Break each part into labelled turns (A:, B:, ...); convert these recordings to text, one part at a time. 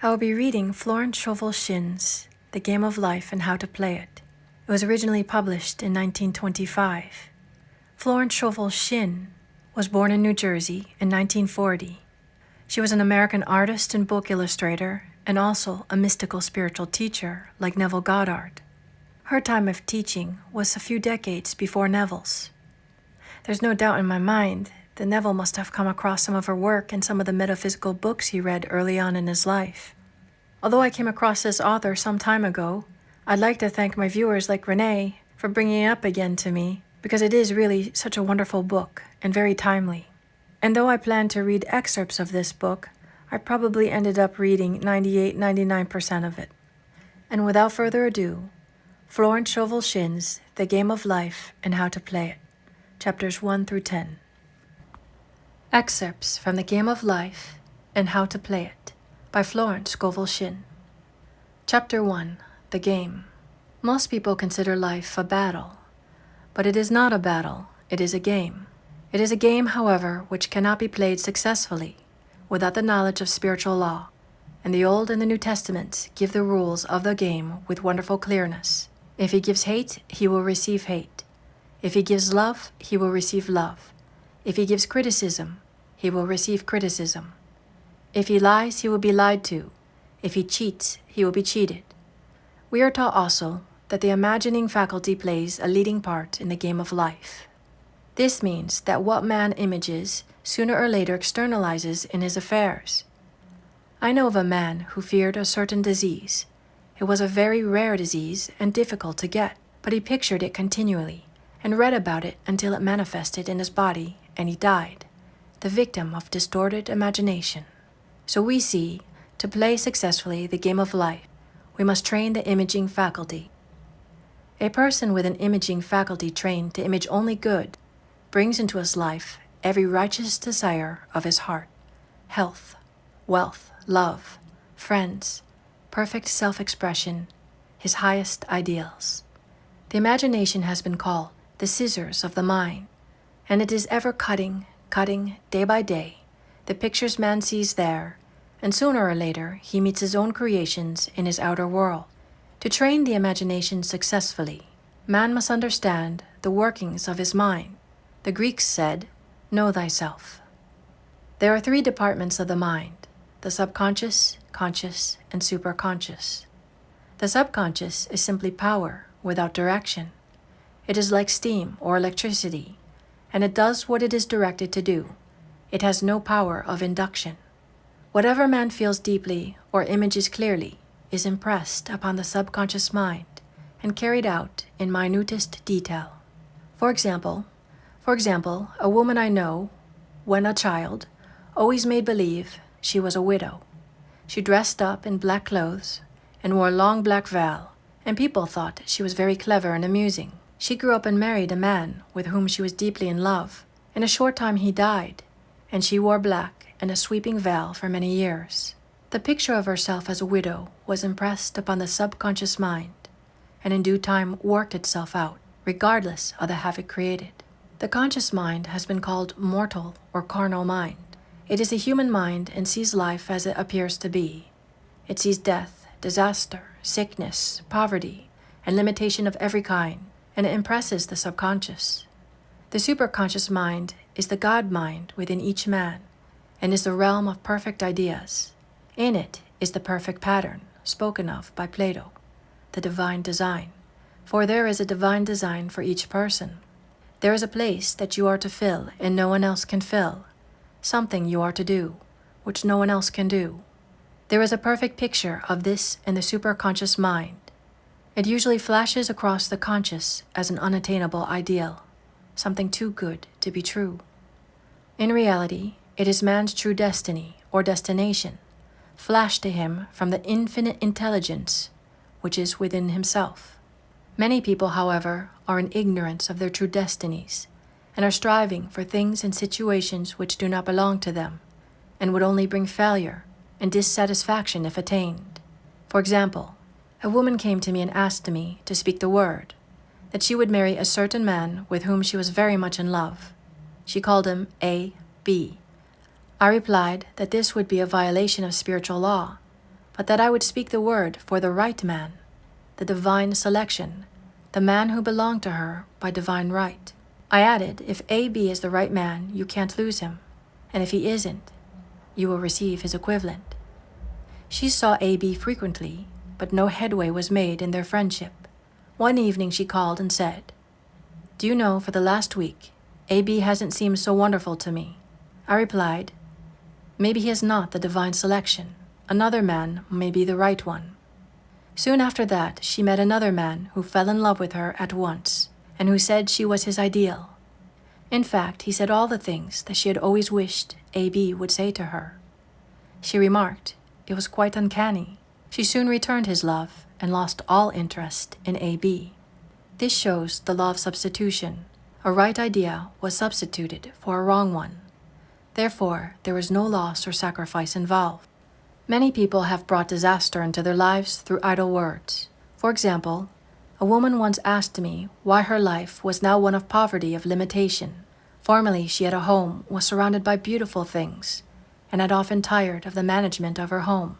A: I will be reading Florence Shin's The Game of Life and How to Play It. It was originally published in 1925. Florence Shin was born in New Jersey in 1940. She was an American artist and book illustrator, and also a mystical spiritual teacher like Neville Goddard. Her time of teaching was a few decades before Neville's. There's no doubt in my mind that Neville must have come across some of her work in some of the metaphysical books he read early on in his life. Although I came across this author some time ago, I'd like to thank my viewers like Renee for bringing it up again to me, because it is really such a wonderful book and very timely. And though I planned to read excerpts of this book, I probably ended up reading 99% of it. And without further ado, Florence Shin's The Game of Life and How to Play It, chapters 1 through 10. Excerpts from The Game of Life and How to Play It by Florence Scovel Shin. Chapter 1. The Game. Most people consider life a battle, but it is not a battle, it is a game. It is a game, however, which cannot be played successfully without the knowledge of spiritual law, and the Old and the New Testaments give the rules of the game with wonderful clearness. If he gives hate, he will receive hate. If he gives love, he will receive love. If he gives criticism, he will receive criticism. If he lies, he will be lied to. If he cheats, he will be cheated. We are taught also that the imagining faculty plays a leading part in the game of life. This means that what man images sooner or later externalizes in his affairs. I know of a man who feared a certain disease. It was a very rare disease and difficult to get, but he pictured it continually and read about it until it manifested in his body, and he died, the victim of distorted imagination. So we see, to play successfully the game of life, we must train the imaging faculty. A person with an imaging faculty trained to image only good brings into his life every righteous desire of his heart: health, wealth, love, friends, perfect self-expression, his highest ideals. The imagination has been called the scissors of the mind, and it is ever cutting, day by day, the pictures man sees there, and sooner or later he meets his own creations in his outer world. To train the imagination successfully, man must understand the workings of his mind. The Greeks said, "Know thyself." There are three departments of the mind: the subconscious, conscious, and superconscious. The subconscious is simply power without direction. It is like steam or electricity, and it does what it is directed to do. It has no power of induction. Whatever man feels deeply or images clearly is impressed upon the subconscious mind and carried out in minutest detail. For example, a woman I know, when a child, always made believe she was a widow. She dressed up in black clothes and wore a long black veil, and people thought she was very clever and amusing. She grew up and married a man with whom she was deeply in love. In a short time he died, and she wore black and a sweeping veil for many years. The picture of herself as a widow was impressed upon the subconscious mind, and in due time worked itself out, regardless of the havoc created. The conscious mind has been called mortal or carnal mind. It is a human mind and sees life as it appears to be. It sees death, disaster, sickness, poverty, and limitation of every kind, and it impresses the subconscious. The superconscious mind is the God mind within each man, and is the realm of perfect ideas. In it is the perfect pattern, spoken of by Plato, the divine design. For there is a divine design for each person. There is a place that you are to fill and no one else can fill, something you are to do, which no one else can do. There is a perfect picture of this in the superconscious mind. It usually flashes across the conscious as an unattainable ideal, something too good to be true. In reality, it is man's true destiny or destination, flashed to him from the infinite intelligence which is within himself. Many people, however, are in ignorance of their true destinies and are striving for things and situations which do not belong to them and would only bring failure and dissatisfaction if attained. For example, a woman came to me and asked me to speak the word, that she would marry a certain man with whom she was very much in love. She called him A. B. I replied that this would be a violation of spiritual law, but that I would speak the word for the right man, the divine selection, the man who belonged to her by divine right. I added, if AB is the right man, you can't lose him, and if he isn't, you will receive his equivalent. She saw AB frequently, but no headway was made in their friendship. One evening she called and said, "Do you know, for the last week, AB hasn't seemed so wonderful to me." I replied, "Maybe he is not the divine selection. Another man may be the right one." Soon after that, she met another man who fell in love with her at once, and who said she was his ideal. In fact, he said all the things that she had always wished AB would say to her. She remarked, it was quite uncanny. She soon returned his love and lost all interest in AB. This shows the law of substitution. A right idea was substituted for a wrong one. Therefore, there was no loss or sacrifice involved. Many people have brought disaster into their lives through idle words. For example, a woman once asked me why her life was now one of poverty, of limitation. Formerly, she had a home, was surrounded by beautiful things, and had often tired of the management of her home,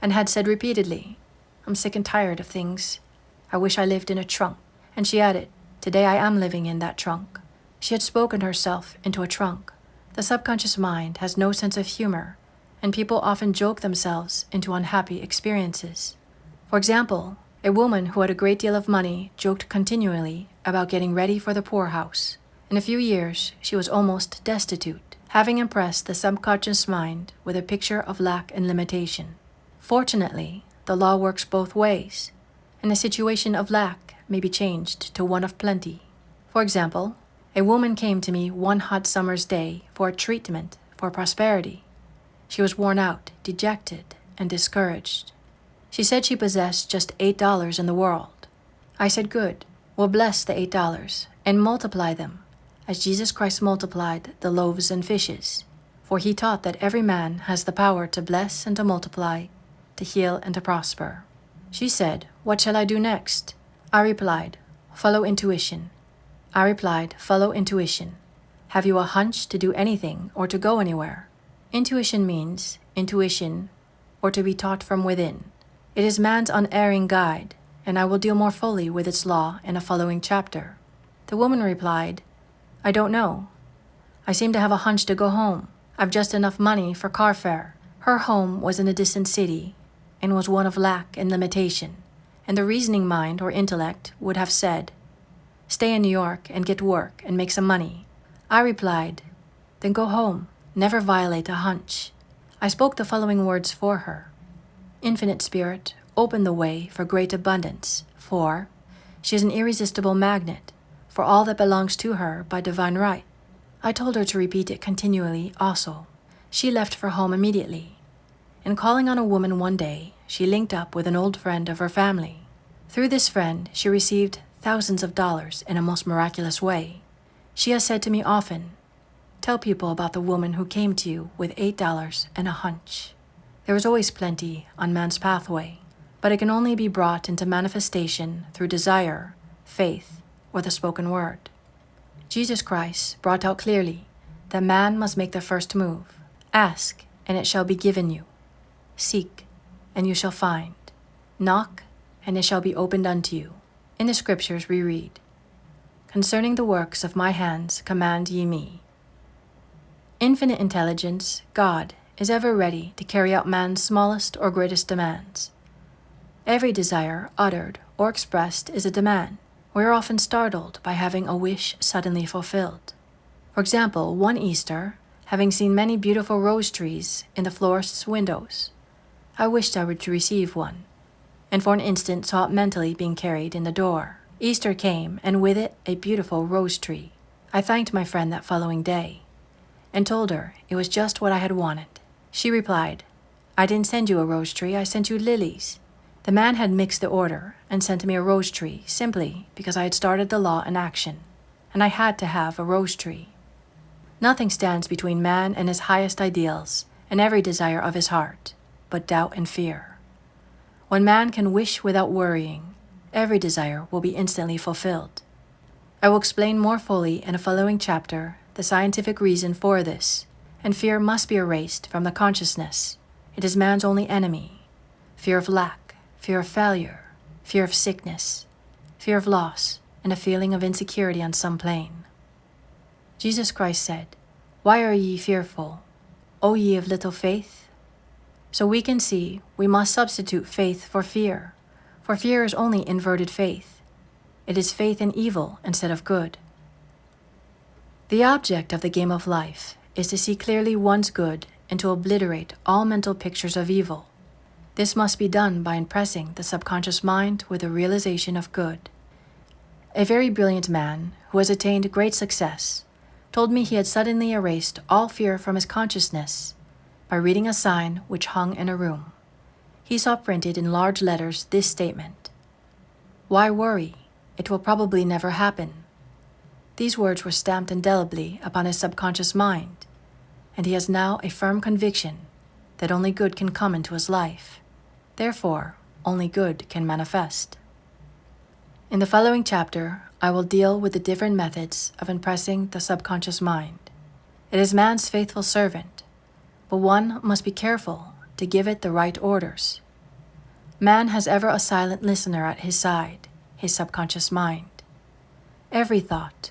A: and had said repeatedly, "I'm sick and tired of things. I wish I lived in a trunk." And she added, "Today I am living in that trunk." She had spoken herself into a trunk. The subconscious mind has no sense of humor, and people often joke themselves into unhappy experiences. For example, a woman who had a great deal of money joked continually about getting ready for the poorhouse. In a few years, she was almost destitute, having impressed the subconscious mind with a picture of lack and limitation. Fortunately, the law works both ways, and a situation of lack may be changed to one of plenty. For example, a woman came to me one hot summer's day for a treatment for prosperity. She was worn out, dejected, and discouraged. She said she possessed just $8 in the world. I said, "Good, we'll bless the $8 and multiply them, as Jesus Christ multiplied the loaves and fishes, for he taught that every man has the power to bless and to multiply, to heal and to prosper." She said, "What shall I do next?" I replied, "Follow intuition." I replied, "Follow intuition. Have you a hunch to do anything or to go anywhere?" Intuition means intuition, or to be taught from within. It is man's unerring guide, and I will deal more fully with its law in a following chapter. The woman replied, "I don't know. I seem to have a hunch to go home. I've just enough money for car fare." Her home was in a distant city and was one of lack and limitation, and the reasoning mind or intellect would have said, "Stay in New York and get work and make some money." I replied, "Then go home. Never violate a hunch." I spoke the following words for her. Infinite Spirit, open the way for great abundance, for she is an irresistible magnet for all that belongs to her by divine right. I told her to repeat it continually also. She left for home immediately. In calling on a woman one day, she linked up with an old friend of her family. Through this friend, she received thousands of dollars in a most miraculous way. She has said to me often, "Tell people about the woman who came to you with $8 and a hunch." There is always plenty on man's pathway, but it can only be brought into manifestation through desire, faith, or the spoken word. Jesus Christ brought out clearly that man must make the first move. Ask, and it shall be given you. Seek, and you shall find. Knock, and it shall be opened unto you. In the scriptures we read, "Concerning the works of my hands command ye me." Infinite intelligence, God, is ever ready to carry out man's smallest or greatest demands. Every desire uttered or expressed is a demand. We are often startled by having a wish suddenly fulfilled. For example, one Easter, having seen many beautiful rose trees in the florist's windows, I wished I were to receive one, and for an instant saw it mentally being carried in the door. Easter came, and with it a beautiful rose tree. I thanked my friend that following day, and told her it was just what I had wanted. She replied, "I didn't send you a rose tree, I sent you lilies." The man had mixed the order and sent me a rose tree simply because I had started the law in action, and I had to have a rose tree. Nothing stands between man and his highest ideals and every desire of his heart, but doubt and fear. When man can wish without worrying, every desire will be instantly fulfilled. I will explain more fully in a following chapter the scientific reason for this, and fear must be erased from the consciousness. It is man's only enemy. fear of lack, fear of failure, fear of sickness, fear of loss, and a feeling of insecurity on some plane. Jesus Christ said, "Why are ye fearful, O ye of little faith?" So we can see we must substitute faith for fear is only inverted faith. It is faith in evil instead of good. The object of the game of life is to see clearly one's good and to obliterate all mental pictures of evil. This must be done by impressing the subconscious mind with a realization of good. A very brilliant man who has attained great success told me he had suddenly erased all fear from his consciousness by reading a sign which hung in a room. He saw printed in large letters this statement: "Why worry? It will probably never happen." These words were stamped indelibly upon his subconscious mind, and he has now a firm conviction that only good can come into his life. Therefore, only good can manifest. In the following chapter, I will deal with the different methods of impressing the subconscious mind. It is man's faithful servant, but one must be careful to give it the right orders. Man has ever a silent listener at his side, his subconscious mind. Every thought,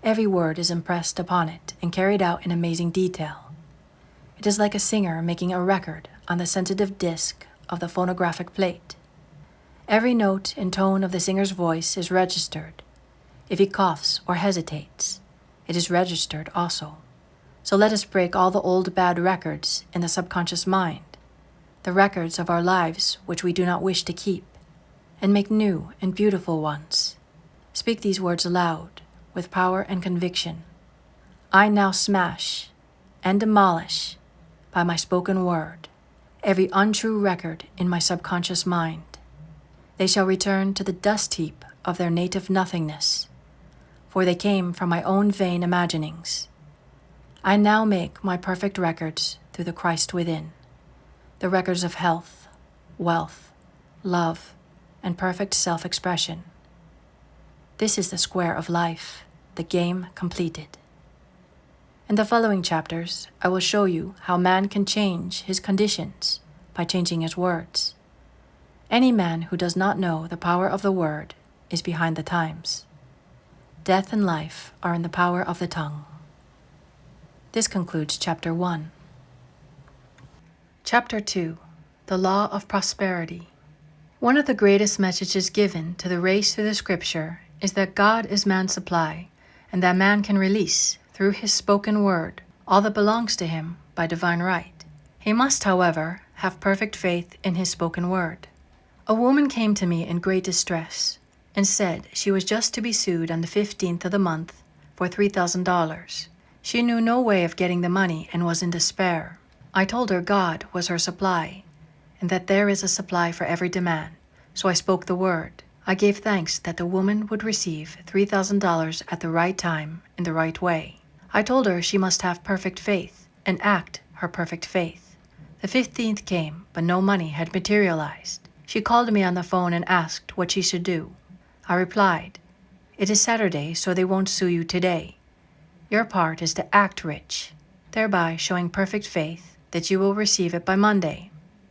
A: every word is impressed upon it and carried out in amazing detail. It is like a singer making a record on the sensitive disc of the phonographic plate. Every note and tone of the singer's voice is registered. If he coughs or hesitates, it is registered also. So let us break all the old bad records in the subconscious mind, the records of our lives which we do not wish to keep, and make new and beautiful ones. Speak these words aloud, with power and conviction. I now smash and demolish, by my spoken word, every untrue record in my subconscious mind. They shall return to the dust heap of their native nothingness, for they came from my own vain imaginings. I now make my perfect records through the Christ within, the records of health, wealth, love, and perfect self-expression. This is the square of life, the game completed. In the following chapters, I will show you how man can change his conditions by changing his words. Any man who does not know the power of the word is behind the times. Death and life are in the power of the tongue. This concludes Chapter 1. Chapter 2. The Law of Prosperity. One of the greatest messages given to the race through the Scripture is that God is man's supply, and that man can release, through his spoken word, all that belongs to him by divine right. He must, however, have perfect faith in his spoken word. A woman came to me in great distress and said she was just to be sued on the 15th of the month for $3,000. She knew no way of getting the money and was in despair. I told her God was her supply, and that there is a supply for every demand. So I spoke the word. I gave thanks that the woman would receive $3,000 at the right time in the right way. I told her she must have perfect faith and act her perfect faith. The 15th came, but no money had materialized. She called me on the phone and asked what she should do. I replied, "It is Saturday, so they won't sue you today. Your part is to act rich, thereby showing perfect faith that you will receive it by Monday."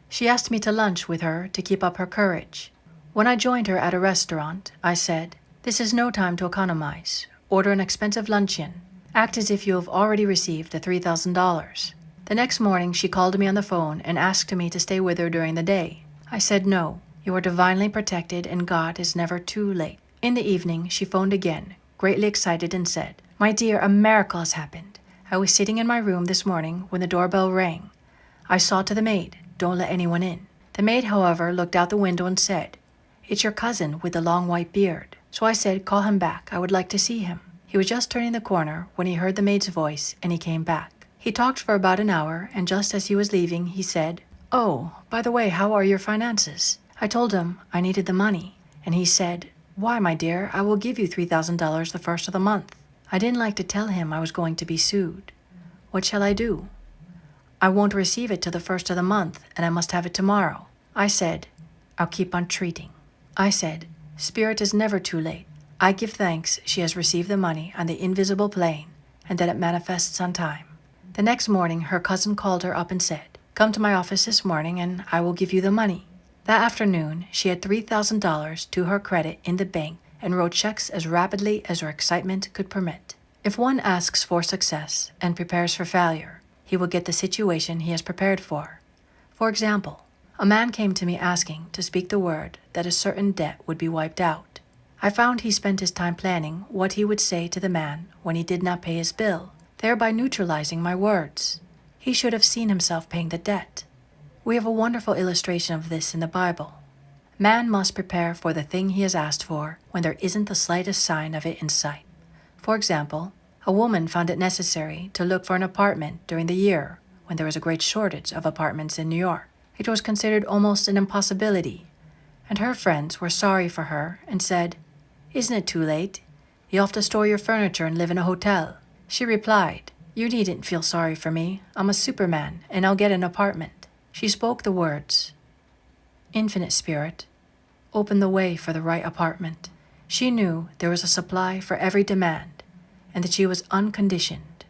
A: She asked me to lunch with her to keep up her courage. When I joined her at a restaurant, I said, "This is no time to economize. Order an expensive luncheon. Act as if you have already received the $3,000. The next morning she called me on the phone and asked me to stay with her during the day. I said no. You are divinely protected and God is never too late. In the evening, she phoned again, greatly excited, and said, "My dear, a miracle has happened. I was sitting in my room this morning when the doorbell rang. I saw to the maid, 'Don't let anyone in.' The maid, however, looked out the window and said, 'It's your cousin with the long white beard.' So I said, 'Call him back. I would like to see him.' He was just turning the corner when he heard the maid's voice, and he came back. He talked for about an hour, and just as he was leaving, he said, 'Oh, by the way, how are your finances?' I told him I needed the money, and he said, 'Why, my dear, I will give you $3,000 the first of the month.' I didn't like to tell him I was going to be sued. What shall I do? I won't receive it till the first of the month, and I must have it tomorrow. I said, 'I'll keep on treating.' I said, 'Spirit is never too late. I give thanks she has received the money on the invisible plane, and that it manifests on time.' The next morning her cousin called her up and said, 'Come to my office this morning, and I will give you the money.' That afternoon, she had $3,000 to her credit in the bank and wrote checks as rapidly as her excitement could permit. If one asks for success and prepares for failure, he will get the situation he has prepared for. For example, a man came to me asking to speak the word that a certain debt would be wiped out. I found he spent his time planning what he would say to the man when he did not pay his bill, thereby neutralizing my words. He should have seen himself paying the debt. We have a wonderful illustration of this in the Bible. Man must prepare for the thing he has asked for when there isn't the slightest sign of it in sight. For example, a woman found it necessary to look for an apartment during the year when there was a great shortage of apartments in New York. It was considered almost an impossibility, and her friends were sorry for her and said, "Isn't it too late? You'll have to store your furniture and live in a hotel." She replied, "You needn't feel sorry for me. I'm a Superman, and I'll get an apartment." She spoke the words, "Infinite Spirit, open the way for the right apartment." She knew there was a supply for every demand, and that she was unconditioned,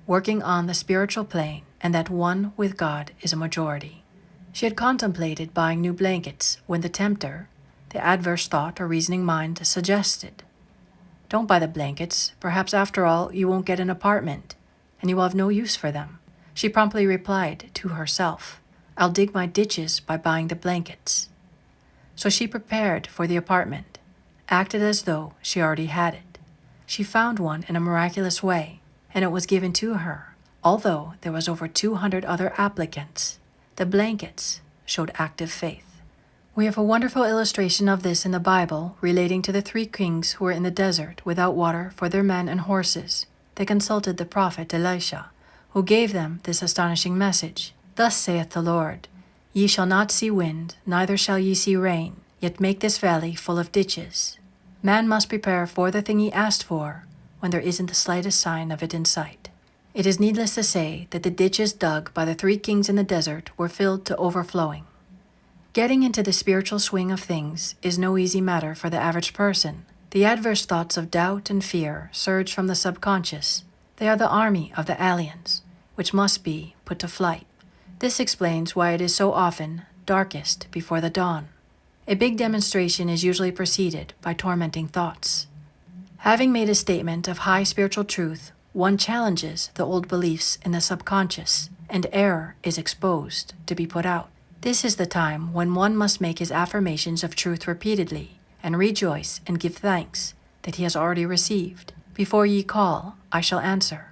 A: working on the spiritual plane, and that one with God is a majority. She had contemplated buying new blankets when the tempter, the adverse thought or reasoning mind, suggested, "Don't buy the blankets. Perhaps after all you won't get an apartment, and you will have no use for them." She promptly replied to herself, "I'll dig my ditches by buying the blankets." So she prepared for the apartment, acted as though she already had it. She found one in a miraculous way, and it was given to her, although there was over 200 other applicants. The blankets showed active faith. We have a wonderful illustration of this in the Bible relating to the 3 kings who were in the desert without water for their men and horses. They consulted the prophet Elisha, who gave them this astonishing message. "Thus saith the Lord, Ye shall not see wind, neither shall ye see rain, yet make this valley full of ditches." Man must prepare for the thing he asked for when there isn't the slightest sign of it in sight. It is needless to say that the ditches dug by the 3 kings in the desert were filled to overflowing. Getting into the spiritual swing of things is no easy matter for the average person. The adverse thoughts of doubt and fear surge from the subconscious. They are the army of the aliens, which must be put to flight. This explains why it is so often darkest before the dawn. A big demonstration is usually preceded by tormenting thoughts. Having made a statement of high spiritual truth, one challenges the old beliefs in the subconscious, and error is exposed to be put out. This is the time when one must make his affirmations of truth repeatedly, and rejoice and give thanks that he has already received. "Before ye call, I shall answer."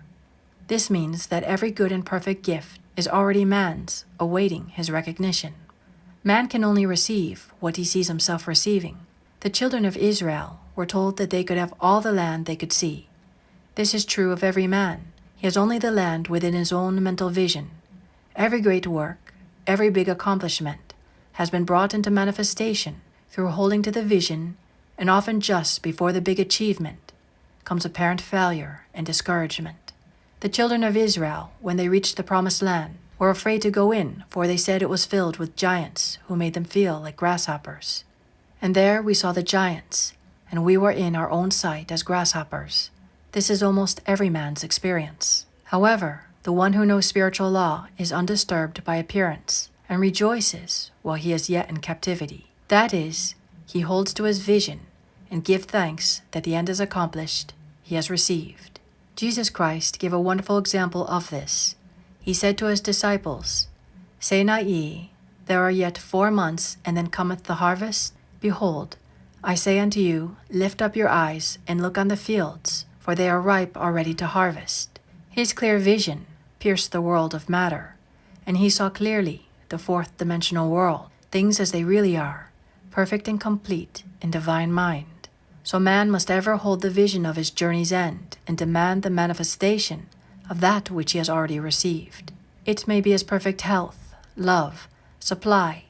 A: This means that every good and perfect gift is already man's, awaiting his recognition. Man can only receive what he sees himself receiving. The children of Israel were told that they could have all the land they could see. This is true of every man. He has only the land within his own mental vision. Every great work, every big accomplishment, has been brought into manifestation through holding to the vision, and often just before the big achievement comes apparent failure and discouragement. The children of Israel, when they reached the promised land, were afraid to go in, for they said it was filled with giants who made them feel like grasshoppers. And there we saw the giants, and we were in our own sight as grasshoppers. This is almost every man's experience. However, the one who knows spiritual law is undisturbed by appearance and rejoices while he is yet in captivity. That is, he holds to his vision and gives thanks that the end is accomplished, he has received. Jesus Christ gave a wonderful example of this. He said to his disciples, "Say not ye, there are yet 4 months, and then cometh the harvest? Behold, I say unto you, lift up your eyes and look on the fields, for they are ripe already to harvest." His clear vision pierced the world of matter, and he saw clearly the 4th dimensional world, things as they really are, perfect and complete in divine mind. So man must ever hold the vision of his journey's end and demand the manifestation of that which he has already received. It may be as perfect health, love, supply,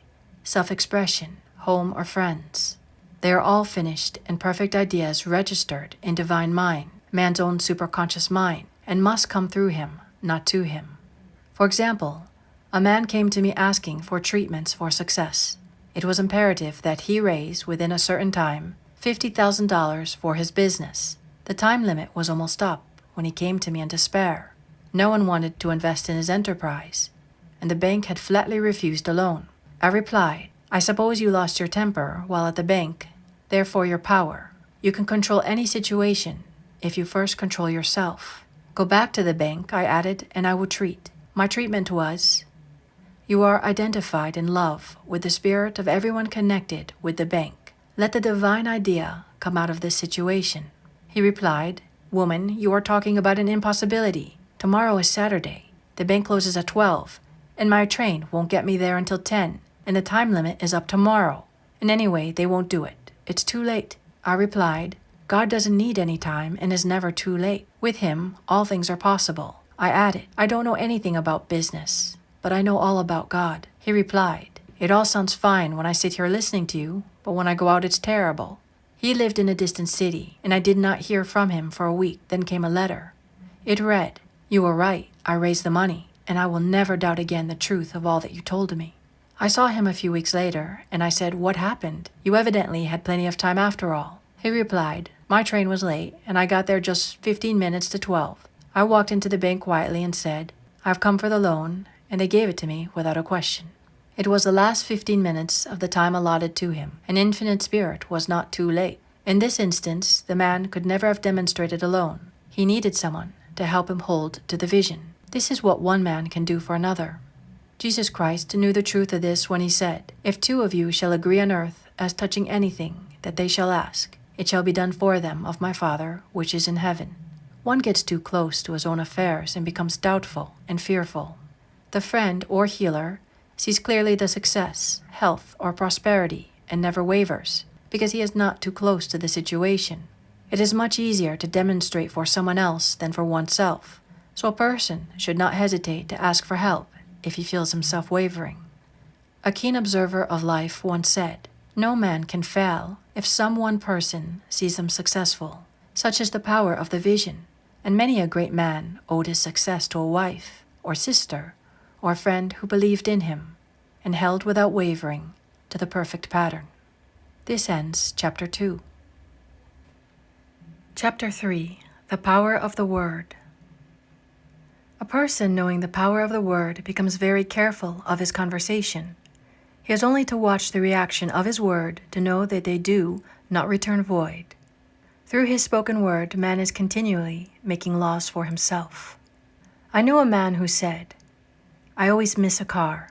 A: self-expression, home, or friends. They are all finished and perfect ideas registered in divine mind, man's own superconscious mind, and must come through him, not to him. For example, a man came to me asking for treatments for success. It was imperative that he raise, within a certain time, $50,000 for his business. The time limit was almost up when he came to me in despair. No one wanted to invest in his enterprise, and the bank had flatly refused a loan. I replied, I suppose you lost your temper while at the bank, therefore your power. You can control any situation if you first control yourself. Go back to the bank, I added, and I will treat. My treatment was, you are identified in love with the spirit of everyone connected with the bank. Let the divine idea come out of this situation. He replied, Woman, you are talking about an impossibility. Tomorrow is Saturday. The bank closes at 12, and my train won't get me there until 10, and the time limit is up tomorrow. And anyway, they won't do it. It's too late. I replied, God doesn't need any time and is never too late. With him, all things are possible. I added, I don't know anything about business, but I know all about God. He replied, It all sounds fine when I sit here listening to you, but when I go out it's terrible. He lived in a distant city, and I did not hear from him for a week. Then came a letter. It read, You were right, I raised the money, and I will never doubt again the truth of all that you told me. I saw him a few weeks later, and I said, What happened? You evidently had plenty of time after all. He replied, My train was late, and I got there just 15 minutes to 12. I walked into the bank quietly and said, I've come for the loan, and they gave it to me without a question. It was the last 15 minutes of the time allotted to him. An infinite spirit was not too late. In this instance, the man could never have demonstrated alone. He needed someone to help him hold to the vision. This is what one man can do for another. Jesus Christ knew the truth of this when he said, If two of you shall agree on earth as touching anything that they shall ask, it shall be done for them of my Father which is in heaven. One gets too close to his own affairs and becomes doubtful and fearful. The friend or healer sees clearly the success, health, or prosperity and never wavers because he is not too close to the situation. It is much easier to demonstrate for someone else than for oneself, so a person should not hesitate to ask for help if he feels himself wavering. A keen observer of life once said, No man can fail if some one person sees them successful. Such is the power of the vision, and many a great man owed his success to a wife, or sister, or a friend who believed in him, and held without wavering to the perfect pattern. This ends Chapter 2. Chapter 3. The Power of the Word. A person knowing the power of the word becomes very careful of his conversation. He has only to watch the reaction of his word to know that they do not return void. Through his spoken word, man is continually making laws for himself. I knew a man who said, I always miss a car.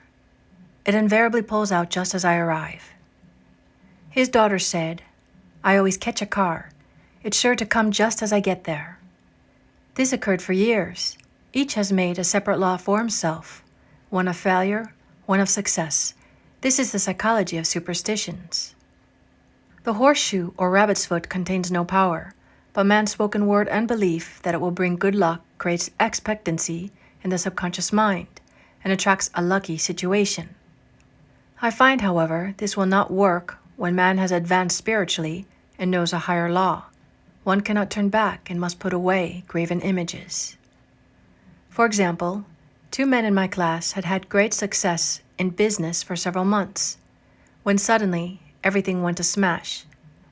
A: It invariably pulls out just as I arrive. His daughter said, I always catch a car. It's sure to come just as I get there. This occurred for years. Each has made a separate law for himself, one of failure, one of success. This is the psychology of superstitions. The horseshoe or rabbit's foot contains no power, but man's spoken word and belief that it will bring good luck creates expectancy in the subconscious mind and attracts a lucky situation. I find, however, this will not work when man has advanced spiritually and knows a higher law. One cannot turn back and must put away graven images. For example, 2 men in my class had had great success in business for several months, when suddenly everything went to smash.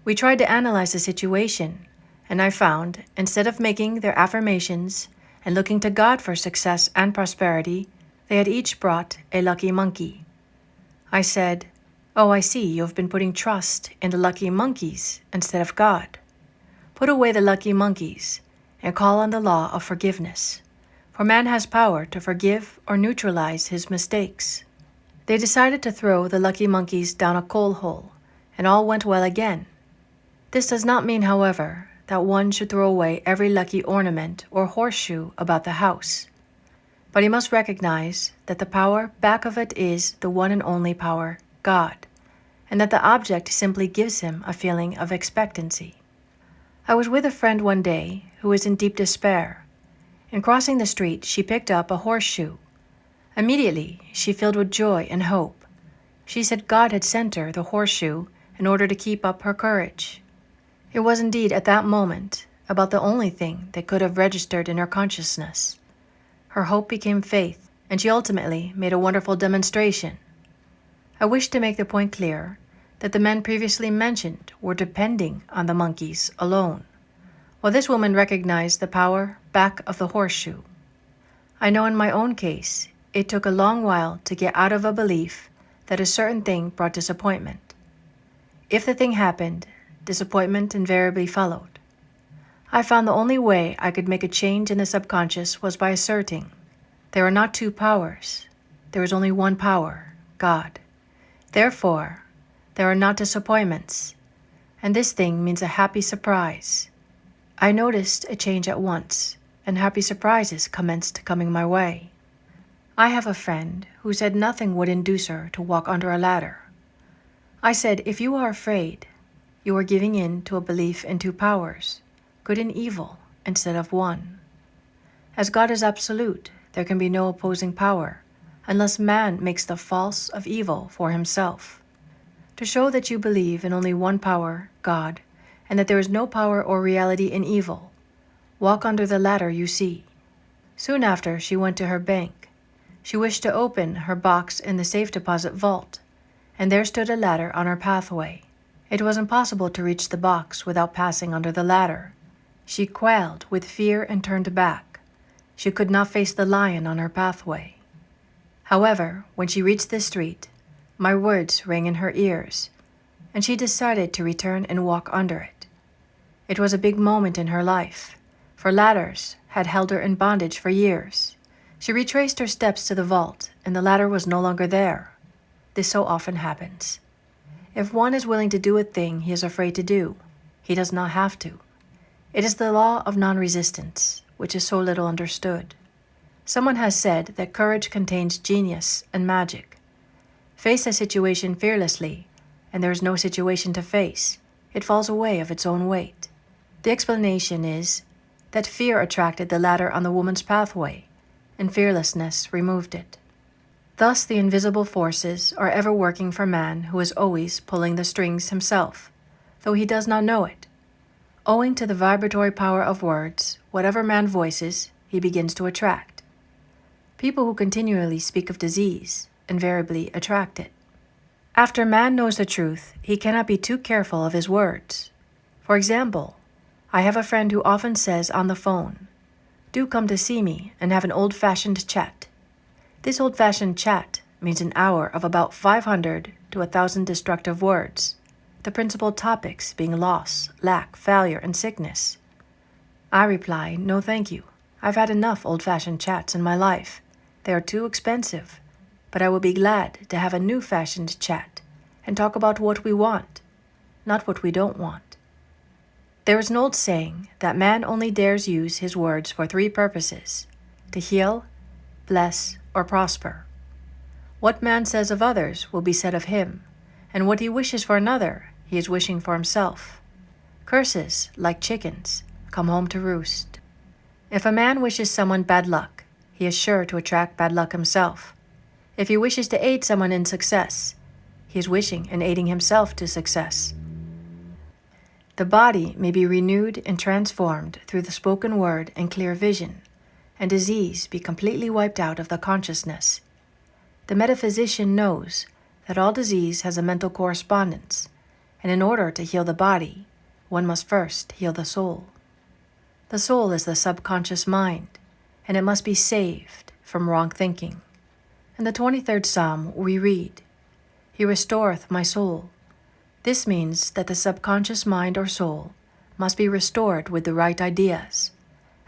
A: We tried to analyze the situation, and I found, instead of making their affirmations and looking to God for success and prosperity, they had each brought a lucky monkey. I said, Oh, I see, you have been putting trust in the lucky monkeys instead of God. Put away the lucky monkeys and call on the law of forgiveness, for man has power to forgive or neutralize his mistakes. They decided to throw the lucky monkeys down a coal hole, and all went well again. This does not mean, however, that one should throw away every lucky ornament or horseshoe about the house. But he must recognize that the power back of it is the one and only power, God, and that the object simply gives him a feeling of expectancy. I was with a friend one day who was in deep despair. In crossing the street, she picked up a horseshoe. Immediately, she filled with joy and hope. She said God had sent her the horseshoe in order to keep up her courage. It was indeed at that moment about the only thing that could have registered in her consciousness. Her hope became faith, and she ultimately made a wonderful demonstration. I wish to make the point clear that the men previously mentioned were depending on the monkeys alone, while this woman recognized the power back of the horseshoe. I know in my own case, it took a long while to get out of a belief that a certain thing brought disappointment. If the thing happened, disappointment invariably followed. I found the only way I could make a change in the subconscious was by asserting, there are not two powers. There is only one power, God. Therefore, there are not disappointments, and this thing means a happy surprise. I noticed a change at once, and happy surprises commenced coming my way. I have a friend who said nothing would induce her to walk under a ladder. I said, if you are afraid, you are giving in to a belief in two powers, good and evil, instead of one. As God is absolute, there can be no opposing power, unless man makes the false of evil for himself. To show that you believe in only one power, God, and that there is no power or reality in evil, walk under the ladder you see. Soon after, she went to her bank. She wished to open her box in the safe deposit vault, and there stood a ladder on her pathway. It was impossible to reach the box without passing under the ladder. She quailed with fear and turned back. She could not face the lion on her pathway. However, when she reached the street, my words rang in her ears, and she decided to return and walk under it. It was a big moment in her life, for ladders had held her in bondage for years. She retraced her steps to the vault, and the ladder was no longer there. This so often happens. If one is willing to do a thing he is afraid to do, he does not have to. It is the law of non-resistance, which is so little understood. Someone has said that courage contains genius and magic. Face a situation fearlessly, and there is no situation to face. It falls away of its own weight. The explanation is that fear attracted the ladder on the woman's pathway, and fearlessness removed it. Thus the invisible forces are ever working for man who is always pulling the strings himself, though he does not know it. Owing to the vibratory power of words, whatever man voices, he begins to attract. People who continually speak of disease invariably attract it. After man knows the truth, he cannot be too careful of his words. For example, I have a friend who often says on the phone, "Do come to see me and have an old-fashioned chat." This old-fashioned chat means an hour of about 500 to 1,000 destructive words, the principal topics being loss, lack, failure, and sickness. I reply, no thank you. I've had enough old-fashioned chats in my life. They are too expensive, but I will be glad to have a new-fashioned chat and talk about what we want, not what we don't want. There is an old saying that man only dares use his words for 3 purposes: to heal, bless, or prosper. What man says of others will be said of him, and what he wishes for another, he is wishing for himself. Curses, like chickens, come home to roost. If a man wishes someone bad luck, he is sure to attract bad luck himself. If he wishes to aid someone in success, he is wishing and aiding himself to success. The body may be renewed and transformed through the spoken word and clear vision, and disease be completely wiped out of the consciousness. The metaphysician knows that all disease has a mental correspondence, and in order to heal the body, one must first heal the soul. The soul is the subconscious mind, and it must be saved from wrong thinking. In the 23rd Psalm we read, "He restoreth my soul." This means that the subconscious mind or soul must be restored with the right ideas,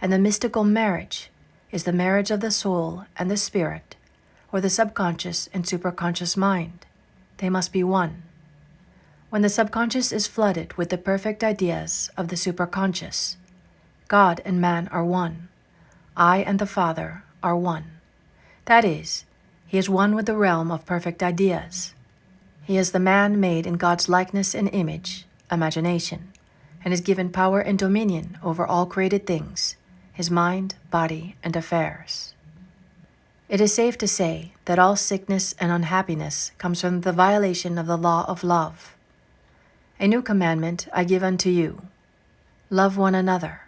A: and the mystical marriage is the marriage of the soul and the spirit, or the subconscious and superconscious mind. They must be one. When the subconscious is flooded with the perfect ideas of the superconscious, God and man are one. I and the Father are one. That is, he is one with the realm of perfect ideas. He is the man made in God's likeness and image, imagination, and is given power and dominion over all created things, his mind, body, and affairs. It is safe to say that all sickness and unhappiness comes from the violation of the law of love. A new commandment I give unto you: love one another.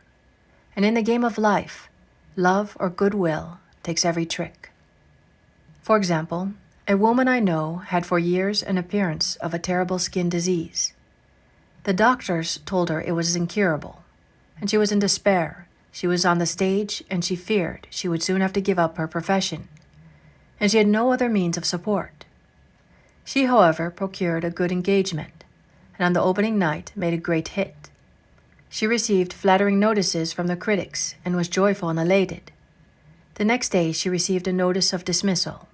A: And in the game of life, love or goodwill takes every trick. For example, a woman I know had for years an appearance of a terrible skin disease. The doctors told her it was incurable, and she was in despair. She was on the stage, and she feared she would soon have to give up her profession, and she had no other means of support. She, however, procured a good engagement, and on the opening night made a great hit. She received flattering notices from the critics and was joyful and elated. The next day she received a notice of dismissal.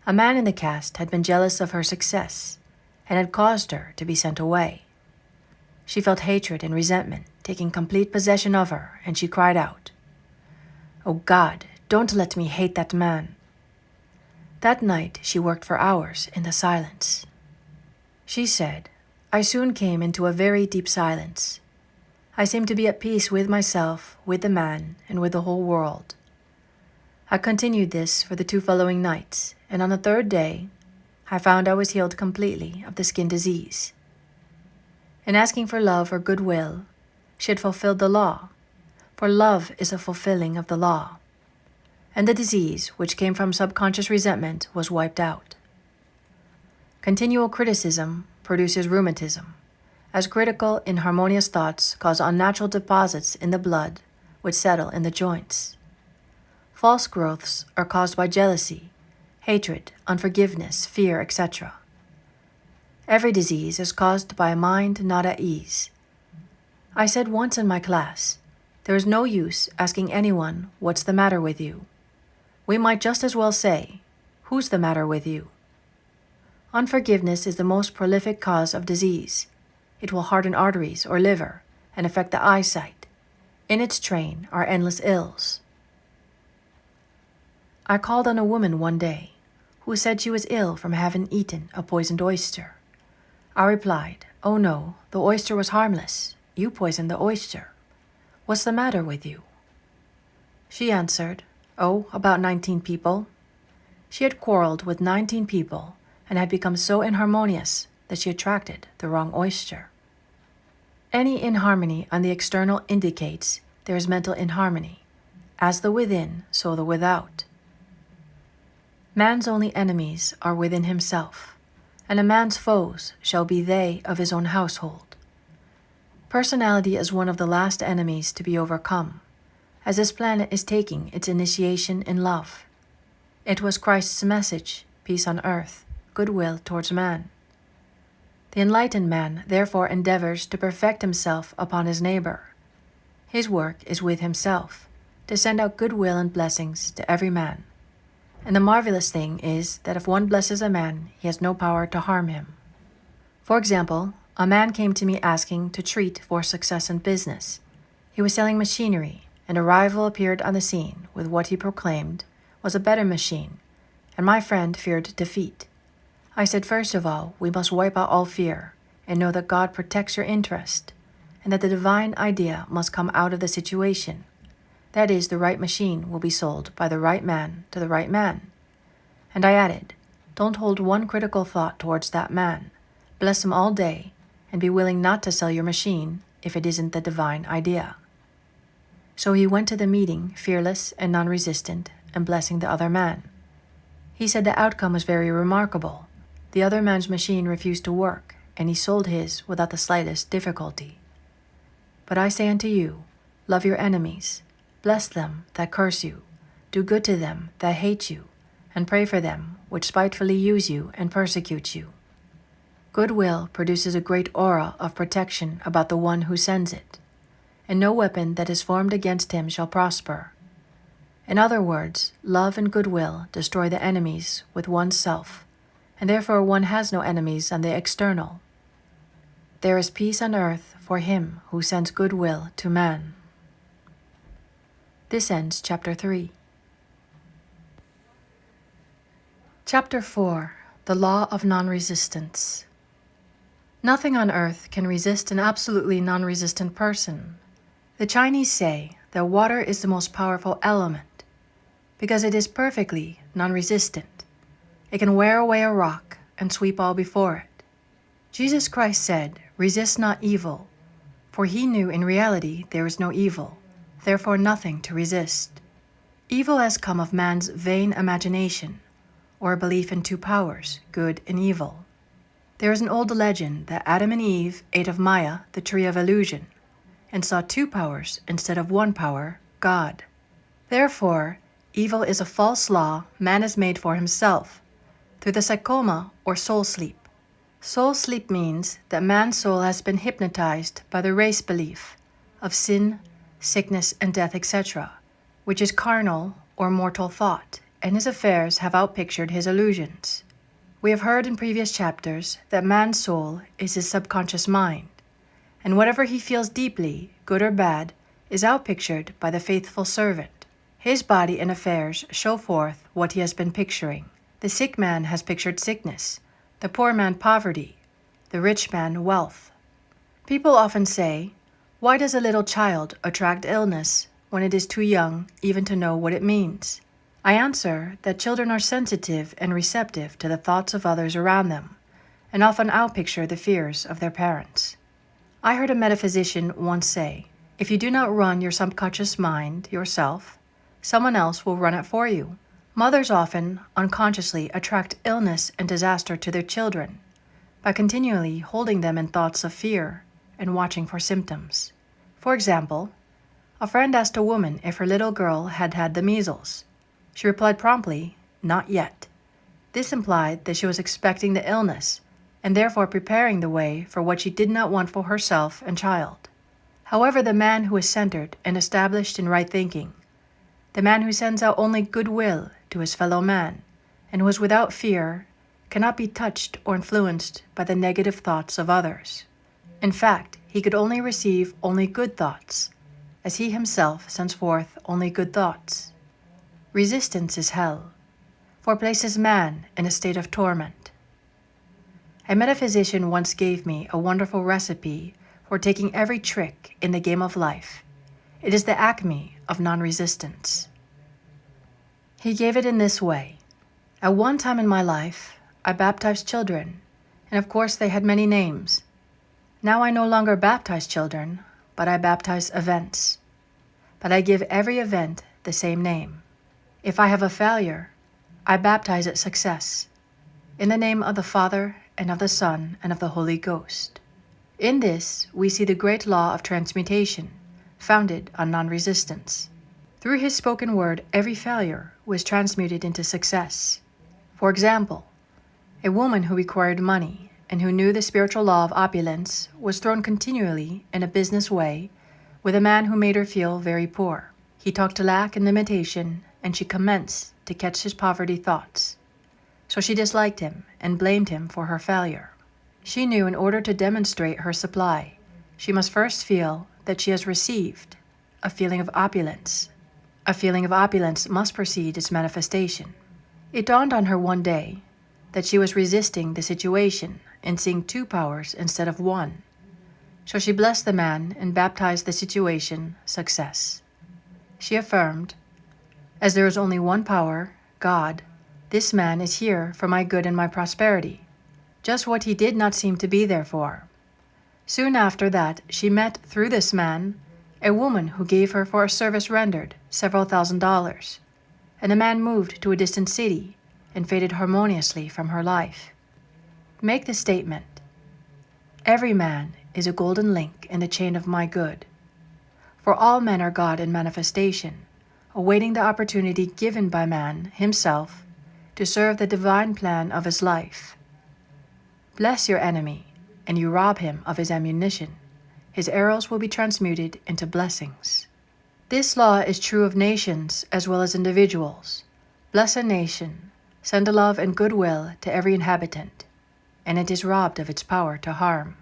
A: A man in the cast had been jealous of her success and had caused her to be sent away. She felt hatred and resentment taking complete possession of her, and she cried out, "Oh God, don't let me hate that man." That night she worked for hours in the silence. She said, "I soon came into a very deep silence. I seemed to be at peace with myself, with the man, and with the whole world. I continued this for the 2 following nights, and on the 3rd day, I found I was healed completely of the skin disease. In asking for love or goodwill, she had fulfilled the law, for love is a fulfilling of the law, and the disease, which came from subconscious resentment, was wiped out. Continual criticism produces rheumatism, as critical, inharmonious thoughts cause unnatural deposits in the blood which settle in the joints. False growths are caused by jealousy, hatred, unforgiveness, fear, etc. Every disease is caused by a mind not at ease. I said once in my class, there is no use asking anyone, "What's the matter with you?" We might just as well say, "Who's the matter with you?" Unforgiveness is the most prolific cause of disease. It will harden arteries or liver and affect the eyesight. In its train are endless ills. I called on a woman one day who said she was ill from having eaten a poisoned oyster. I replied, "Oh no, the oyster was harmless. You poisoned the oyster. What's the matter with you?" She answered, "Oh, about 19 people." She had quarreled with 19 people and had become so inharmonious that she attracted the wrong oyster. Any inharmony on the external indicates there is mental inharmony. As the within, so the without. Man's only enemies are within himself, and a man's foes shall be they of his own household. Personality is one of the last enemies to be overcome, as this planet is taking its initiation in love. It was Christ's message, peace on earth, goodwill towards man. The enlightened man therefore endeavors to perfect himself upon his neighbor. His work is with himself, to send out goodwill and blessings to every man. And the marvelous thing is that if one blesses a man, he has no power to harm him. For example, a man came to me asking to treat for success in business. He was selling machinery, and a rival appeared on the scene with what he proclaimed was a better machine, and my friend feared defeat. I said, first of all, we must wipe out all fear and know that God protects your interest, and that the divine idea must come out of the situation. That is, the right machine will be sold by the right man to the right man. And I added, don't hold one critical thought towards that man. Bless him all day, and be willing not to sell your machine if it isn't the divine idea. So he went to the meeting fearless and non-resistant and blessing the other man. He said the outcome was very remarkable. The other man's machine refused to work, and he sold his without the slightest difficulty. But I say unto you, love your enemies, bless them that curse you, do good to them that hate you, and pray for them which spitefully use you and persecute you. Goodwill produces a great aura of protection about the one who sends it, and no weapon that is formed against him shall prosper. In other words, love and goodwill destroy the enemies with oneself, and therefore one has no enemies on the external. There is peace on earth for him who sends goodwill to man. This ends Chapter 3. Chapter 4. The Law of Non-Resistance. Nothing on earth can resist an absolutely non-resistant person. The Chinese say that water is the most powerful element because it is perfectly non-resistant. It can wear away a rock and sweep all before it. Jesus Christ said, "Resist not evil," for he knew in reality there is no evil, therefore nothing to resist. Evil has come of man's vain imagination, or a belief in two powers, good and evil. There is an old legend that Adam and Eve ate of Maya, the tree of illusion, and saw two powers instead of one power, God. Therefore, evil is a false law man has made for himself, through the psychoma or soul sleep. Soul sleep means that man's soul has been hypnotized by the race belief of sin, sickness, and death, etc., which is carnal or mortal thought, and his affairs have outpictured his illusions. We have heard in previous chapters that man's soul is his subconscious mind, and whatever he feels deeply, good or bad, is outpictured by the faithful servant. His body and affairs show forth what he has been picturing. The sick man has pictured sickness, the poor man poverty, the rich man wealth. People often say, why does a little child attract illness when it is too young even to know what it means? I answer that children are sensitive and receptive to the thoughts of others around them, and often outpicture the fears of their parents. I heard a metaphysician once say, if you do not run your subconscious mind yourself, someone else will run it for you. Mothers often, unconsciously, attract illness and disaster to their children by continually holding them in thoughts of fear and watching for symptoms. For example, a friend asked a woman if her little girl had had the measles. She replied promptly, not yet. This implied that she was expecting the illness and therefore preparing the way for what she did not want for herself and child. However, the man who is centered and established in right thinking, the man who sends out only goodwill to his fellow man, and who is without fear, cannot be touched or influenced by the negative thoughts of others. In fact, he could only receive only good thoughts, as he himself sends forth only good thoughts. Resistance is hell, for it places man in a state of torment. A metaphysician once gave me a wonderful recipe for taking every trick in the game of life. It is the acme of non-resistance. He gave it in this way. At one time in my life, I baptized children, and of course they had many names. Now I no longer baptize children, but I baptize events. But I give every event the same name. If I have a failure, I baptize it success, in the name of the Father, and of the Son, and of the Holy Ghost. In this, we see the great law of transmutation, founded on non-resistance. Through his spoken word, every failure was transmuted into success. For example, a woman who required money and who knew the spiritual law of opulence was thrown continually in a business way with a man who made her feel very poor. He talked lack and limitation, and she commenced to catch his poverty thoughts. So she disliked him and blamed him for her failure. She knew in order to demonstrate her supply, she must first feel that she has received a feeling of opulence. A feeling of opulence must precede its manifestation. It dawned on her one day that she was resisting the situation and seeing two powers instead of one. So she blessed the man and baptized the situation success. She affirmed, as there is only one power, God, this man is here for my good and my prosperity, just what he did not seem to be there for. Soon after that, she met, through this man, a woman who gave her for a service rendered several $1,000s, and the man moved to a distant city and faded harmoniously from her life. Make the statement, every man is a golden link in the chain of my good, for all men are God in manifestation, awaiting the opportunity given by man himself to serve the divine plan of his life. Bless your enemy, and you rob him of his ammunition. His arrows will be transmuted into blessings. This law is true of nations as well as individuals. Bless a nation, send love and goodwill to every inhabitant, and it is robbed of its power to harm.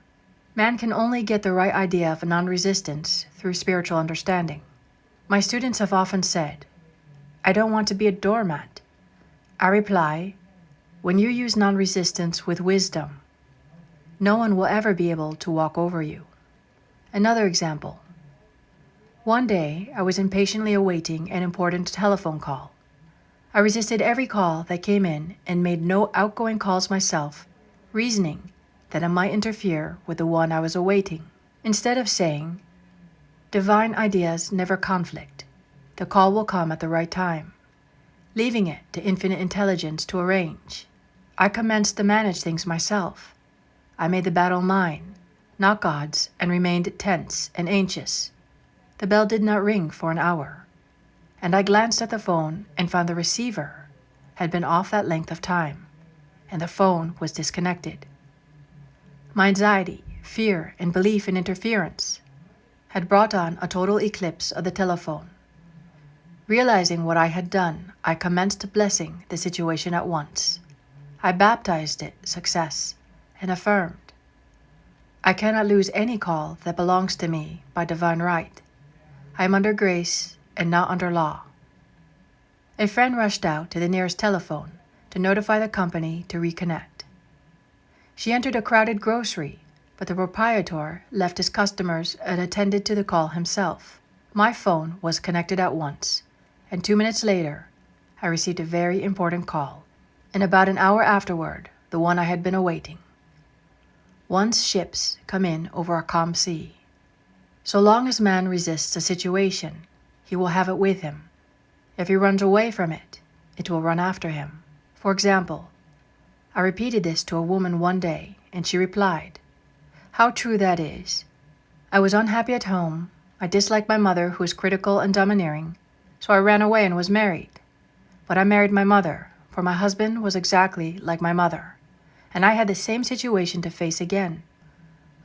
A: Man can only get the right idea of non-resistance through spiritual understanding. My students have often said, I don't want to be a doormat. I reply, when you use non-resistance with wisdom, no one will ever be able to walk over you. Another example. One day, I was impatiently awaiting an important telephone call. I resisted every call that came in and made no outgoing calls myself, reasoning that I might interfere with the one I was awaiting. Instead of saying, divine ideas never conflict, the call will come at the right time, leaving it to infinite intelligence to arrange, I commenced to manage things myself. I made the battle mine, not God's, and remained tense and anxious. The bell did not ring for an hour, and I glanced at the phone and found the receiver had been off that length of time. and the phone was disconnected. My anxiety, fear, and belief in interference had brought on a total eclipse of the telephone. Realizing what I had done, I commenced blessing the situation at once. I baptized it success and affirmed, I cannot lose any call that belongs to me by divine right. I am under grace and not under law. A friend rushed out to the nearest telephone to notify the company to reconnect. She entered a crowded grocery, but the proprietor left his customers and attended to the call himself. My phone was connected at once, and 2 minutes later, I received a very important call, and about an hour afterward, the one I had been awaiting. Once ships come in over a calm sea, so long as man resists a situation, he will have it with him. If he runs away from it, it will run after him. For example, I repeated this to a woman one day, and she replied, how true that is. I was unhappy at home. I disliked my mother, who is critical and domineering, so I ran away and was married. But I married my mother, for my husband was exactly like my mother, and I had the same situation to face again.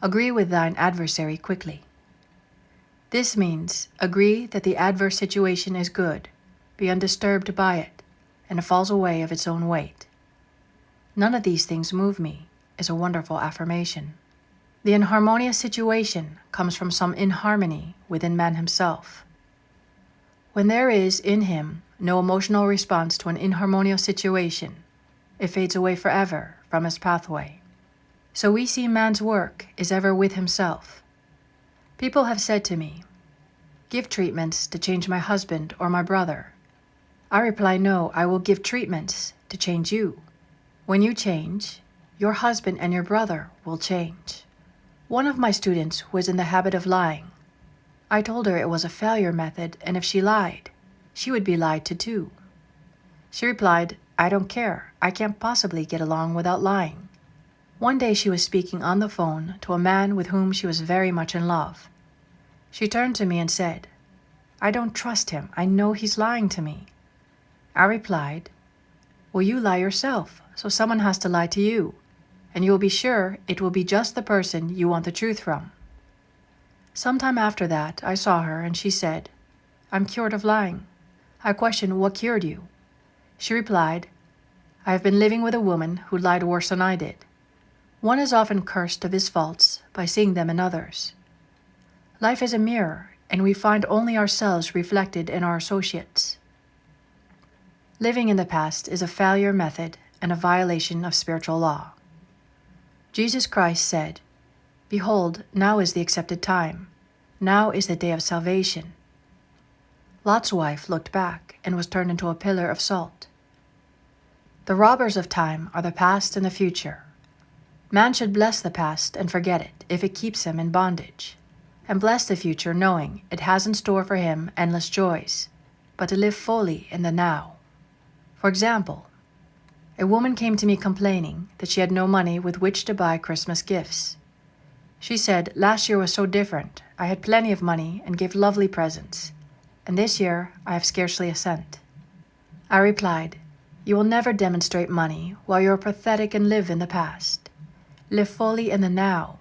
A: Agree with thine adversary quickly. This means agree that the adverse situation is good, be undisturbed by it, and it falls away of its own weight. None of these things move me is a wonderful affirmation. The inharmonious situation comes from some inharmony within man himself. When there is in him no emotional response to an inharmonious situation, it fades away forever from his pathway. So we see man's work is ever with himself. People have said to me, give treatments to change my husband or my brother. I reply, no, I will give treatments to change you. When you change, your husband and your brother will change. One of my students was in the habit of lying. I told her it was a failure method, and if she lied, she would be lied to too. She replied, I don't care. I can't possibly get along without lying. One day she was speaking on the phone to a man with whom she was very much in love. She turned to me and said, I don't trust him. I know he's lying to me. I replied, well, you lie yourself, so someone has to lie to you, and you will be sure it will be just the person you want the truth from. Sometime after that, I saw her and she said, I'm cured of lying. I questioned, what cured you? She replied, I have been living with a woman who lied worse than I did. One is often cursed of his faults by seeing them in others. Life is a mirror, and we find only ourselves reflected in our associates. Living in the past is a failure method and a violation of spiritual law. Jesus Christ said, behold, now is the accepted time. Now is the day of salvation. Lot's wife looked back and was turned into a pillar of salt. The robbers of time are the past and the future. Man should bless the past and forget it if it keeps him in bondage, and bless the future knowing it has in store for him endless joys, but to live fully in the now. For example, a woman came to me complaining that she had no money with which to buy Christmas gifts. She said, last year was so different. I had plenty of money and gave lovely presents, and this year I have scarcely a cent. I replied, you will never demonstrate money while you are pathetic and live in the past. Live fully in the now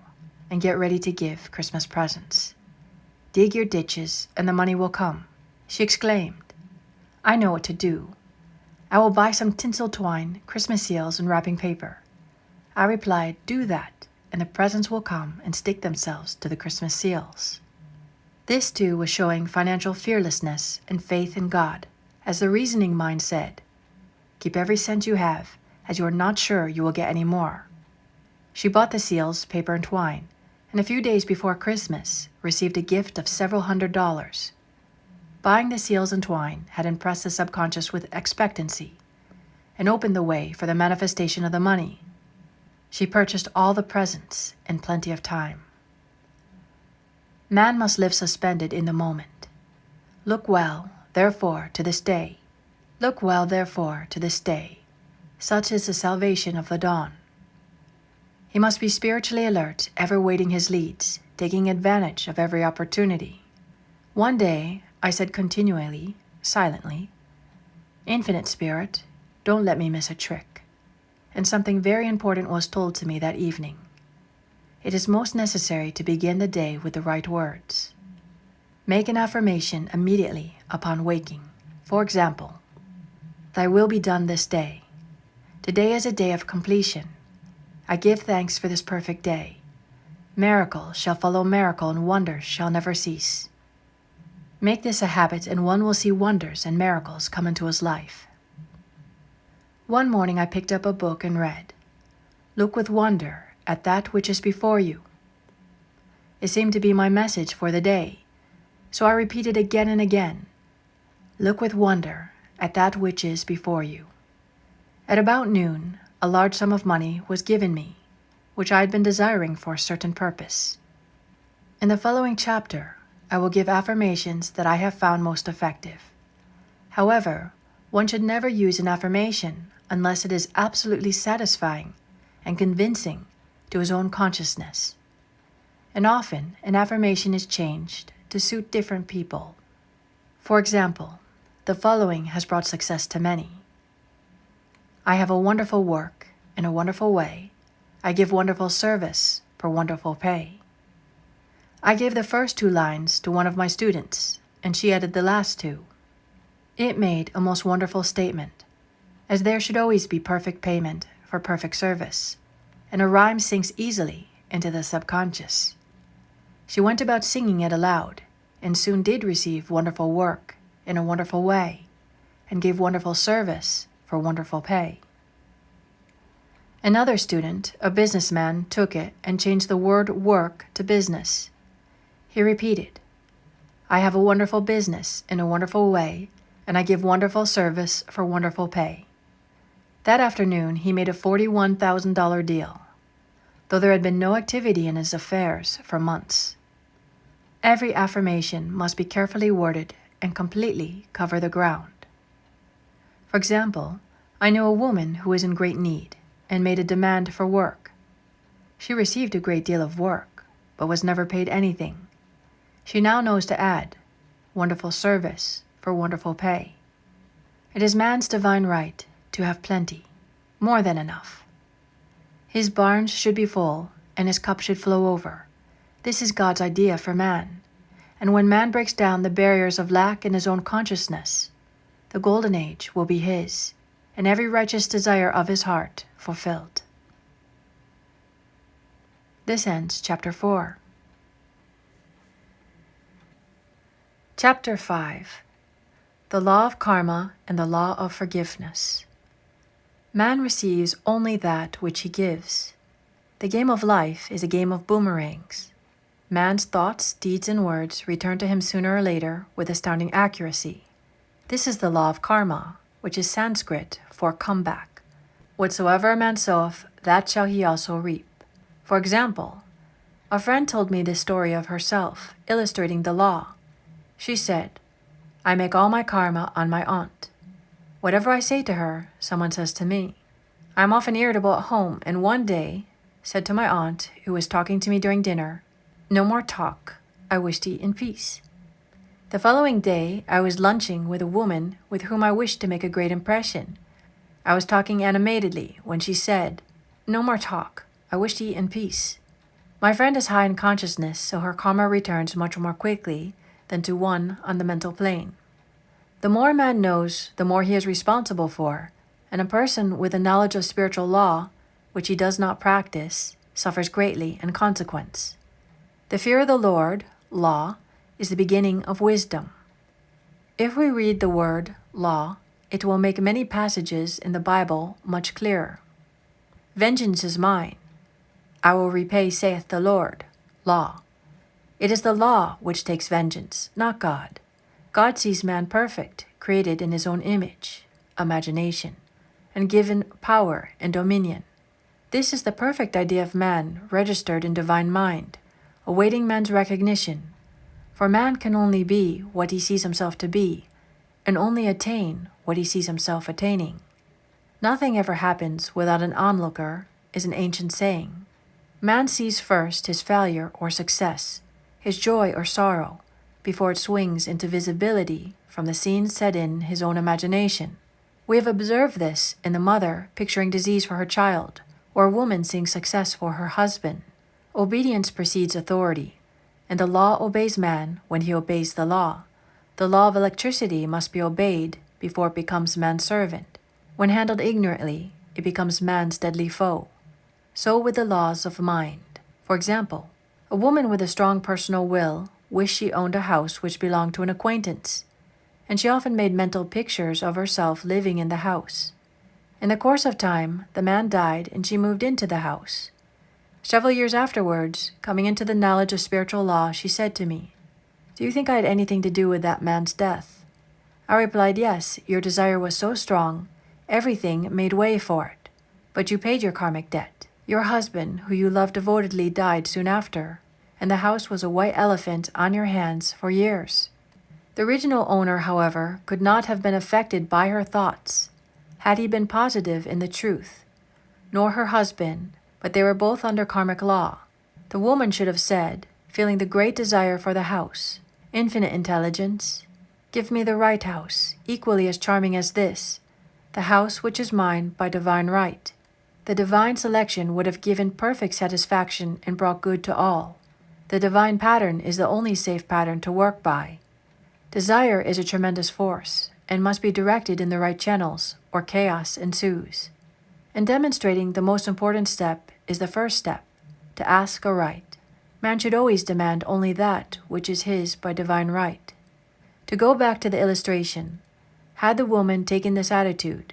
A: and get ready to give Christmas presents. Dig your ditches and the money will come. She exclaimed, I know what to do. I will buy some tinsel twine, Christmas seals, and wrapping paper. I replied, do that, and the presents will come and stick themselves to the Christmas seals. This too was showing financial fearlessness and faith in God, as the reasoning mind said, keep every cent you have, as you are not sure you will get any more. She bought the seals, paper, and twine, and a few days before Christmas received a gift of several $100s. Buying the seals and twine had impressed the subconscious with expectancy and opened the way for the manifestation of the money. She purchased all the presents in plenty of time. Man must live suspended in the moment. Look well, therefore, to this day. Look well, therefore, to this day. Such is the salvation of the dawn. He must be spiritually alert, ever waiting his leads, taking advantage of every opportunity. One day, I said continually, silently, Infinite Spirit, don't let me miss a trick. and something very important was told to me that evening. It is most necessary to begin the day with the right words. Make an affirmation immediately upon waking. For example, Thy will be done this day. Today is a day of completion. I give thanks for this perfect day. Miracle shall follow miracle and wonders shall never cease. Make this a habit and one will see wonders and miracles come into his life. One morning I picked up a book and read, Look with wonder at that which is before you. It seemed to be my message for the day, so I repeated again and again, Look with wonder at that which is before you. At about noon, a large sum of money was given me, which I had been desiring for a certain purpose. In the following chapter, I will give affirmations that I have found most effective. However, one should never use an affirmation unless it is absolutely satisfying and convincing to his own consciousness. And often, an affirmation is changed to suit different people. For example, the following has brought success to many. I have a wonderful work in a wonderful way. I give wonderful service for wonderful pay. I gave the first 2 lines to one of my students, and she added the last 2. It made a most wonderful statement, as there should always be perfect payment for perfect service, and a rhyme sinks easily into the subconscious. She went about singing it aloud, and soon did receive wonderful work in a wonderful way, and gave wonderful service for wonderful pay. Another student, a businessman, took it and changed the word work to business. He repeated, I have a wonderful business in a wonderful way, and I give wonderful service for wonderful pay. That afternoon, he made a $41,000 deal, though there had been no activity in his affairs for months. Every affirmation must be carefully worded and completely cover the ground. For example, I know a woman who is in great need and made a demand for work. She received a great deal of work, but was never paid anything. She now knows to add, wonderful service for wonderful pay. It is man's divine right to have plenty, more than enough. His barns should be full, and his cup should flow over. This is God's idea for man. And when man breaks down the barriers of lack in his own consciousness, the golden age will be his, and every righteous desire of his heart fulfilled. This ends Chapter 4. Chapter 5. The Law of Karma and the Law of Forgiveness. Man receives only that which he gives. The game of life is a game of boomerangs. Man's thoughts, deeds, and words return to him sooner or later with astounding accuracy. This is the law of karma, which is Sanskrit for comeback. Whatsoever a man soweth, that shall he also reap. For example, a friend told me this story of herself, illustrating the law. She said, I make all my karma on my aunt. Whatever I say to her, someone says to me. I am often irritable at home, and one day said to my aunt, who was talking to me during dinner, No more talk. I wish to eat in peace. The following day, I was lunching with a woman with whom I wished to make a great impression. I was talking animatedly when she said, No more talk. I wish to eat in peace. My friend is high in consciousness, so her karma returns much more quickly than to one on the mental plane. The more a man knows, the more he is responsible for, and a person with a knowledge of spiritual law, which he does not practice, suffers greatly in consequence. The fear of the Lord, law, is the beginning of wisdom. If we read the word law, it will make many passages in the Bible much clearer. Vengeance is mine. I will repay, saith the Lord, law. It is the law which takes vengeance, not God. God sees man perfect, created in his own image, imagination, and given power and dominion. This is the perfect idea of man registered in divine mind, awaiting man's recognition. For man can only be what he sees himself to be, and only attain what he sees himself attaining. Nothing ever happens without an onlooker, is an ancient saying. Man sees first his failure or success, his joy or sorrow, before it swings into visibility from the scene set in his own imagination. We have observed this in the mother picturing disease for her child, or a woman seeing success for her husband. Obedience precedes authority, and the law obeys man when he obeys the law. The law of electricity must be obeyed before it becomes man's servant. When handled ignorantly, it becomes man's deadly foe. So with the laws of mind. For example, a woman with a strong personal will wished she owned a house which belonged to an acquaintance, and she often made mental pictures of herself living in the house. In the course of time, the man died and she moved into the house. Several years afterwards, coming into the knowledge of spiritual law, she said to me, "Do you think I had anything to do with that man's death?" I replied, "Yes, your desire was so strong, everything made way for it. But you paid your karmic debt. Your husband, who you loved devotedly, died soon after, and the house was a white elephant on your hands for years." The original owner, however, could not have been affected by her thoughts, had he been positive in the truth, nor her husband, but they were both under karmic law. The woman should have said, feeling the great desire for the house, "Infinite intelligence, give me the right house, equally as charming as this, the house which is mine by divine right." The divine selection would have given perfect satisfaction and brought good to all. The divine pattern is the only safe pattern to work by. Desire is a tremendous force, and must be directed in the right channels, or chaos ensues. In demonstrating, the most important step is the first step, to ask aright. Man should always demand only that which is his by divine right. To go back to the illustration, had the woman taken this attitude,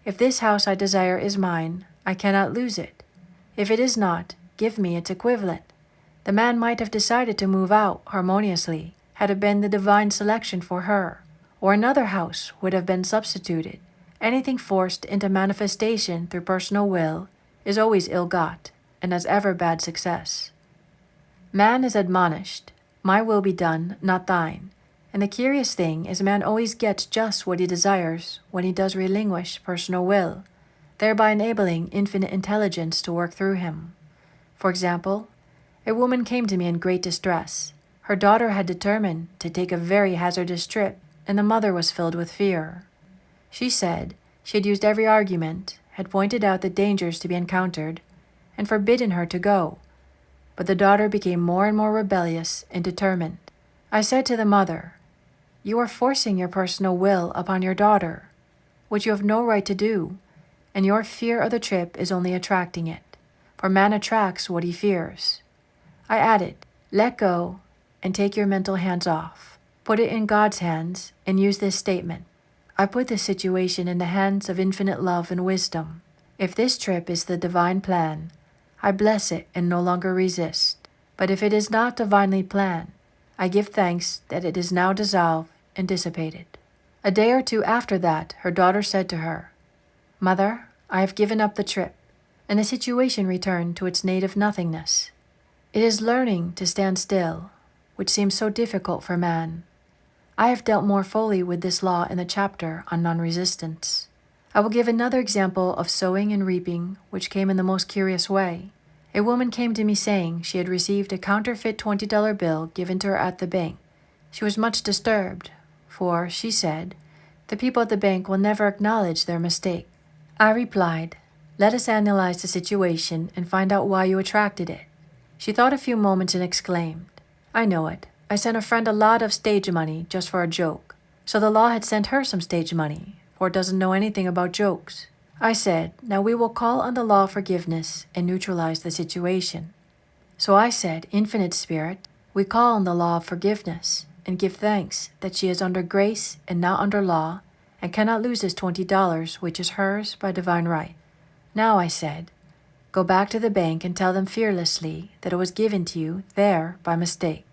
A: "If this house I desire is mine, I cannot lose it. If it is not, give me its equivalent," the man might have decided to move out harmoniously, had it been the divine selection for her, or another house would have been substituted. Anything forced into manifestation through personal will is always ill-got, and has ever bad success. Man is admonished, "My will be done, not thine," and the curious thing is man always gets just what he desires when he does relinquish personal will, thereby enabling infinite intelligence to work through him. For example, a woman came to me in great distress. Her daughter had determined to take a very hazardous trip, and the mother was filled with fear. She said she had used every argument, had pointed out the dangers to be encountered, and forbidden her to go. But the daughter became more and more rebellious and determined. I said to the mother, "You are forcing your personal will upon your daughter, which you have no right to do, and your fear of the trip is only attracting it, for man attracts what he fears." I added, "Let go and take your mental hands off. Put it in God's hands and use this statement. I put this situation in the hands of infinite love and wisdom. If this trip is the divine plan, I bless it and no longer resist. But if it is not divinely planned, I give thanks that it is now dissolved and dissipated." A day or two after that, her daughter said to her, "Mother, I have given up the trip," and the situation returned to its native nothingness. It is learning to stand still, which seems so difficult for man. I have dealt more fully with this law in the chapter on non-resistance. I will give another example of sowing and reaping, which came in the most curious way. A woman came to me saying she had received a counterfeit $20 bill given to her at the bank. She was much disturbed, for, she said, the people at the bank will never acknowledge their mistake. I replied, "Let us analyze the situation and find out why you attracted it." She thought a few moments and exclaimed, "I know it. I sent a friend a lot of stage money just for a joke. So the law had sent her some stage money, for it doesn't know anything about jokes." I said, "Now we will call on the law of forgiveness and neutralize the situation." So I said, "Infinite Spirit, we call on the law of forgiveness and give thanks that she is under grace and not under law and cannot lose this $20 which is hers by divine right. Now," I said, "go back to the bank and tell them fearlessly that it was given to you there by mistake."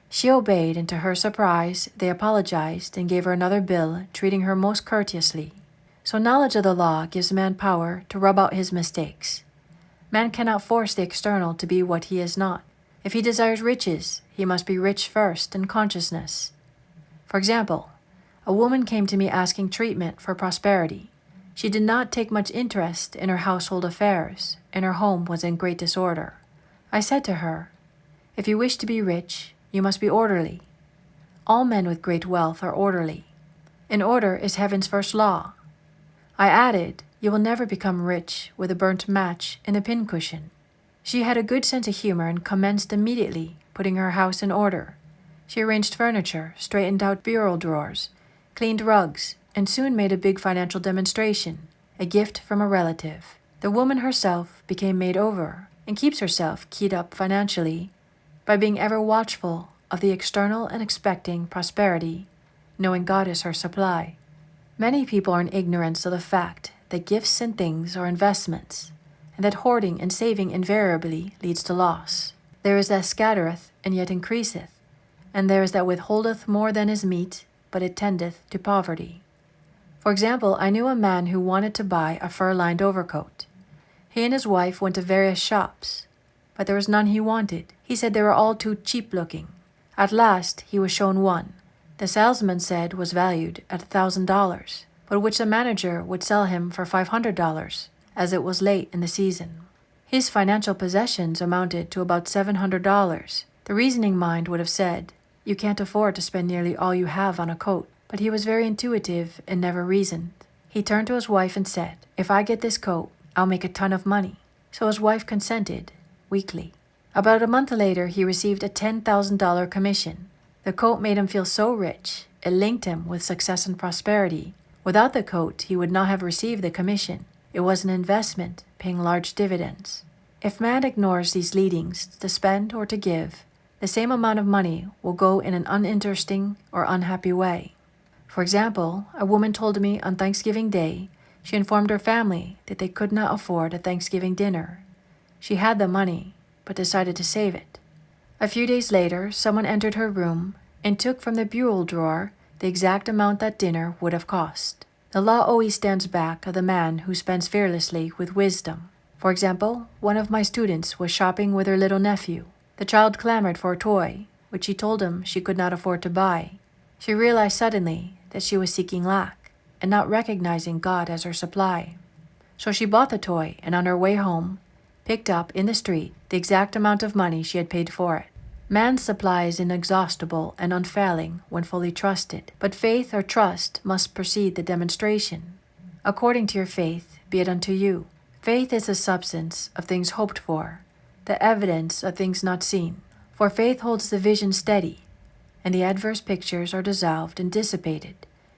A: She obeyed, and to her surprise, they apologized and gave her another bill, treating her most courteously. So knowledge of the law gives man power to rub out his mistakes. Man cannot force the external to be what he is not. If he desires riches, he must be rich first in consciousness. For example, a woman came to me asking treatment for prosperity. She did not take much interest in her household affairs, and her home was in great disorder. I said to her, "If you wish to be rich, you must be orderly. All men with great wealth are orderly, and order is heaven's first law. I added, "You will never become rich with a burnt match and a pincushion." She had a good sense of humor and commenced immediately putting her house in order. She arranged furniture, straightened out bureau drawers, cleaned rugs, and soon made a big financial demonstration, a gift from a relative. The woman herself became made over and keeps herself keyed up financially by being ever watchful of the external and expecting prosperity, knowing God is her supply. Many people are in ignorance of the fact that gifts and things are investments, and that hoarding and saving invariably leads to loss. There is that scattereth and yet increaseth, and there is that withholdeth more than is meet, but it tendeth to poverty. For example, I knew a man who wanted to buy a fur-lined overcoat. He and his wife went to various shops, but there was none he wanted. He said they were all too cheap-looking. At last he was shown one. The salesman said was valued at $1,000, but which the manager would sell him for $500, as it was late in the season. His financial possessions amounted to about $700. The reasoning mind would have said, "You can't afford to spend nearly all you have on a coat," but he was very intuitive and never reasoned. He turned to his wife and said, "If I get this coat, I'll make a ton of money." So his wife consented, weakly. About a month later, he received a $10,000 commission. The coat made him feel so rich, it linked him with success and prosperity. Without the coat, he would not have received the commission. It was an investment, paying large dividends. If man ignores these leadings to spend or to give, the same amount of money will go in an uninteresting or unhappy way. For example, a woman told me on Thanksgiving Day she informed her family that they could not afford a Thanksgiving dinner. She had the money, but decided to save it. A few days later, someone entered her room and took from the bureau drawer the exact amount that dinner would have cost. The law always stands back of the man who spends fearlessly with wisdom. For example, one of my students was shopping with her little nephew. The child clamored for a toy, which she told him she could not afford to buy. She realized suddenly that she was seeking lack and not recognizing God as her supply. So she bought the toy and on her way home, picked up in the street the exact amount of money she had paid for it. Man's supply is inexhaustible and unfailing when fully trusted, but faith or trust must precede the demonstration. According to your faith, be it unto you. Faith is the substance of things hoped for, the evidence of things not seen. For faith holds the vision steady, and the adverse pictures are dissolved and dissipated,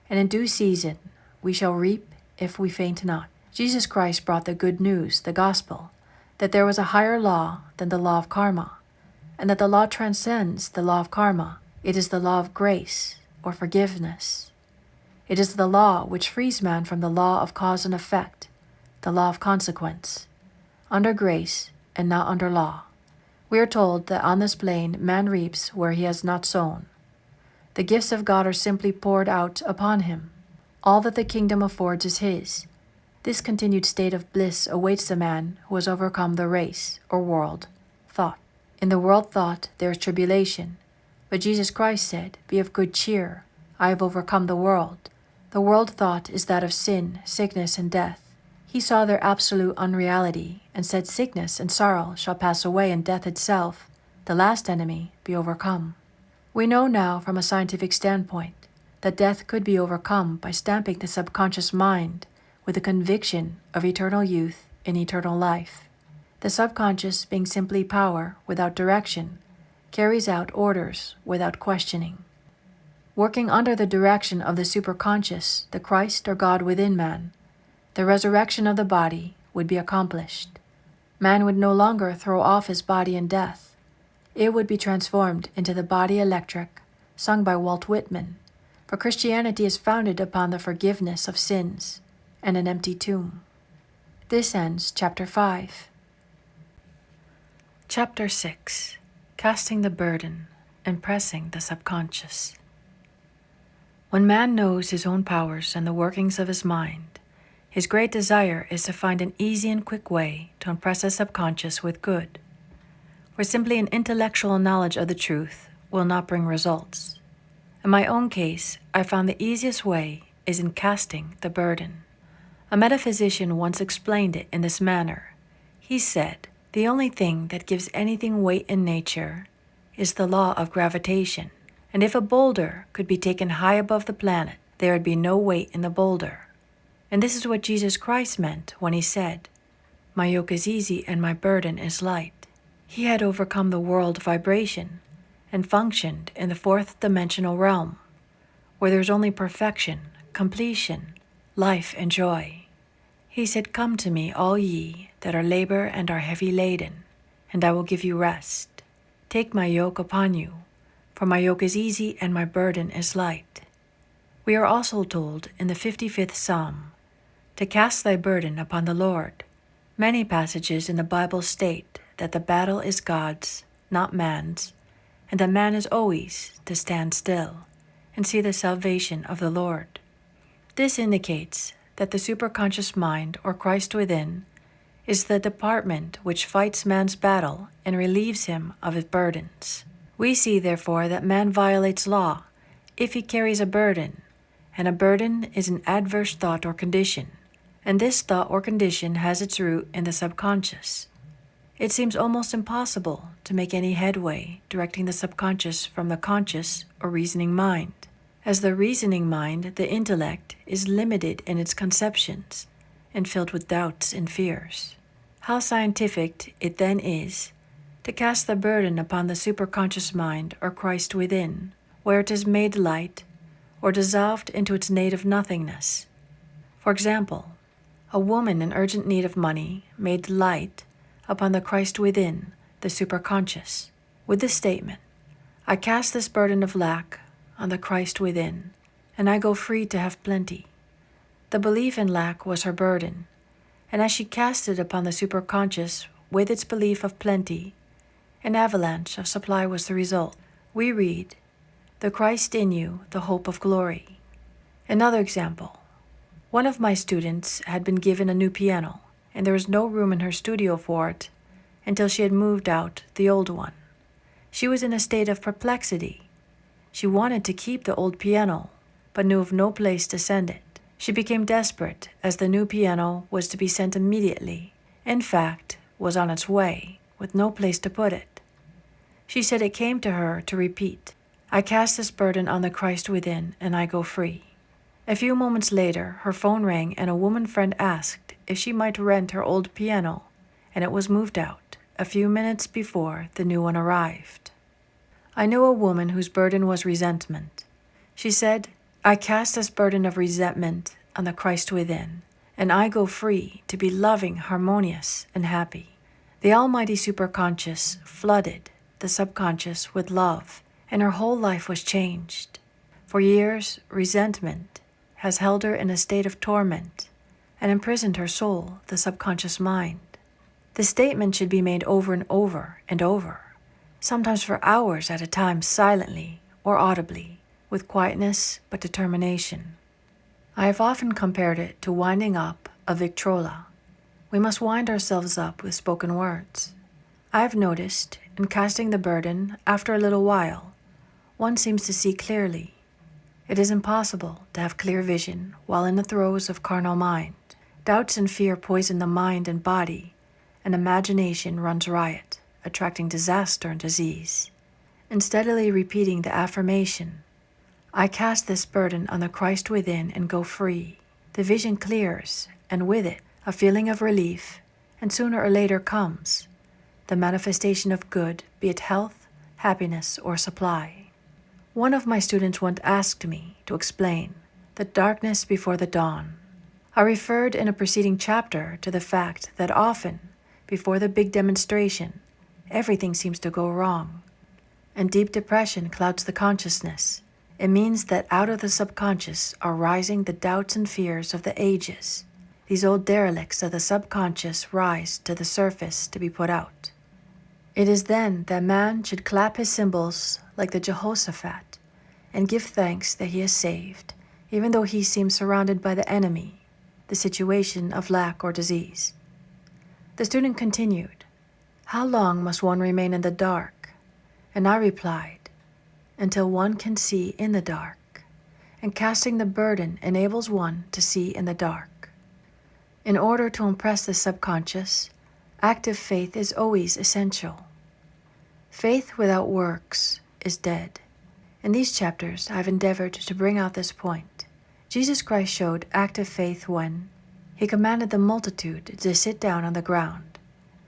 A: and in due season we shall reap if we faint not. Jesus Christ brought the good news, the gospel, that there was a higher law than the law of karma, and that the law transcends the law of karma. It is the law of grace, or forgiveness. It is the law which frees man from the law of cause and effect, the law of consequence, under grace and not under law. We are told that on this plane man reaps where he has not sown. The gifts of God are simply poured out upon him. All that the kingdom affords is his. This continued state of bliss awaits the man who has overcome the race, or world, thought. In the world thought there is tribulation, but Jesus Christ said, "Be of good cheer, I have overcome the world." The world thought is that of sin, sickness, and death. He saw their absolute unreality and said sickness and sorrow shall pass away and death itself, the last enemy, be overcome. We know now from a scientific standpoint that death could be overcome by stamping the subconscious mind with the conviction of eternal youth and eternal life. The subconscious, being simply power without direction, carries out orders without questioning. Working under the direction of the superconscious, the Christ or God within man, the resurrection of the body would be accomplished. Man would no longer throw off his body in death. It would be transformed into the body electric, sung by Walt Whitman, for Christianity is founded upon the forgiveness of sins and an empty tomb. This ends Chapter 5. Chapter 6. Casting the burden and pressing the subconscious. When man knows his own powers and the workings of his mind, his great desire is to find an easy and quick way to impress the subconscious with good, for simply an intellectual knowledge of the truth will not bring results. In my own case, I found the easiest way is in casting the burden. A metaphysician once explained it in this manner. He said, "The only thing that gives anything weight in nature is the law of gravitation, and if a boulder could be taken high above the planet, there would be no weight in the boulder. And this is what Jesus Christ meant when he said, "My yoke is easy and my burden is light." He had overcome the world vibration and functioned in the fourth dimensional realm, where there's only perfection, completion, life, and joy. He said, "Come to me, all ye that are labor and are heavy laden, and I will give you rest. Take my yoke upon you, for my yoke is easy and my burden is light." We are also told in the 55th Psalm to cast thy burden upon the Lord. Many passages in the Bible state that the battle is God's, not man's, and that man is always to stand still and see the salvation of the Lord. This indicates that the superconscious mind, or Christ within, is the department which fights man's battle and relieves him of his burdens. We see, therefore, that man violates law if he carries a burden, and a burden is an adverse thought or condition, and this thought or condition has its root in the subconscious. It seems almost impossible to make any headway directing the subconscious from the conscious or reasoning mind. As the reasoning mind, the intellect, is limited in its conceptions and filled with doubts and fears. How scientific it then is to cast the burden upon the superconscious mind, or Christ within, where it is made light or dissolved into its native nothingness. For example, a woman in urgent need of money made light upon the Christ within, the superconscious, with the statement, "I cast this burden of lack on the Christ within, and I go free to have plenty." The belief in lack was her burden, and as she cast it upon the superconscious with its belief of plenty, an avalanche of supply was the result. We read, "The Christ in you, the hope of glory." Another example. One of my students had been given a new piano, and there was no room in her studio for it until she had moved out the old one. She was in a state of perplexity. She wanted to keep the old piano, but knew of no place to send it. She became desperate, as the new piano was to be sent immediately, in fact, was on its way, with no place to put it. She said it came to her to repeat, "I cast this burden on the Christ within, and I go free." A few moments later, her phone rang and a woman friend asked if she might rent her old piano, and it was moved out a few minutes before the new one arrived. I knew a woman whose burden was resentment. She said, "I cast this burden of resentment on the Christ within, and I go free to be loving, harmonious, and happy." The almighty superconscious flooded the subconscious with love, and her whole life was changed. For years, resentment has held her in a state of torment and imprisoned her soul, the subconscious mind. The statement should be made over and over and over, sometimes for hours at a time, silently or audibly, with quietness but determination. I have often compared it to winding up a Victrola. We must wind ourselves up with spoken words. I have noticed, in casting the burden, after a little while, one seems to see clearly. It is impossible to have clear vision while in the throes of carnal mind. Doubts and fear poison the mind and body, and imagination runs riot, attracting disaster and disease. In steadily repeating the affirmation, "I cast this burden on the Christ within and go free," the vision clears, and with it, a feeling of relief, and sooner or later comes the manifestation of good, be it health, happiness, or supply. One of my students once asked me to explain the darkness before the dawn. I referred in a preceding chapter to the fact that often, before the big demonstration, everything seems to go wrong, and deep depression clouds the consciousness. It means that out of the subconscious are rising the doubts and fears of the ages. These old derelicts of the subconscious rise to the surface to be put out. It is then that man should clap his cymbals like the Jehoshaphat and give thanks that he is saved, even though he seems surrounded by the enemy, the situation of lack or disease. The student continued, "How long must one remain in the dark?" And I replied, "Until one can see in the dark, and casting the burden enables one to see in the dark." In order to impress the subconscious, active faith is always essential. Faith without works is dead. In these chapters, I have endeavored to bring out this point. Jesus Christ showed active faith when he commanded the multitude to sit down on the ground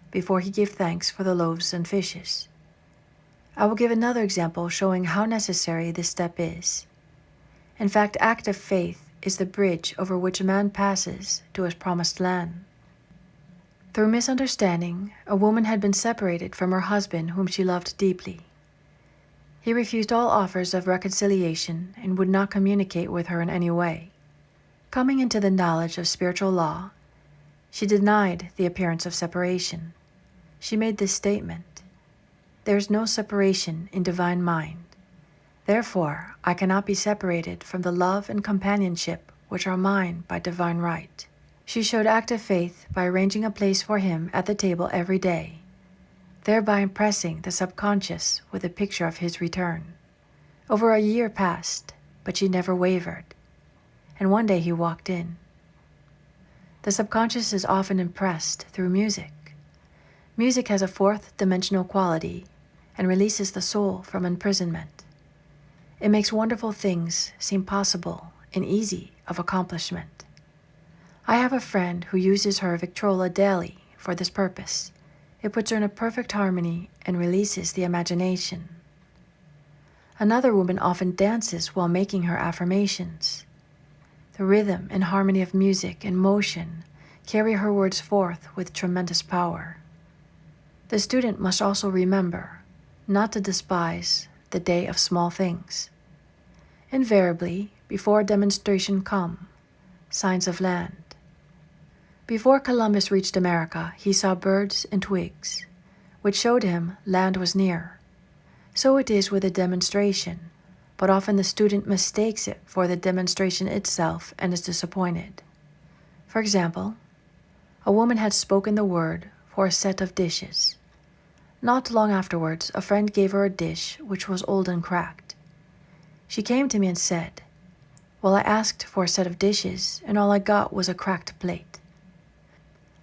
A: before he gave thanks for the loaves and fishes. I will give another example showing how necessary this step is. In fact, active faith is the bridge over which a man passes to his promised land. Through misunderstanding, a woman had been separated from her husband whom she loved deeply. He refused all offers of reconciliation and would not communicate with her in any way. Coming into the knowledge of spiritual law, she denied the appearance of separation. She made this statement: "There is no separation in divine mind. Therefore, I cannot be separated from the love and companionship which are mine by divine right." She showed active faith by arranging a place for him at the table every day, thereby impressing the subconscious with a picture of his return. Over a year passed, but she never wavered, and one day he walked in. The subconscious is often impressed through music. Music has a fourth-dimensional quality and releases the soul from imprisonment. It makes wonderful things seem possible and easy of accomplishment. I have a friend who uses her Victrola daily for this purpose. It puts her in a perfect harmony and releases the imagination. Another woman often dances while making her affirmations. The rhythm and harmony of music and motion carry her words forth with tremendous power. The student must also remember not to despise the day of small things. Invariably, before a demonstration come, signs of land. Before Columbus reached America, he saw birds and twigs, which showed him land was near. So it is with a demonstration, but often the student mistakes it for the demonstration itself and is disappointed. For example, a woman had spoken the word for a set of dishes. Not long afterwards, a friend gave her a dish which was old and cracked. She came to me and said, "Well, I asked for a set of dishes, and all I got was a cracked plate."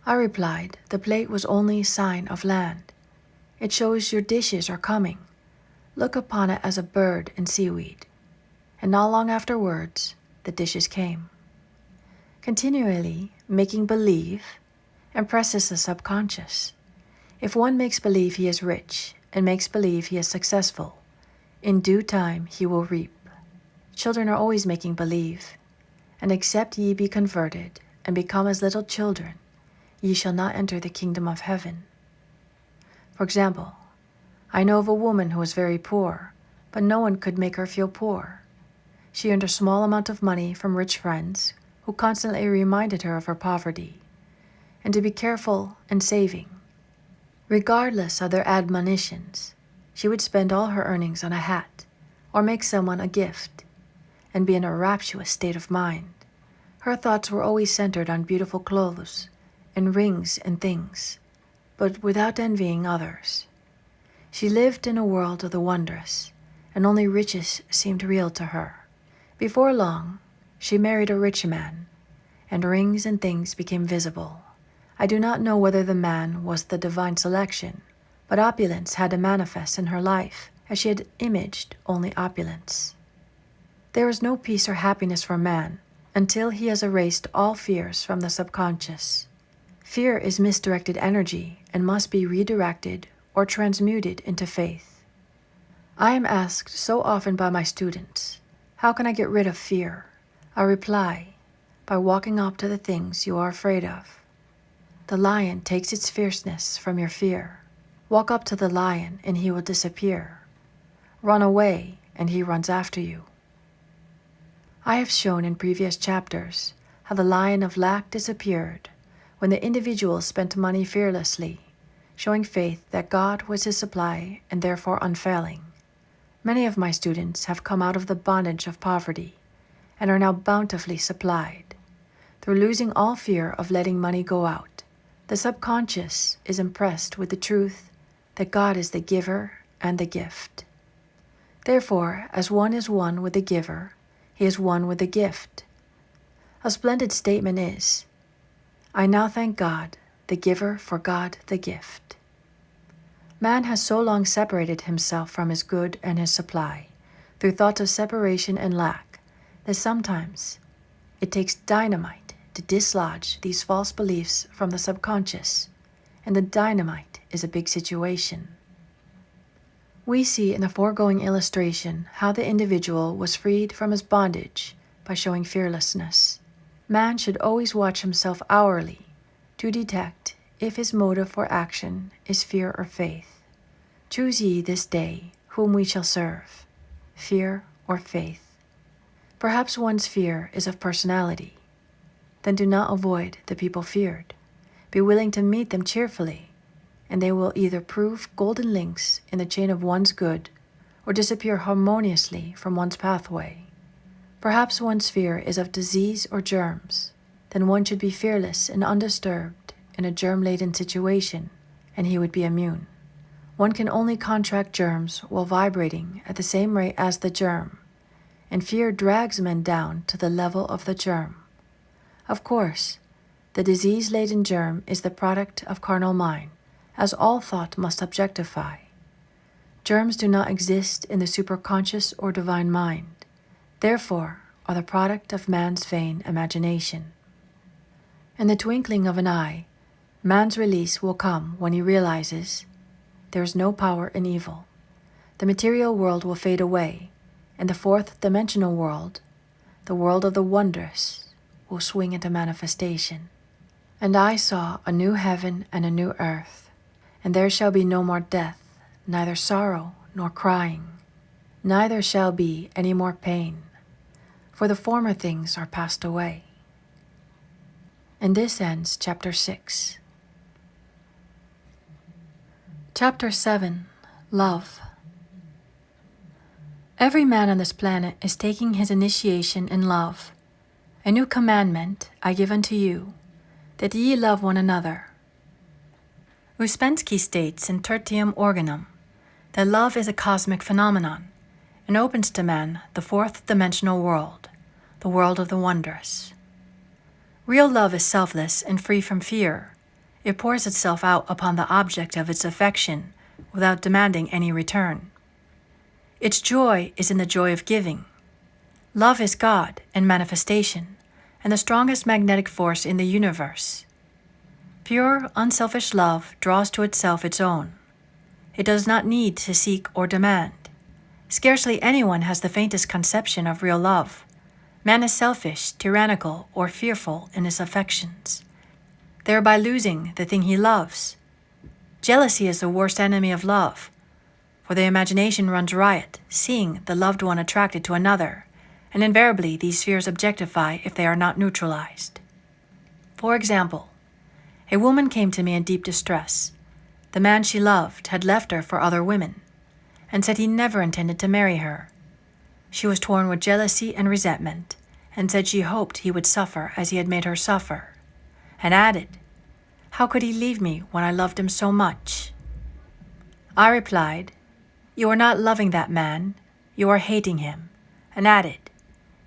A: I replied, "The plate was only a sign of land. It shows your dishes are coming. Look upon it as a bird and seaweed." And not long afterwards, the dishes came. Continually making believe impresses the subconscious. If one makes believe he is rich and makes believe he is successful, in due time he will reap. Children are always making believe, and except ye be converted and become as little children, ye shall not enter the kingdom of heaven. For example, I know of a woman who was very poor, but no one could make her feel poor. She earned a small amount of money from rich friends who constantly reminded her of her poverty, and to be careful and saving. Regardless of their admonitions, she would spend all her earnings on a hat, or make someone a gift, and be in a rapturous state of mind. Her thoughts were always centered on beautiful clothes, and rings and things, but without envying others. She lived in a world of the wondrous, and only riches seemed real to her. Before long, she married a rich man, and rings and things became visible. I do not know whether the man was the divine selection, but opulence had to manifest in her life, as she had imaged only opulence. There is no peace or happiness for man until he has erased all fears from the subconscious. Fear is misdirected energy and must be redirected or transmuted into faith. I am asked so often by my students, "How can I get rid of fear?" I reply, by walking up to the things you are afraid of. The lion takes its fierceness from your fear. Walk up to the lion and he will disappear. Run away and he runs after you. I have shown in previous chapters how the lion of lack disappeared when the individual spent money fearlessly, showing faith that God was his supply and therefore unfailing. Many of my students have come out of the bondage of poverty and are now bountifully supplied. Through losing all fear of letting money go out, the subconscious is impressed with the truth that God is the giver and the gift. Therefore, as one is one with the giver, he is one with the gift. A splendid statement is, "I now thank God, the giver, for God, the gift." Man has so long separated himself from his good and his supply, through thoughts of separation and lack, that sometimes It takes dynamite to dislodge these false beliefs from the subconscious, and the dynamite is a big situation. We see in the foregoing illustration how the individual was freed from his bondage by showing fearlessness. Man should always watch himself hourly to detect if his motive for action is fear or faith. Choose ye this day whom we shall serve, fear or faith. Perhaps one's fear is of personality. Then do not avoid the people feared. Be willing to meet them cheerfully, and they will either prove golden links in the chain of one's good or disappear harmoniously from one's pathway. Perhaps one's fear is of disease or germs. Then one should be fearless and undisturbed in a germ-laden situation, and he would be immune. One can only contract germs while vibrating at the same rate as the germ, and fear drags men down to the level of the germ. Of course, the disease-laden germ is the product of carnal mind, as all thought must objectify. Germs do not exist in the superconscious or divine mind, therefore are the product of man's vain imagination. In the twinkling of an eye, man's release will come when he realizes there is no power in evil. The material world will fade away, and the fourth dimensional world, the world of the wondrous, will swing into manifestation. And I saw a new heaven and a new earth, and there shall be no more death, neither sorrow nor crying, neither shall be any more pain, for the former things are passed away. And this ends chapter 6. Chapter 7. Love. Every man on this planet is taking his initiation in love. A new commandment I give unto you, that ye love one another. Uspensky states in Tertium Organum that love is a cosmic phenomenon and opens to man the fourth dimensional world, the world of the wondrous. Real love is selfless and free from fear. It pours itself out upon the object of its affection without demanding any return. Its joy is in the joy of giving. Love is God and manifestation, and the strongest magnetic force in the universe. Pure, unselfish love draws to itself its own. It does not need to seek or demand. Scarcely anyone has the faintest conception of real love. Man is selfish, tyrannical, or fearful in his affections, thereby losing the thing he loves. Jealousy is the worst enemy of love, for the imagination runs riot, seeing the loved one attracted to another, and invariably these fears objectify if they are not neutralized. For example, a woman came to me in deep distress. The man she loved had left her for other women, and said he never intended to marry her. She was torn with jealousy and resentment, and said she hoped he would suffer as he had made her suffer, and added, "How could he leave me when I loved him so much?" I replied, "You are not loving that man, you are hating him," and added,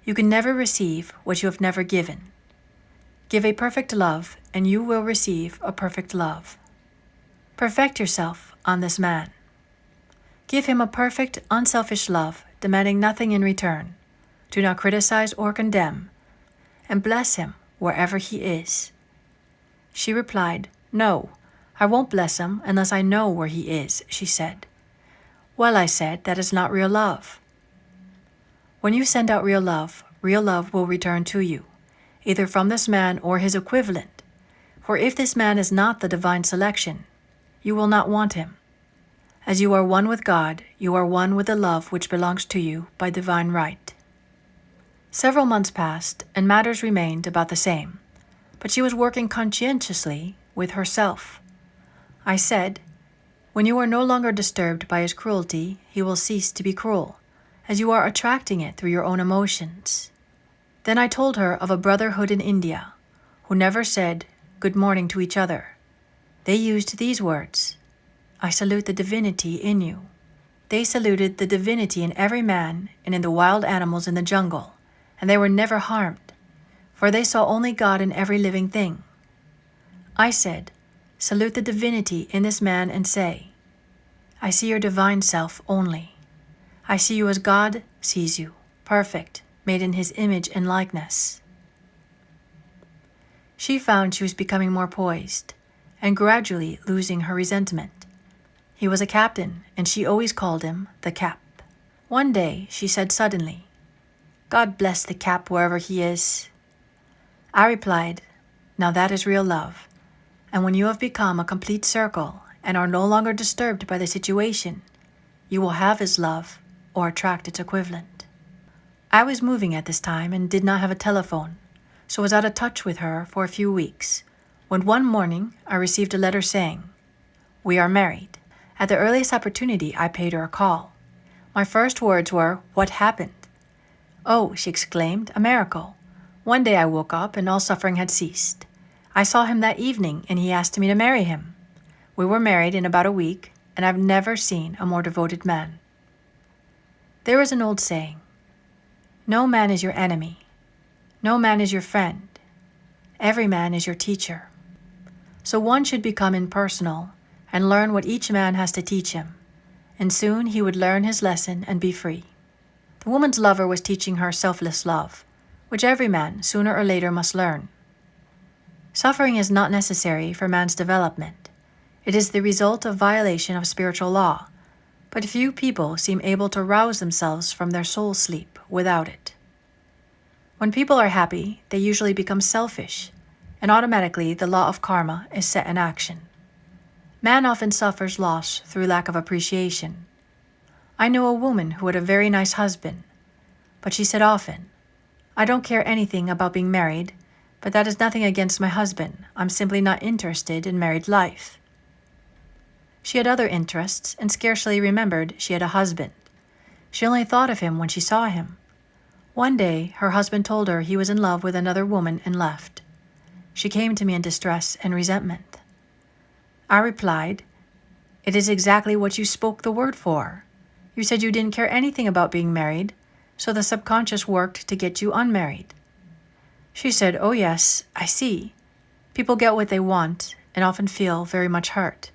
A: "You can never receive what you have never given. Give a perfect love, and you will receive a perfect love. Perfect yourself on this man. Give him a perfect, unselfish love, demanding nothing in return. Do not criticize or condemn, and bless him wherever he is." She replied, "No, I won't bless him unless I know where he is," she said. "Well," I said, "that is not real love." When you send out real love will return to you, either from this man or his equivalent. For if this man is not the divine selection, you will not want him. As you are one with God, you are one with the love which belongs to you by divine right. Several months passed, and matters remained about the same, but she was working conscientiously with herself. I said, "When you are no longer disturbed by his cruelty, he will cease to be cruel, as you are attracting it through your own emotions." Then I told her of a brotherhood in India, who never said good morning to each other. They used these words, "I salute the divinity in you." They saluted the divinity in every man and in the wild animals in the jungle, and they were never harmed, for they saw only God in every living thing. I said, "Salute the divinity in this man and say, I see your divine self only. I see you as God sees you, perfect, made in his image and likeness." She found she was becoming more poised and gradually losing her resentment. He was a captain, and she always called him the Cap. One day, she said suddenly, "God bless the Cap wherever he is." I replied, "Now that is real love, and when you have become a complete circle and are no longer disturbed by the situation, you will have his love or attract its equivalent." I was moving at this time and did not have a telephone, so was out of touch with her for a few weeks, when one morning I received a letter saying, "We are married." At the earliest opportunity, I paid her a call. My first words were, "What happened?" "Oh," she exclaimed, "a miracle. One day I woke up and all suffering had ceased. I saw him that evening and he asked me to marry him. We were married in about a week, and I've never seen a more devoted man." There is an old saying, "No man is your enemy. No man is your friend. Every man is your teacher." So one should become impersonal and learn what each man has to teach him, and soon he would learn his lesson and be free. The woman's lover was teaching her selfless love, which every man sooner or later must learn. Suffering is not necessary for man's development. It is the result of violation of spiritual law, but few people seem able to rouse themselves from their soul sleep without it. When people are happy, they usually become selfish, and automatically the law of karma is set in action. Man often suffers loss through lack of appreciation. I know a woman who had a very nice husband, but she said often, "I don't care anything about being married, but that is nothing against my husband. I'm simply not interested in married life." She had other interests and scarcely remembered she had a husband. She only thought of him when she saw him. One day, her husband told her he was in love with another woman and left. She came to me in distress and resentment. I replied, "It is exactly what you spoke the word for. You said you didn't care anything about being married, so the subconscious worked to get you unmarried." She said, "Oh yes, I see. People get what they want and often feel very much hurt."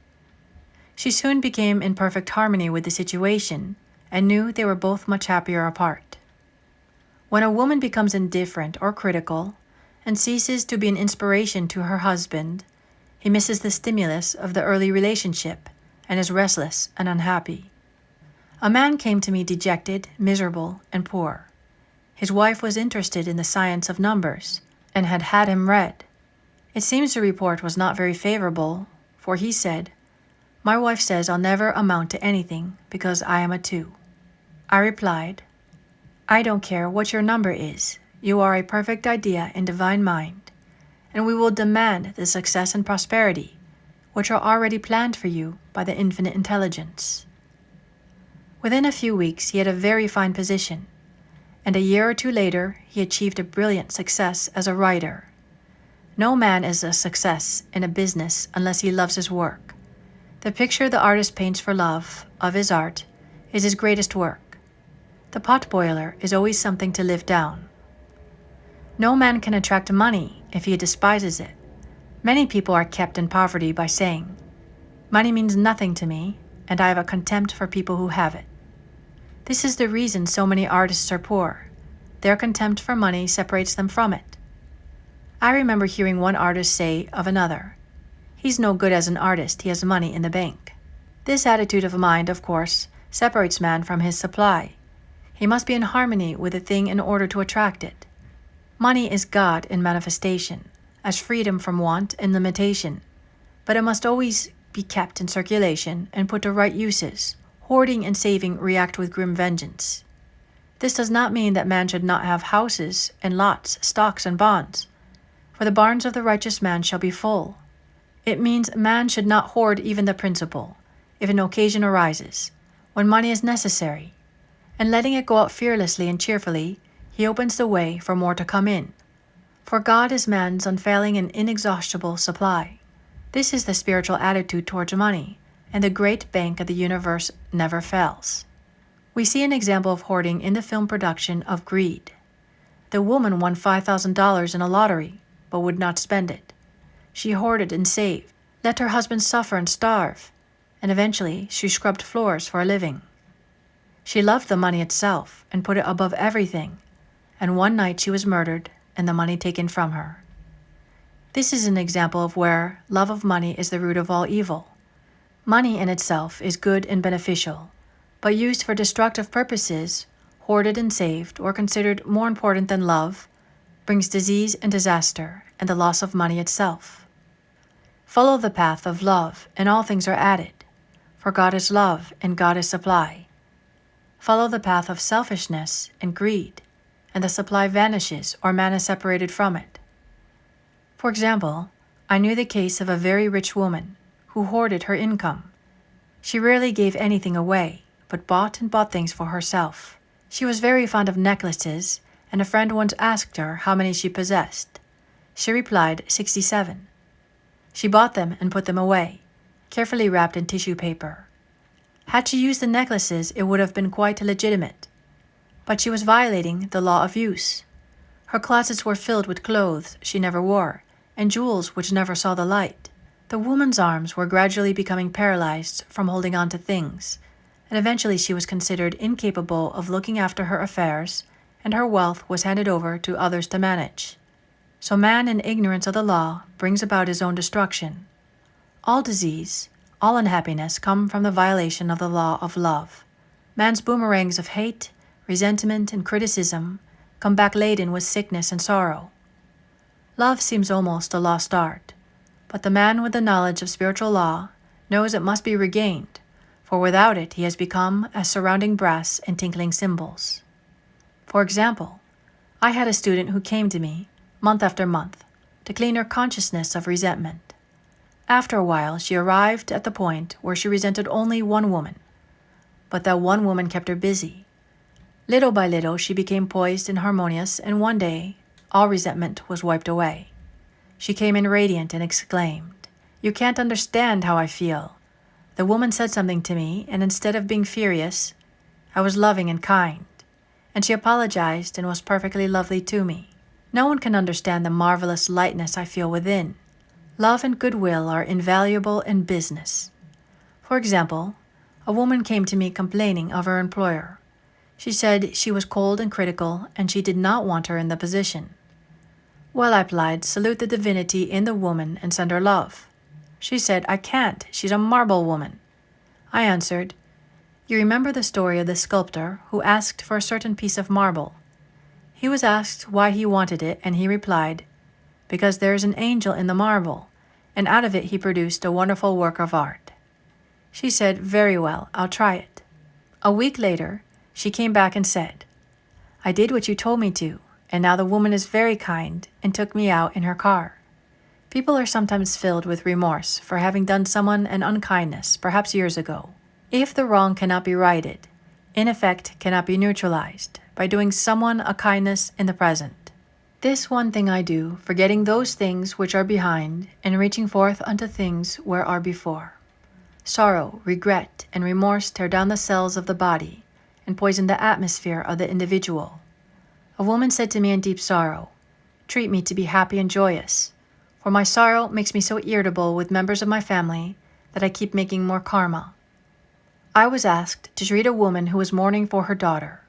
A: She soon became in perfect harmony with the situation and knew they were both much happier apart. When a woman becomes indifferent or critical and ceases to be an inspiration to her husband, he misses the stimulus of the early relationship and is restless and unhappy. A man came to me dejected, miserable, and poor. His wife was interested in the science of numbers and had had him read. It seems the report was not very favorable, for he said, "My wife says I'll never amount to anything because I am a 2. I replied, "I don't care what your number is. You are a perfect idea in divine mind, and we will demand the success and prosperity which are already planned for you by the infinite intelligence." Within a few weeks, he had a very fine position, and a year or 2 later, he achieved a brilliant success as a writer. No man is a success in a business unless he loves his work. The picture the artist paints for love of his art is his greatest work. The potboiler is always something to live down. No man can attract money if he despises it. Many people are kept in poverty by saying, "Money means nothing to me, and I have a contempt for people who have it." This is the reason so many artists are poor. Their contempt for money separates them from it. I remember hearing one artist say of another, "He's no good as an artist, he has money in the bank." This attitude of mind, of course, separates man from his supply. He must be in harmony with a thing in order to attract it. Money is God in manifestation, as freedom from want and limitation, but it must always be kept in circulation and put to right uses. Hoarding and saving react with grim vengeance. This does not mean that man should not have houses and lots, stocks and bonds, for the barns of the righteous man shall be full. It means man should not hoard even the principal, if an occasion arises, when money is necessary, and letting it go out fearlessly and cheerfully, he opens the way for more to come in. For God is man's unfailing and inexhaustible supply. This is the spiritual attitude towards money, and the great bank of the universe never fails. We see an example of hoarding in the film production of Greed. The woman won $5,000 in a lottery, but would not spend it. She hoarded and saved, let her husband suffer and starve, and eventually she scrubbed floors for a living. She loved the money itself and put it above everything, and one night she was murdered and the money taken from her. This is an example of where love of money is the root of all evil. Money in itself is good and beneficial, but used for destructive purposes, hoarded and saved, or considered more important than love, brings disease and disaster and the loss of money itself. Follow the path of love, and all things are added, for God is love and God is supply. Follow the path of selfishness and greed, and the supply vanishes or man is separated from it. For example, I knew the case of a very rich woman who hoarded her income. She rarely gave anything away, but bought and bought things for herself. She was very fond of necklaces, and a friend once asked her how many she possessed. She replied 67. She bought them and put them away, carefully wrapped in tissue paper. Had she used the necklaces, it would have been quite legitimate. But she was violating the law of use. Her closets were filled with clothes she never wore, and jewels which never saw the light. The woman's arms were gradually becoming paralyzed from holding on to things, and eventually she was considered incapable of looking after her affairs, and her wealth was handed over to others to manage. So man, in ignorance of the law, brings about his own destruction. All disease, all unhappiness come from the violation of the law of love. Man's boomerangs of hate, resentment, and criticism come back laden with sickness and sorrow. Love seems almost a lost art, but the man with the knowledge of spiritual law knows it must be regained, for without it he has become as surrounding brass and tinkling cymbals. For example, I had a student who came to me, month after month, to clean her consciousness of resentment. After a while, she arrived at the point where she resented only one woman, but that one woman kept her busy. Little by little, she became poised and harmonious, and one day, all resentment was wiped away. She came in radiant and exclaimed, "You can't understand how I feel. The woman said something to me, and instead of being furious, I was loving and kind, and she apologized and was perfectly lovely to me. No one can understand the marvelous lightness I feel within. Love and goodwill are invaluable in business." For example, a woman came to me complaining of her employer. She said she was cold and critical, and she did not want her in the position. Well, I replied, salute the divinity in the woman and send her love. She said, I can't, she's a marble woman. I answered, you remember the story of the sculptor who asked for a certain piece of marble. He was asked why he wanted it, and he replied, because there is an angel in the marble, and out of it he produced a wonderful work of art. She said, very well, I'll try it. A week later, she came back and said, I did what you told me to, and now the woman is very kind and took me out in her car. People are sometimes filled with remorse for having done someone an unkindness, perhaps years ago. If the wrong cannot be righted, in effect cannot be neutralized by doing someone a kindness in the present. This one thing I do, forgetting those things which are behind, and reaching forth unto things where are before. Sorrow, regret, and remorse tear down the cells of the body and poison the atmosphere of the individual. A woman said to me in deep sorrow, treat me to be happy and joyous, for my sorrow makes me so irritable with members of my family that I keep making more karma. I was asked to treat a woman who was mourning for her daughter.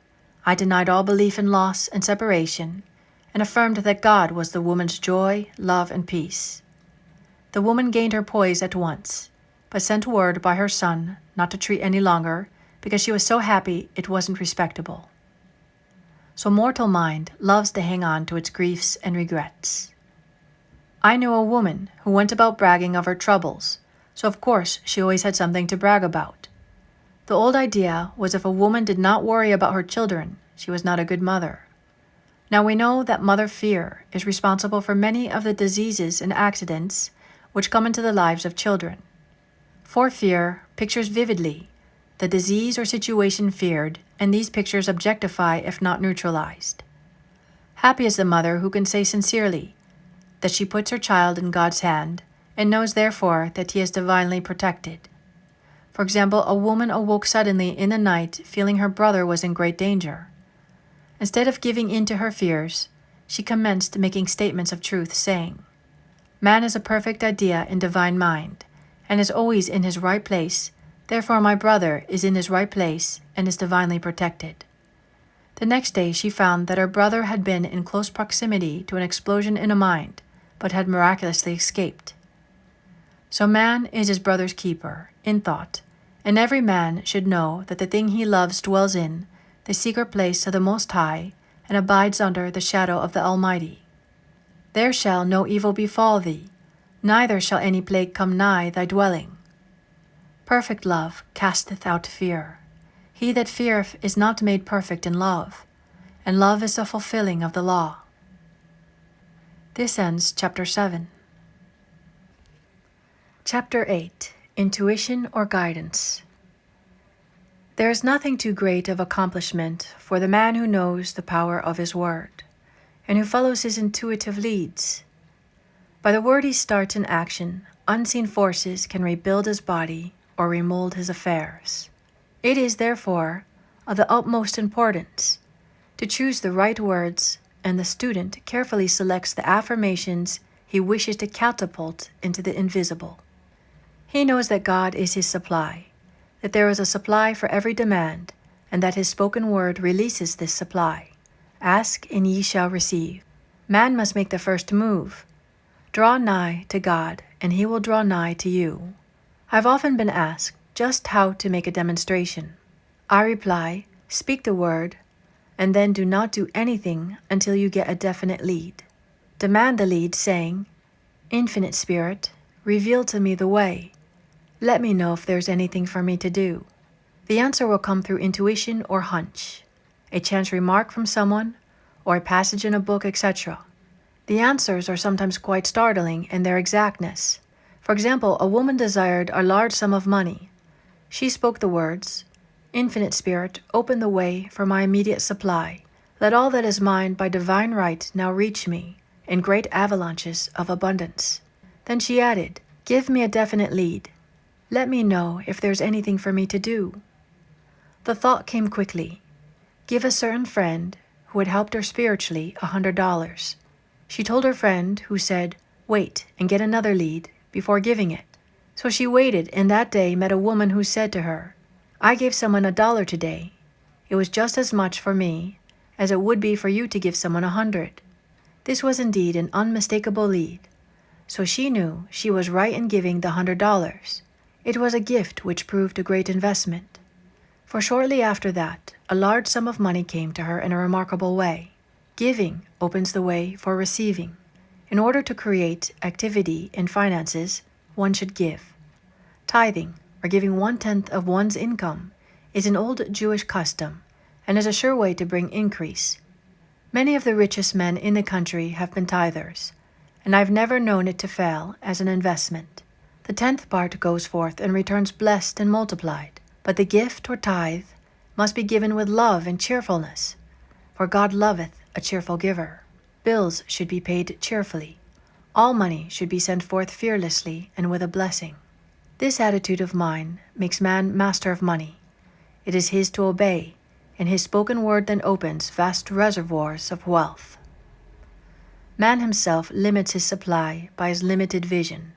A: I denied all belief in loss and separation, and affirmed that God was the woman's joy, love, and peace. The woman gained her poise at once, but sent word by her son not to treat any longer because she was so happy it wasn't respectable. So mortal mind loves to hang on to its griefs and regrets. I knew a woman who went about bragging of her troubles, so of course she always had something to brag about. The old idea was if a woman did not worry about her children, she was not a good mother. Now we know that mother fear is responsible for many of the diseases and accidents which come into the lives of children. For fear pictures vividly the disease or situation feared, and these pictures objectify if not neutralized. Happy is the mother who can say sincerely that she puts her child in God's hand and knows therefore that he is divinely protected. For example, a woman awoke suddenly in the night feeling her brother was in great danger. Instead of giving in to her fears, she commenced making statements of truth, saying, man is a perfect idea in divine mind, and is always in his right place. Therefore my brother is in his right place and is divinely protected. The next day she found that her brother had been in close proximity to an explosion in a mine, but had miraculously escaped. So man is his brother's keeper, in thought, and every man should know that the thing he loves dwells in the secret place of the Most High, and abides under the shadow of the Almighty. There shall no evil befall thee, neither shall any plague come nigh thy dwelling. Perfect love casteth out fear. He that feareth is not made perfect in love, and love is the fulfilling of the law. This ends Chapter 7. Chapter 8. Intuition or Guidance. There is nothing too great of accomplishment for the man who knows the power of his word, and who follows his intuitive leads. By the word he starts in action, unseen forces can rebuild his body or remold his affairs. It is, therefore, of the utmost importance to choose the right words, and the student carefully selects the affirmations he wishes to catapult into the invisible. He knows that God is his supply, that there is a supply for every demand, and that his spoken word releases this supply. Ask, and ye shall receive. Man must make the first move. Draw nigh to God, and he will draw nigh to you. I've often been asked just how to make a demonstration. I reply, speak the word, and then do not do anything until you get a definite lead. Demand the lead, saying, Infinite Spirit, reveal to me the way. Let me know if there's anything for me to do. The answer will come through intuition or hunch, a chance remark from someone, or a passage in a book, etc. The answers are sometimes quite startling in their exactness. For example, a woman desired a large sum of money. She spoke the words, Infinite Spirit, open the way for my immediate supply. Let all that is mine by divine right now reach me in great avalanches of abundance. Then she added, Give me a definite lead. Let me know if there's anything for me to do. The thought came quickly. Give a certain friend who had helped her spiritually $100. She told her friend, who said, Wait and get another lead before giving it. So she waited, and that day met a woman who said to her, I gave someone $1 today. It was just as much for me as it would be for you to give someone 100. This was indeed an unmistakable lead. So she knew she was right in giving the $100. It was a gift which proved a great investment. For shortly after that, a large sum of money came to her in a remarkable way. Giving opens the way for receiving. In order to create activity in finances, one should give. Tithing, or giving 1/10 of one's income, is an old Jewish custom and is a sure way to bring increase. Many of the richest men in the country have been tithers, and I've never known it to fail as an investment. The 10th part goes forth and returns blessed and multiplied, but the gift or tithe must be given with love and cheerfulness, for God loveth a cheerful giver. Bills should be paid cheerfully. All money should be sent forth fearlessly and with a blessing. This attitude of mind makes man master of money. It is his to obey, and his spoken word then opens vast reservoirs of wealth. Man himself limits his supply by his limited vision.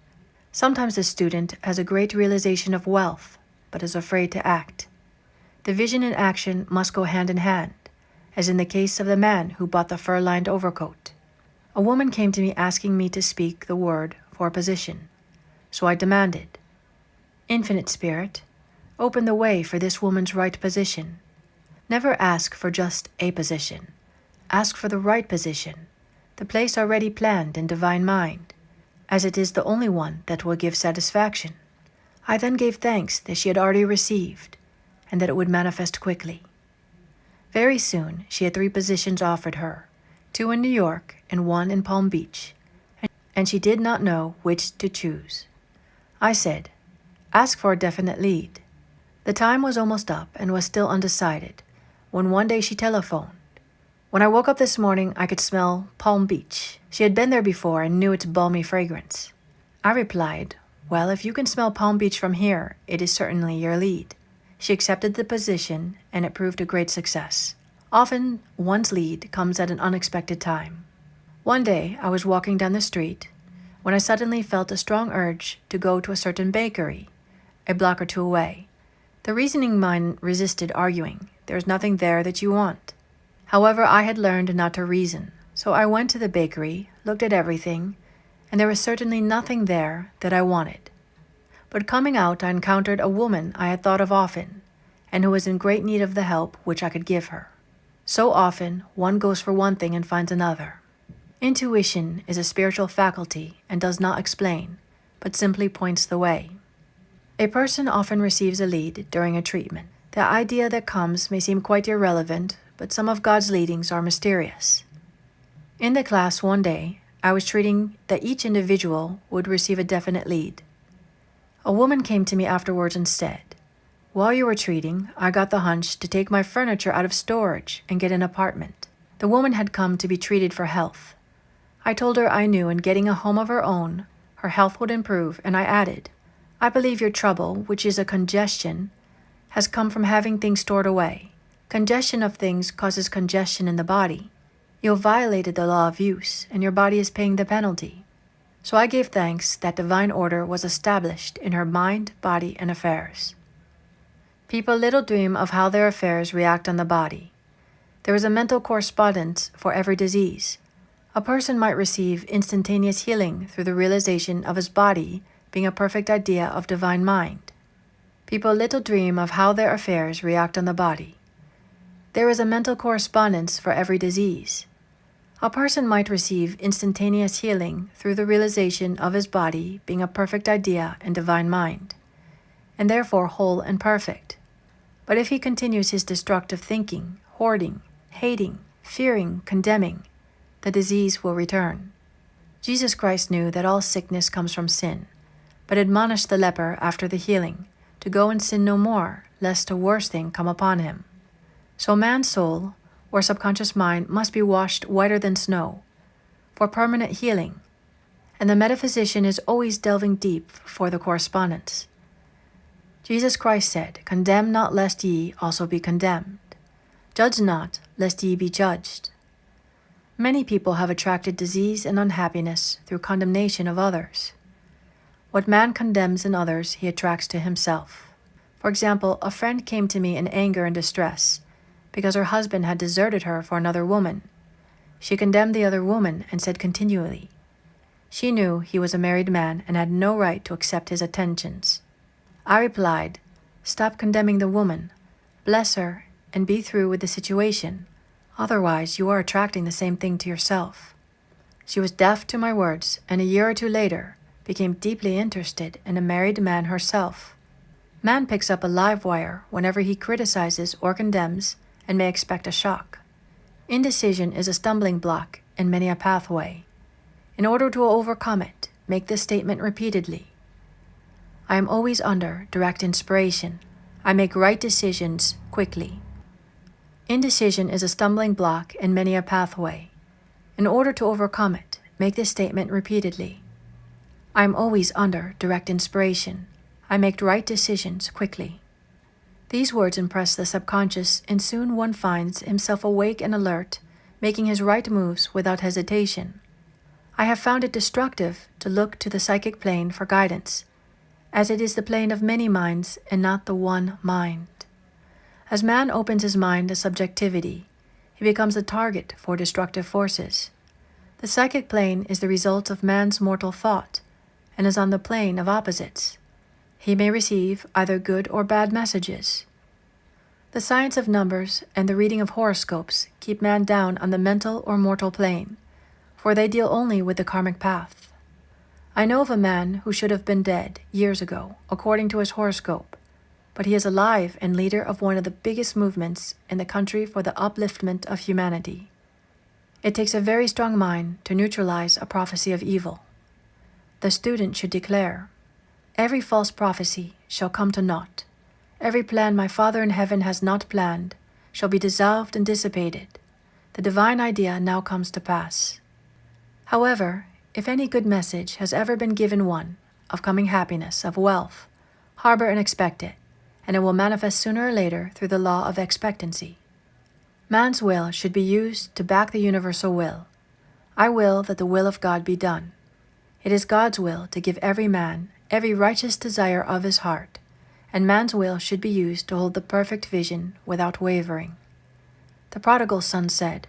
A: Sometimes the student has a great realization of wealth, but is afraid to act. The vision and action must go hand in hand, as in the case of the man who bought the fur-lined overcoat. A woman came to me asking me to speak the word for a position. So I demanded, Infinite Spirit, open the way for this woman's right position. Never ask for just a position. Ask for the right position, the place already planned in divine mind, as it is the only one that will give satisfaction. I then gave thanks that she had already received, and that it would manifest quickly. Very soon she had 3 positions offered her, 2 in New York and 1 in Palm Beach, and she did not know which to choose. I said, Ask for a definite lead. The time was almost up and was still undecided, when one day she telephoned. When I woke up this morning, I could smell Palm Beach. She had been there before and knew its balmy fragrance. I replied, Well, if you can smell Palm Beach from here, it is certainly your lead. She accepted the position, and it proved a great success. Often, one's lead comes at an unexpected time. One day, I was walking down the street when I suddenly felt a strong urge to go to a certain bakery, a block or 2 away. The reasoning mind resisted, arguing, There's nothing there that you want. However, I had learned not to reason, so I went to the bakery, looked at everything, and there was certainly nothing there that I wanted. But coming out, I encountered a woman I had thought of often, and who was in great need of the help which I could give her. So often, one goes for one thing and finds another. Intuition is a spiritual faculty and does not explain, but simply points the way. A person often receives a lead during a treatment. The idea that comes may seem quite irrelevant, but some of God's leadings are mysterious. In the class one day, I was treating that each individual would receive a definite lead. A woman came to me afterwards and said, "While you were treating, I got the hunch to take my furniture out of storage and get an apartment." The woman had come to be treated for health. I told her I knew in getting a home of her own, her health would improve, and I added, "I believe your trouble, which is a congestion, has come from having things stored away. Congestion of things causes congestion in the body. You violated the law of use, and your body is paying the penalty." So I gave thanks that divine order was established in her mind, body, and affairs. People little dream of how their affairs react on the body. There is a mental correspondence for every disease. A person might receive instantaneous healing through the realization of his body being a perfect idea of divine mind. People little dream of how their affairs react on the body. There is a mental correspondence for every disease. A person might receive instantaneous healing through the realization of his body being a perfect idea and divine mind, and therefore whole and perfect. But if he continues his destructive thinking, hoarding, hating, fearing, condemning, the disease will return. Jesus Christ knew that all sickness comes from sin, but admonished the leper after the healing to go and sin no more, lest a worse thing come upon him. So man's soul, or subconscious mind, must be washed whiter than snow for permanent healing, and the metaphysician is always delving deep for the correspondence. Jesus Christ said, "Condemn not lest ye also be condemned. Judge not lest ye be judged." Many people have attracted disease and unhappiness through condemnation of others. What man condemns in others, he attracts to himself. For example, a friend came to me in anger and distress because her husband had deserted her for another woman. She condemned the other woman and said continually, she knew he was a married man and had no right to accept his attentions. I replied, "Stop condemning the woman, bless her, and be through with the situation. Otherwise, you are attracting the same thing to yourself." She was deaf to my words, and a year or two later, became deeply interested in a married man herself. Man picks up a live wire whenever he criticizes or condemns and may expect a shock. Indecision is a stumbling block and many a pathway. In order to overcome it, make this statement repeatedly. I am always under direct inspiration. I make right decisions quickly. Indecision is a stumbling block and many a pathway. In order to overcome it, make this statement repeatedly. I am always under direct inspiration. I make right decisions quickly. These words impress the subconscious, and soon one finds himself awake and alert, making his right moves without hesitation. I have found it destructive to look to the psychic plane for guidance, as it is the plane of many minds and not the one mind. As man opens his mind to subjectivity, he becomes a target for destructive forces. The psychic plane is the result of man's mortal thought, and is on the plane of opposites. He may receive either good or bad messages. The science of numbers and the reading of horoscopes keep man down on the mental or mortal plane, for they deal only with the karmic path. I know of a man who should have been dead years ago, according to his horoscope, but he is alive and leader of one of the biggest movements in the country for the upliftment of humanity. It takes a very strong mind to neutralize a prophecy of evil. The student should declare, "Every false prophecy shall come to naught. Every plan my Father in heaven has not planned shall be dissolved and dissipated. The divine idea now comes to pass." However, if any good message has ever been given one, of coming happiness, of wealth, harbor and expect it, and it will manifest sooner or later through the law of expectancy. Man's will should be used to back the universal will. I will that the will of God be done. It is God's will to give every man every righteous desire of his heart, and man's will should be used to hold the perfect vision without wavering. The prodigal son said,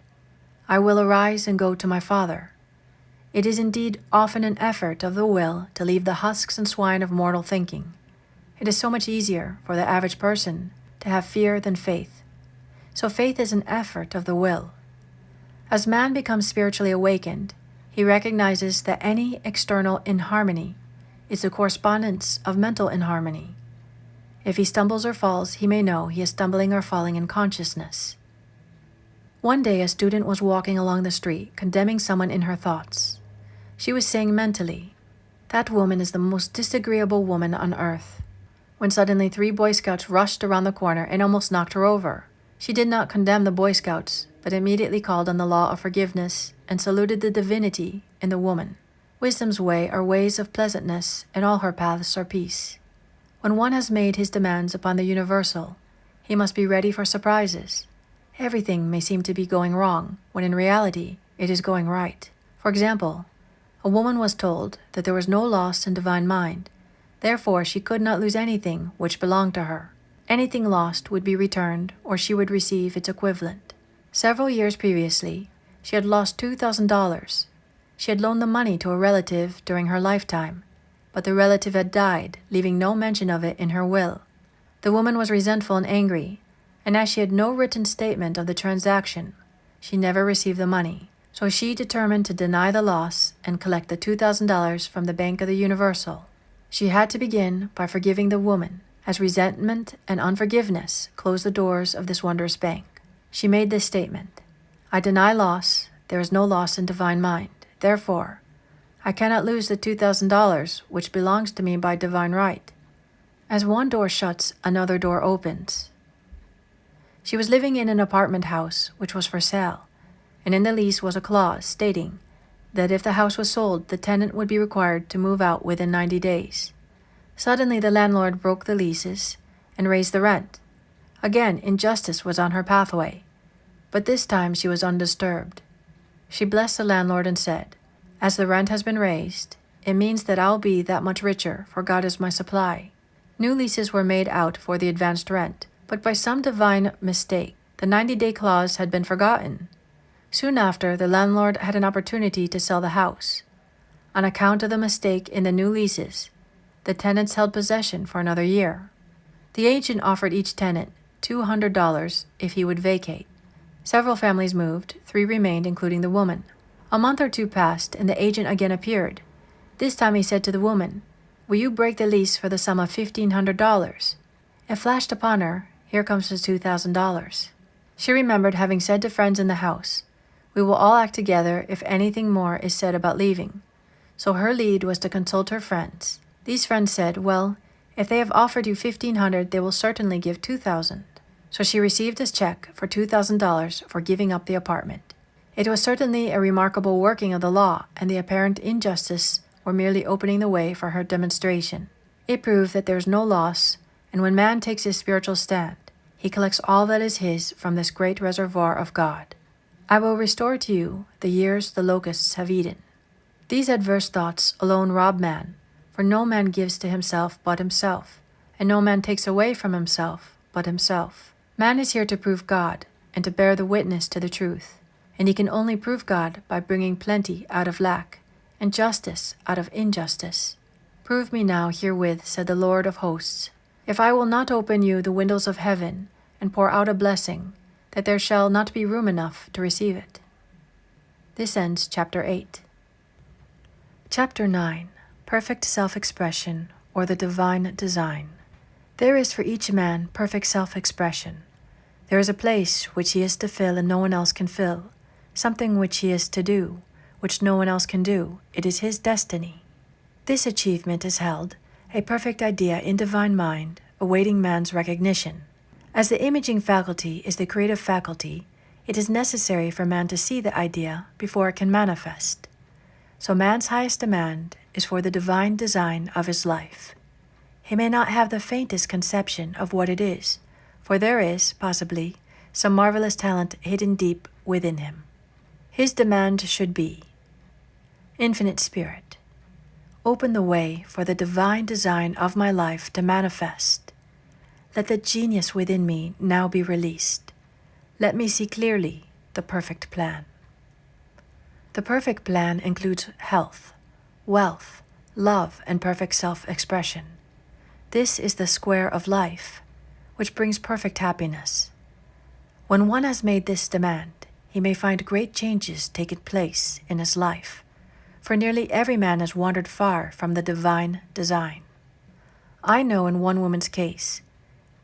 A: "I will arise and go to my father." It is indeed often an effort of the will to leave the husks and swine of mortal thinking. It is so much easier for the average person to have fear than faith. So faith is an effort of the will. As man becomes spiritually awakened, he recognizes that any external inharmony is the correspondence of mental inharmony. If he stumbles or falls, he may know he is stumbling or falling in consciousness. One day a student was walking along the street, condemning someone in her thoughts. She was saying mentally, "That woman is the most disagreeable woman on earth," when suddenly 3 Boy Scouts rushed around the corner and almost knocked her over. She did not condemn the Boy Scouts, but immediately called on the law of forgiveness and saluted the divinity in the woman. Wisdom's way are ways of pleasantness, and all her paths are peace. When one has made his demands upon the universal, he must be ready for surprises. Everything may seem to be going wrong, when in reality it is going right. For example, a woman was told that there was no loss in divine mind, therefore she could not lose anything which belonged to her. Anything lost would be returned, or she would receive its equivalent. Several years previously, she had lost $2,000. She had loaned the money to a relative during her lifetime, but the relative had died, leaving no mention of it in her will. The woman was resentful and angry, and as she had no written statement of the transaction, she never received the money. So she determined to deny the loss and collect the $2,000 from the Bank of the Universal. She had to begin by forgiving the woman, as resentment and unforgiveness closed the doors of this wondrous bank. She made this statement: "I deny loss. There is no loss in divine mind. Therefore, I cannot lose the $2,000 which belongs to me by divine right. As one door shuts, another door opens." She was living in an apartment house which was for sale, and in the lease was a clause stating that if the house was sold, the tenant would be required to move out within 90 days. Suddenly the landlord broke the leases and raised the rent. Again, injustice was on her pathway, but this time she was undisturbed. She blessed the landlord and said, "As the rent has been raised, it means that I'll be that much richer, for God is my supply." New leases were made out for the advanced rent, but by some divine mistake, the 90-day clause had been forgotten. Soon after, the landlord had an opportunity to sell the house. On account of the mistake in the new leases, the tenants held possession for another year. The agent offered each tenant $200 if he would vacate. Several families moved, 3 remained, including the woman. A month or 2 passed, and the agent again appeared. This time he said to the woman, "Will you break the lease for the sum of $1,500? It flashed upon her, here comes the $2,000. She remembered having said to friends in the house, "We will all act together if anything more is said about leaving." So her lead was to consult her friends. These friends said, "Well, if they have offered you $1,500, they will certainly give $2,000. So she received a check for $2,000 for giving up the apartment. It was certainly a remarkable working of the law, and the apparent injustice were merely opening the way for her demonstration. It proved that there is no loss, and when man takes his spiritual stand, he collects all that is his from this great reservoir of God. "I will restore to you the years the locusts have eaten." These adverse thoughts alone rob man, for no man gives to himself but himself, and no man takes away from himself but himself. Man is here to prove God and to bear the witness to the truth, and he can only prove God by bringing plenty out of lack and justice out of injustice. "Prove me now herewith," said the Lord of hosts, "if I will not open you the windows of heaven and pour out a blessing, that there shall not be room enough to receive it." This ends chapter 8. Chapter 9. Perfect Self-Expression, or the Divine Design. There is for each man perfect self-expression. There is a place which he is to fill and no one else can fill, something which he is to do, which no one else can do. It is his destiny. This achievement is held a perfect idea in divine mind, awaiting man's recognition. As the imaging faculty is the creative faculty, it is necessary for man to see the idea before it can manifest. So man's highest demand is for the divine design of his life. He may not have the faintest conception of what it is, for there is, possibly, some marvelous talent hidden deep within him. His demand should be, "Infinite Spirit, open the way for the divine design of my life to manifest. Let the genius within me now be released. Let me see clearly the perfect plan." The perfect plan includes health, wealth, love, and perfect self-expression. This is the square of life, which brings perfect happiness. When one has made this demand, he may find great changes taking place in his life, for nearly every man has wandered far from the divine design. I know in one woman's case,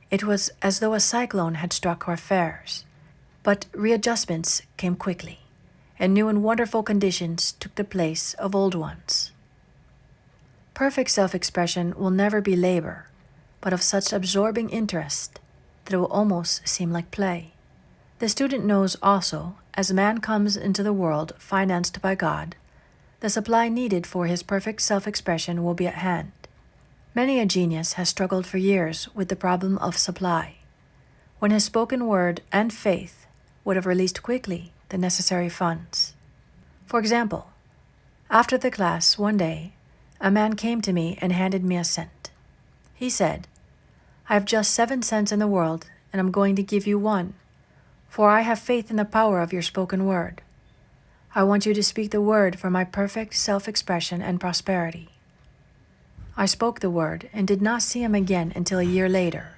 A: it was as though a cyclone had struck her affairs, but readjustments came quickly, and new and wonderful conditions took the place of old ones. Perfect self-expression will never be labor, but of such absorbing interest that it will almost seem like play. The student knows also, as man comes into the world financed by God, the supply needed for his perfect self-expression will be at hand. Many a genius has struggled for years with the problem of supply, when his spoken word and faith would have released quickly the necessary funds. For example, after the class one day, a man came to me and handed me a cent. He said, "I have just 7 cents in the world, and I'm going to give you 1, for I have faith in the power of your spoken word. I want you to speak the word for my perfect self-expression and prosperity." I spoke the word and did not see him again until a year later.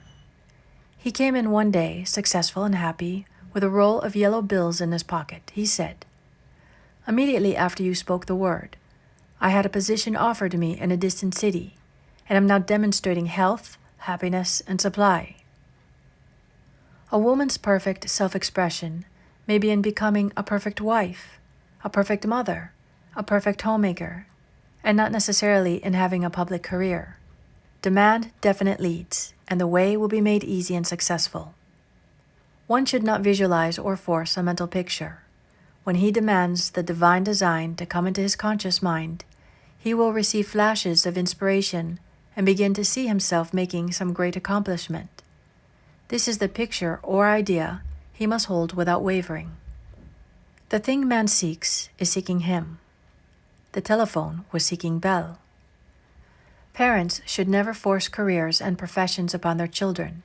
A: He came in one day, successful and happy, with a roll of yellow bills in his pocket. He said, "Immediately after you spoke the word, I had a position offered to me in a distant city, and am now demonstrating health, happiness, and supply." A woman's perfect self-expression may be in becoming a perfect wife, a perfect mother, a perfect homemaker, and not necessarily in having a public career. Demand definite leads, and the way will be made easy and successful. One should not visualize or force a mental picture. When he demands the divine design to come into his conscious mind, he will receive flashes of inspiration and begin to see himself making some great accomplishment. This is the picture or idea he must hold without wavering. The thing man seeks is seeking him. The telephone was seeking Bell. Parents should never force careers and professions upon their children.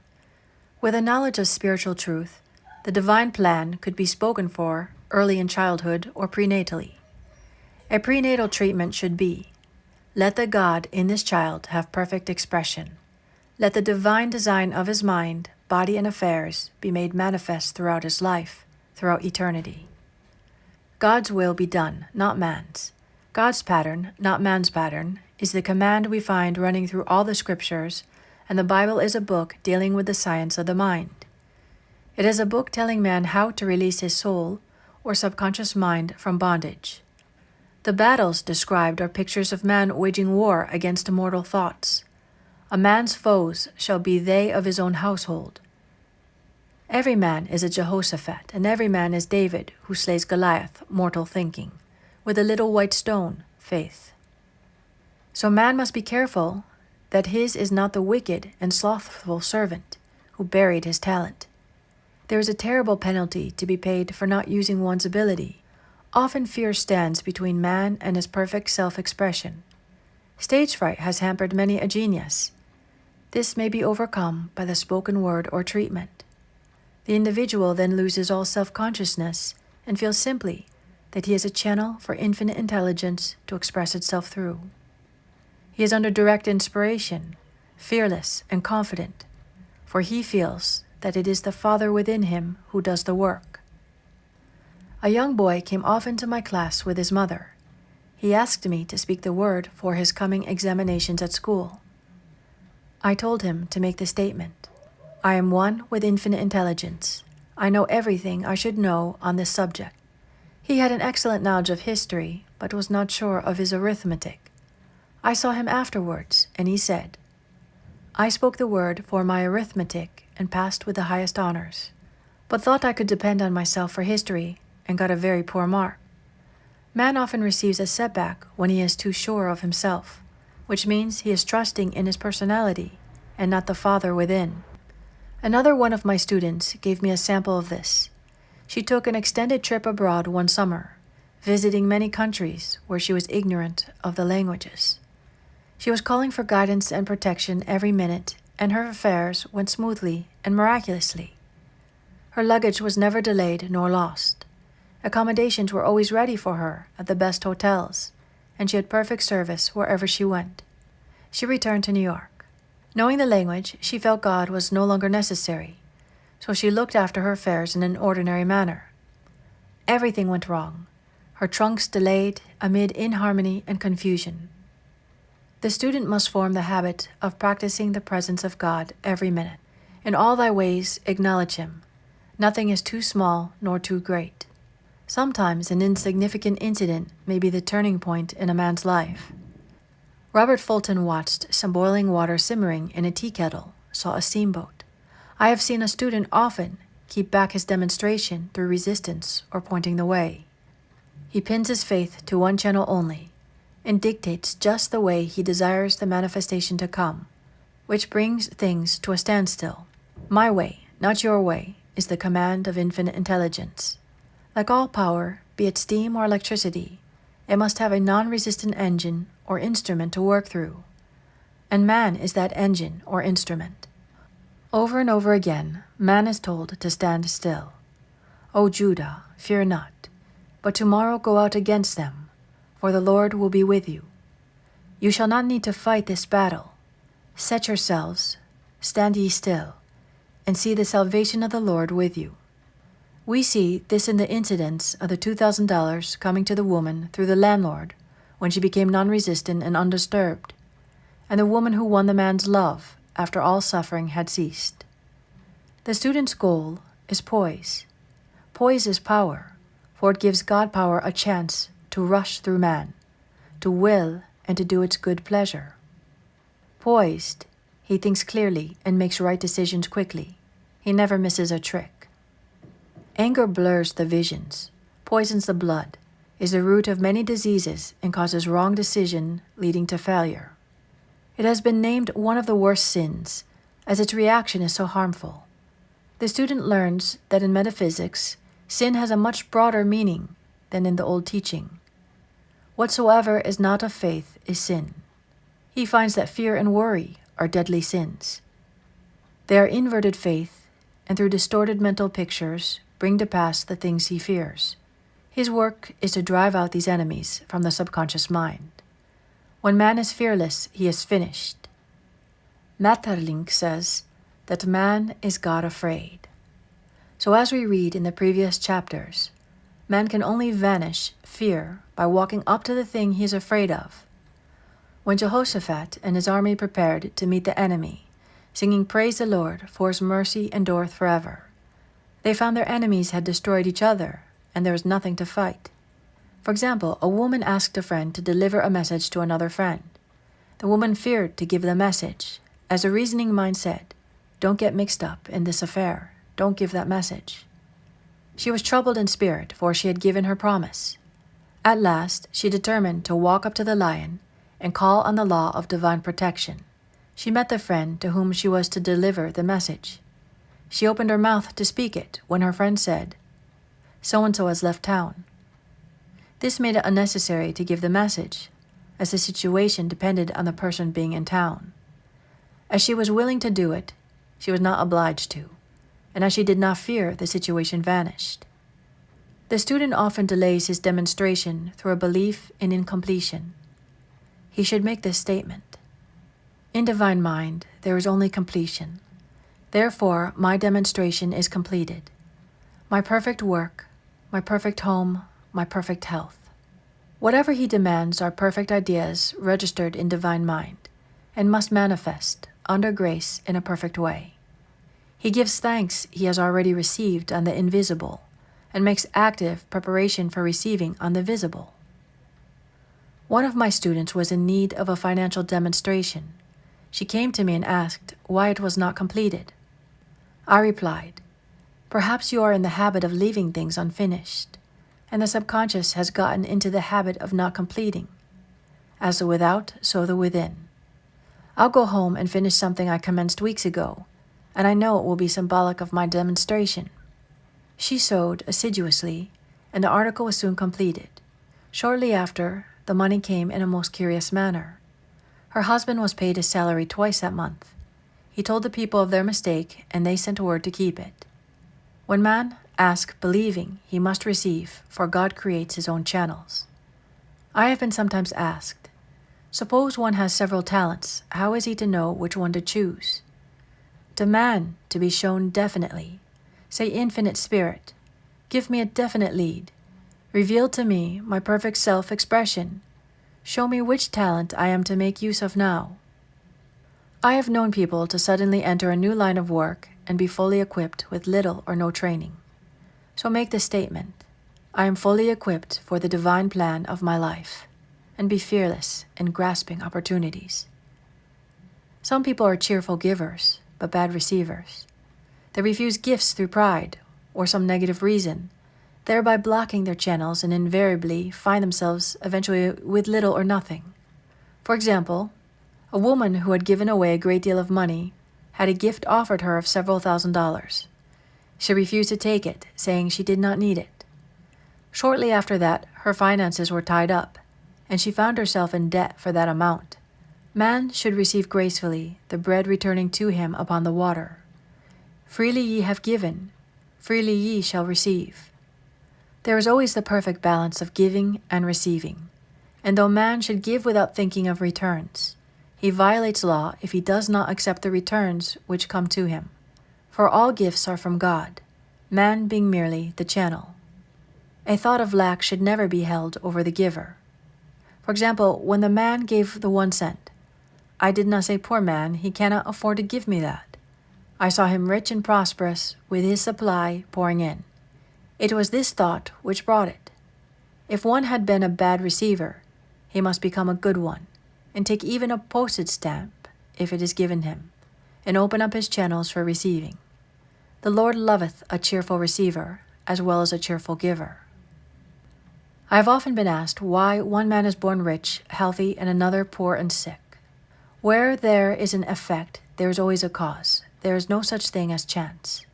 A: With a knowledge of spiritual truth, the divine plan could be spoken for early in childhood or prenatally. A prenatal treatment should be, let the God in this child have perfect expression. Let the divine design of his mind, body, and affairs be made manifest throughout his life, throughout eternity. God's will be done, not man's. God's pattern, not man's pattern, is the command we find running through all the scriptures, and the Bible is a book dealing with the science of the mind. It is a book telling man how to release his soul or subconscious mind from bondage. The battles described are pictures of man waging war against immortal thoughts. A man's foes shall be they of his own household. Every man is a Jehoshaphat, and every man is David, who slays Goliath, mortal thinking, with a little white stone, faith. So man must be careful that his is not the wicked and slothful servant who buried his talent. There is a terrible penalty to be paid for not using one's ability. Often fear stands between man and his perfect self-expression. Stage fright has hampered many a genius. This may be overcome by the spoken word or treatment. The individual then loses all self-consciousness and feels simply that he is a channel for infinite intelligence to express itself through. He is under direct inspiration, fearless and confident, for he feels that it is the Father within him who does the work. A young boy came often to my class with his mother. He asked me to speak the word for his coming examinations at school. I told him to make the statement, "I am one with infinite intelligence. I know everything I should know on this subject." He had an excellent knowledge of history, but was not sure of his arithmetic. I saw him afterwards, and he said, "I spoke the word for my arithmetic and passed with the highest honors, but thought I could depend on myself for history and got a very poor mark." Man often receives a setback when he is too sure of himself, which means he is trusting in his personality and not the Father within. Another one of my students gave me a sample of this. She took an extended trip abroad one summer, visiting many countries where she was ignorant of the languages. She was calling for guidance and protection every minute, and her affairs went smoothly and miraculously. Her luggage was never delayed nor lost, Accommodations were always ready for her at the best hotels, and she had perfect service wherever she went. She returned to New York. Knowing the language, she felt God was no longer necessary, so she looked after her affairs in an ordinary manner. Everything went wrong. Her trunks delayed amid inharmony and confusion. The student must form the habit of practicing the presence of God every minute. In all thy ways acknowledge Him. Nothing is too small nor too great. Sometimes an insignificant incident may be the turning point in a man's life. Robert Fulton watched some boiling water simmering in a tea kettle, saw a steamboat. I have seen a student often keep back his demonstration through resistance or pointing the way. He pins his faith to one channel only, and dictates just the way he desires the manifestation to come, which brings things to a standstill. My way, not your way, is the command of infinite intelligence. Like all power, be it steam or electricity, it must have a non-resistant engine or instrument to work through, and man is that engine or instrument. Over and over again, man is told to stand still. O Judah, fear not, but tomorrow go out against them, for the Lord will be with you. You shall not need to fight this battle. Set yourselves, stand ye still, and see the salvation of the Lord with you. We see this in the incidents of the $2,000 coming to the woman through the landlord when she became non-resistant and undisturbed, and the woman who won the man's love after all suffering had ceased. The student's goal is poise. Poise is power, for it gives God power a chance to rush through man, to will and to do its good pleasure. Poised, he thinks clearly and makes right decisions quickly. He never misses a trick. Anger blurs the visions, poisons the blood, is the root of many diseases and causes wrong decision leading to failure. It has been named one of the worst sins, as its reaction is so harmful. The student learns that in metaphysics, sin has a much broader meaning than in the old teaching. Whatsoever is not of faith is sin. He finds that fear and worry are deadly sins. They are inverted faith, and through distorted mental pictures, bring to pass the things he fears. His work is to drive out these enemies from the subconscious mind. When man is fearless, he is finished. Maeterlinck says that man is God afraid. So as we read in the previous chapters, man can only vanish fear by walking up to the thing he is afraid of. When Jehoshaphat and his army prepared to meet the enemy, singing praise the Lord, for his mercy endureth forever, they found their enemies had destroyed each other, and there was nothing to fight. For example, a woman asked a friend to deliver a message to another friend. The woman feared to give the message, as a reasoning mind said, "Don't get mixed up in this affair. Don't give that message." She was troubled in spirit, for she had given her promise. At last, she determined to walk up to the lion and call on the law of divine protection. She met the friend to whom she was to deliver the message. She opened her mouth to speak it when her friend said, "So-and-so has left town." This made it unnecessary to give the message, as the situation depended on the person being in town. As she was willing to do it, she was not obliged to, and as she did not fear, the situation vanished. The student often delays his demonstration through a belief in incompletion. He should make this statement: in divine mind, there is only completion. Therefore, my demonstration is completed. My perfect work, my perfect home, my perfect health. Whatever he demands are perfect ideas registered in divine mind, and must manifest, under grace, in a perfect way. He gives thanks he has already received on the invisible, and makes active preparation for receiving on the visible. One of my students was in need of a financial demonstration. She came to me and asked why it was not completed. I replied, "Perhaps you are in the habit of leaving things unfinished, and the subconscious has gotten into the habit of not completing. As the without, so the within. I'll go home and finish something I commenced weeks ago, and I know it will be symbolic of my demonstration." She sewed assiduously, and the article was soon completed. Shortly after, the money came in a most curious manner. Her husband was paid his salary twice that month. He told the people of their mistake, and they sent word to keep it. When man Ask believing he must receive, for God creates his own channels. I have been sometimes asked, suppose one has several talents, how is he to know which one to choose? Demand to be shown definitely. Say, Infinite Spirit, give me a definite lead. Reveal to me my perfect self-expression. Show me which talent I am to make use of now. I have known people to suddenly enter a new line of work and be fully equipped with little or no training. So make the statement, I am fully equipped for the divine plan of my life, and be fearless in grasping opportunities. Some people are cheerful givers, but bad receivers. They refuse gifts through pride or some negative reason, thereby blocking their channels and invariably find themselves eventually with little or nothing. For example, a woman who had given away a great deal of money had a gift offered her of several $1,000s. She refused to take it, saying she did not need it. Shortly after that, her finances were tied up, and she found herself in debt for that amount. Man should receive gracefully, the bread returning to him upon the water. Freely ye have given, freely ye shall receive. There is always the perfect balance of giving and receiving, and though man should give without thinking of returns, he violates law if he does not accept the returns which come to him. For all gifts are from God, man being merely the channel. A thought of lack should never be held over the giver. For example, when the man gave the 1 cent, I did not say, poor man, he cannot afford to give me that. I saw him rich and prosperous, with his supply pouring in. It was this thought which brought it. If one had been a bad receiver, he must become a good one, and take even a postage stamp, if it is given him, and open up his channels for receiving. The Lord loveth a cheerful receiver, as well as a cheerful giver. I have often been asked why one man is born rich, healthy, and another poor and sick. Where there is an effect, there is always a cause. There is no such thing as chance.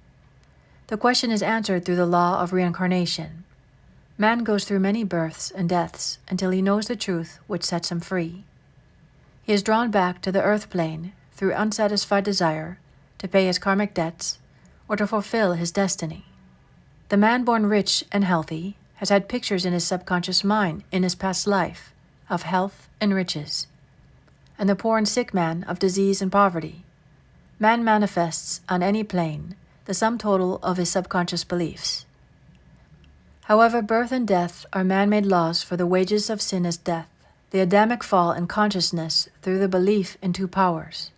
A: The question is answered through the law of reincarnation. Man goes through many births and deaths until he knows the truth which sets him free. He is drawn back to the earth plane through unsatisfied desire to pay his karmic debts or to fulfill his destiny. The man born rich and healthy has had pictures in his subconscious mind in his past life of health and riches, and the poor and sick man of disease and poverty. Man manifests on any plane the sum total of his subconscious beliefs. However, birth and death are man-made laws, for the wages of sin is death. The Adamic fall in consciousness through the belief in two powers.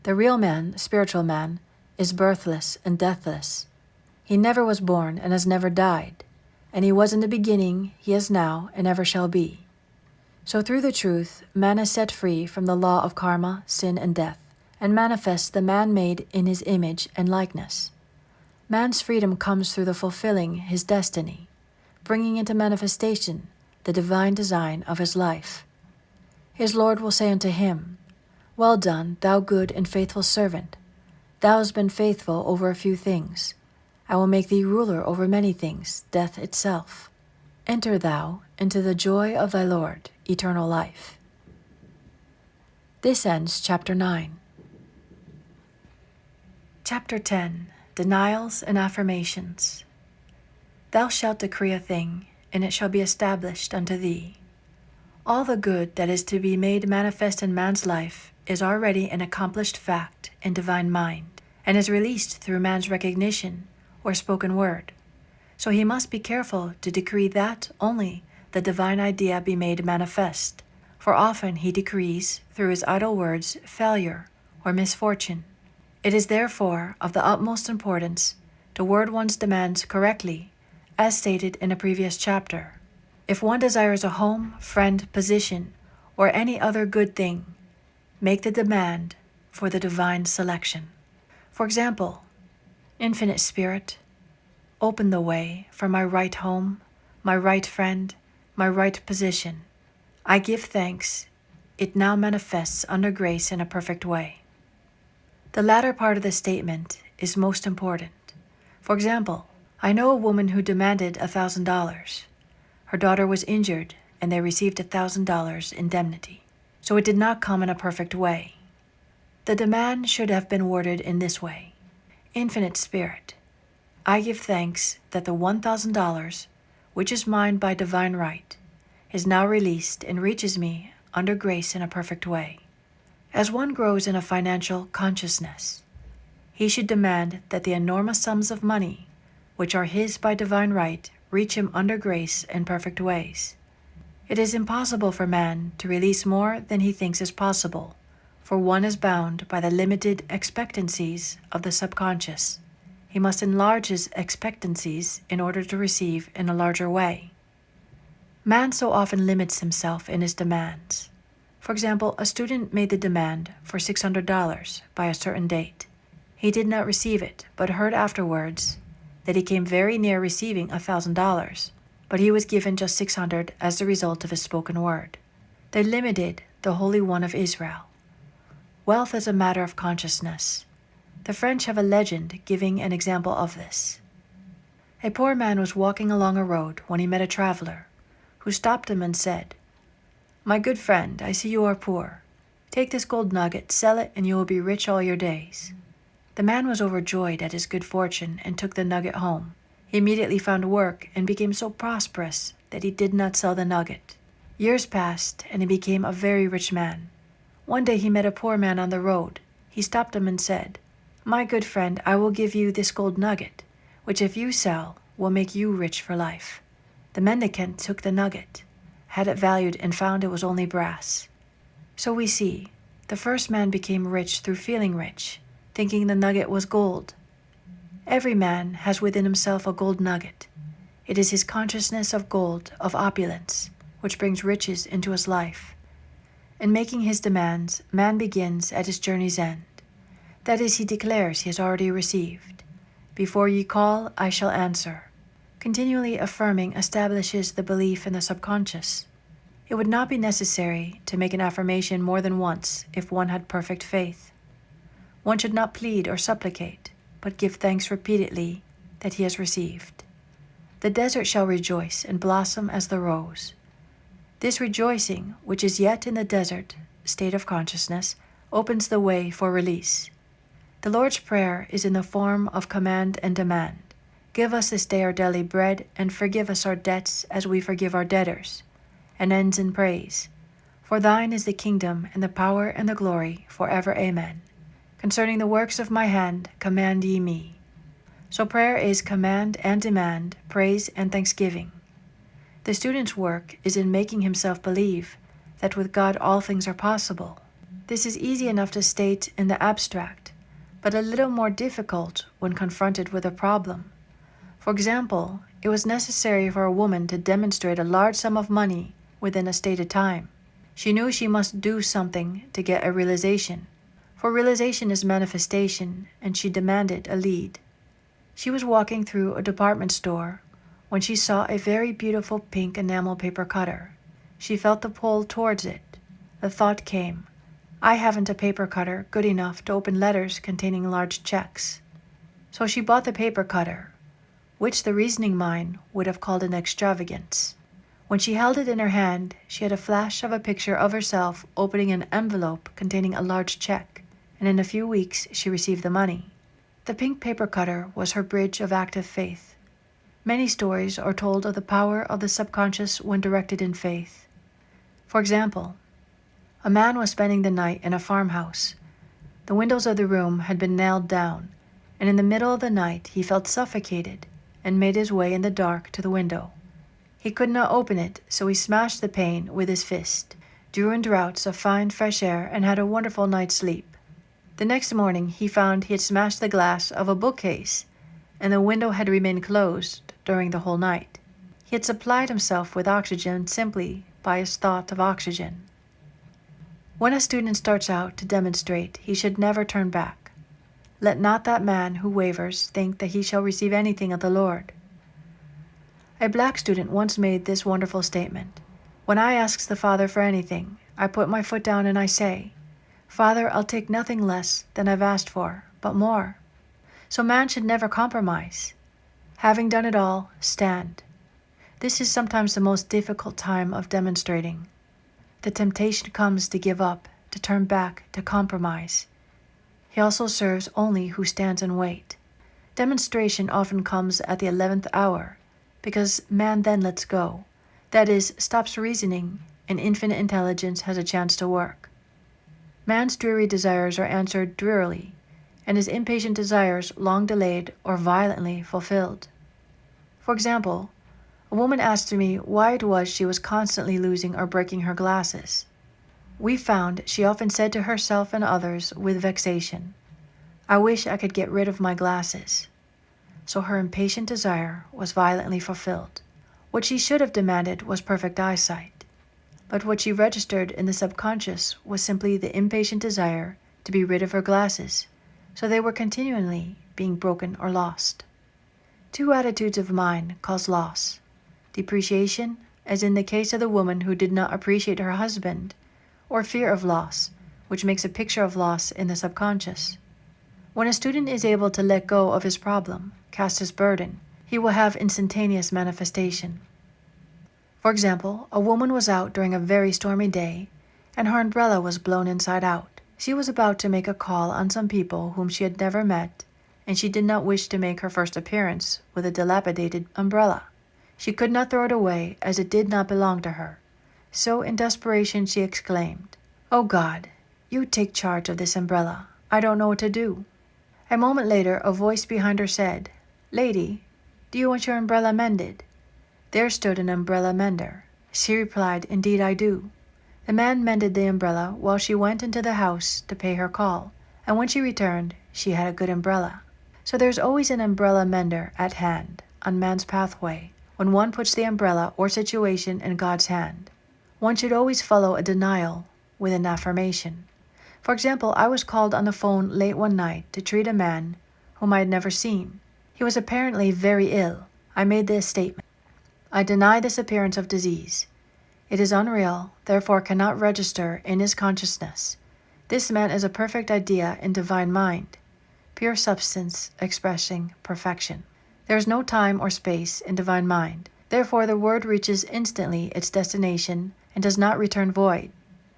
A: The real man, the spiritual man, is birthless and deathless. He never was born and has never died, and he was in the beginning, he is now, and ever shall be. So through the truth, man is set free from the law of karma, sin, and death, and manifests the man made in his image and likeness. Man's freedom comes through the fulfilling his destiny, bringing into manifestation the divine design of his life. His Lord will say unto him, Well done, thou good and faithful servant. Thou hast been faithful over a few things. I will make thee ruler over many things, death itself. Enter thou into the joy of thy Lord, eternal life. This ends Chapter 9. Chapter 10. Denials and Affirmations. Thou shalt decree a thing, and it shall be established unto thee. All the good that is to be made manifest in man's life is already an accomplished fact in divine mind, and is released through man's recognition or spoken word. So he must be careful to decree that only the divine idea be made manifest, for often he decrees through his idle words failure or misfortune. It is therefore of the utmost importance to word one's demands correctly, as stated in a previous chapter. If one desires a home, friend, position, or any other good thing, make the demand for the divine selection. For example, Infinite Spirit, open the way for my right home, my right friend, my right position. I give thanks. It now manifests under grace in a perfect way. The latter part of the statement is most important. For example, I know a woman who demanded $1,000. Her daughter was injured, and they received $1,000 indemnity. So it did not come in a perfect way. The demand should have been worded in this way. Infinite Spirit, I give thanks that the $1,000, which is mine by divine right, is now released and reaches me under grace in a perfect way. As one grows in a financial consciousness, he should demand that the enormous sums of money, which are his by divine right, reach him under grace in perfect ways. It is impossible for man to release more than he thinks is possible, for one is bound by the limited expectancies of the subconscious. He must enlarge his expectancies in order to receive in a larger way. Man so often limits himself in his demands. For example, a student made the demand for $600 by a certain date. He did not receive it, but heard afterwards that he came very near receiving $1,000, but he was given just $600 as the result of his spoken word. They limited the Holy One of Israel. Wealth is a matter of consciousness. The French have a legend giving an example of this. A poor man was walking along a road when he met a traveler, who stopped him and said, "My good friend, I see you are poor. Take this gold nugget, sell it, and you will be rich all your days." The man was overjoyed at his good fortune and took the nugget home. He immediately found work and became so prosperous that he did not sell the nugget. Years passed, and he became a very rich man. One day he met a poor man on the road. He stopped him and said, "My good friend, I will give you this gold nugget, which if you sell, will make you rich for life." The mendicant took the nugget, had it valued, and found it was only brass. So we see, the first man became rich through feeling rich, thinking the nugget was gold. Every man has within himself a gold nugget. It is his consciousness of gold, of opulence, which brings riches into his life. In making his demands, man begins at his journey's end. That is, he declares he has already received. "Before ye call, I shall answer." Continually affirming establishes the belief in the subconscious. It would not be necessary to make an affirmation more than once if one had perfect faith. One should not plead or supplicate, but give thanks repeatedly that he has received. The desert shall rejoice and blossom as the rose. This rejoicing, which is yet in the desert state of consciousness, opens the way for release. The Lord's Prayer is in the form of command and demand. "Give us this day our daily bread, and forgive us our debts as we forgive our debtors," and ends in praise. "For thine is the kingdom and the power and the glory forever. Amen. Concerning the works of my hand, command ye me." So prayer is command and demand, praise and thanksgiving. The student's work is in making himself believe that with God all things are possible. This is easy enough to state in the abstract, but a little more difficult when confronted with a problem. For example, it was necessary for a woman to demonstrate a large sum of money within a stated time. She knew she must do something to get a realization, for realization is manifestation, and she demanded a lead. She was walking through a department store when she saw a very beautiful pink enamel paper cutter. She felt the pull towards it. The thought came, "I haven't a paper cutter good enough to open letters containing large checks." So she bought the paper cutter, which the reasoning mind would have called an extravagance. When she held it in her hand, she had a flash of a picture of herself opening an envelope containing a large check, and in a few weeks she received the money. The pink paper cutter was her bridge of active faith. Many stories are told of the power of the subconscious when directed in faith. For example, a man was spending the night in a farmhouse. The windows of the room had been nailed down, and in the middle of the night he felt suffocated and made his way in the dark to the window. He could not open it, so he smashed the pane with his fist, drew in draughts of fine fresh air, and had a wonderful night's sleep. The next morning he found he had smashed the glass of a bookcase, and the window had remained closed during the whole night. He had supplied himself with oxygen simply by his thought of oxygen. When a student starts out to demonstrate, he should never turn back. Let not that man who wavers think that he shall receive anything of the Lord. A black student once made this wonderful statement: "When I asks the Father for anything, I put my foot down and I say, 'Father, I'll take nothing less than I've asked for, but more.' So man should never compromise. Having done it all, stand. This is sometimes the most difficult time of demonstrating. The temptation comes to give up, to turn back, to compromise. He also serves only who stands and wait. Demonstration often comes at the 11th hour, because man then lets go, that is, stops reasoning, and infinite intelligence has a chance to work. Man's dreary desires are answered drearily, and his impatient desires long delayed or violently fulfilled. For example, a woman asked me why it was she was constantly losing or breaking her glasses. We found she often said to herself and others with vexation, "I wish I could get rid of my glasses." So her impatient desire was violently fulfilled. What she should have demanded was perfect eyesight. But what she registered in the subconscious was simply the impatient desire to be rid of her glasses, so they were continually being broken or lost. Two attitudes of mind cause loss: depreciation, as in the case of the woman who did not appreciate her husband, or fear of loss, which makes a picture of loss in the subconscious. When a student is able to let go of his problem, cast his burden, he will have instantaneous manifestation. For example, a woman was out during a very stormy day, and her umbrella was blown inside out. She was about to make a call on some people whom she had never met, and she did not wish to make her first appearance with a dilapidated umbrella. She could not throw it away, as it did not belong to her. So in desperation she exclaimed, "Oh God, you take charge of this umbrella. I don't know what to do." A moment later, a voice behind her said, "Lady, do you want your umbrella mended?" There stood an umbrella mender. She replied, "Indeed I do." The man mended the umbrella while she went into the house to pay her call, and when she returned, she had a good umbrella. So there's always an umbrella mender at hand on man's pathway when one puts the umbrella or situation in God's hand. One should always follow a denial with an affirmation. For example, I was called on the phone late one night to treat a man whom I had never seen. He was apparently very ill. I made this statement: "I deny this appearance of disease. It is unreal, therefore cannot register in his consciousness. This man is a perfect idea in divine mind, pure substance expressing perfection. There is no time or space in divine mind. Therefore the word reaches instantly its destination and does not return void.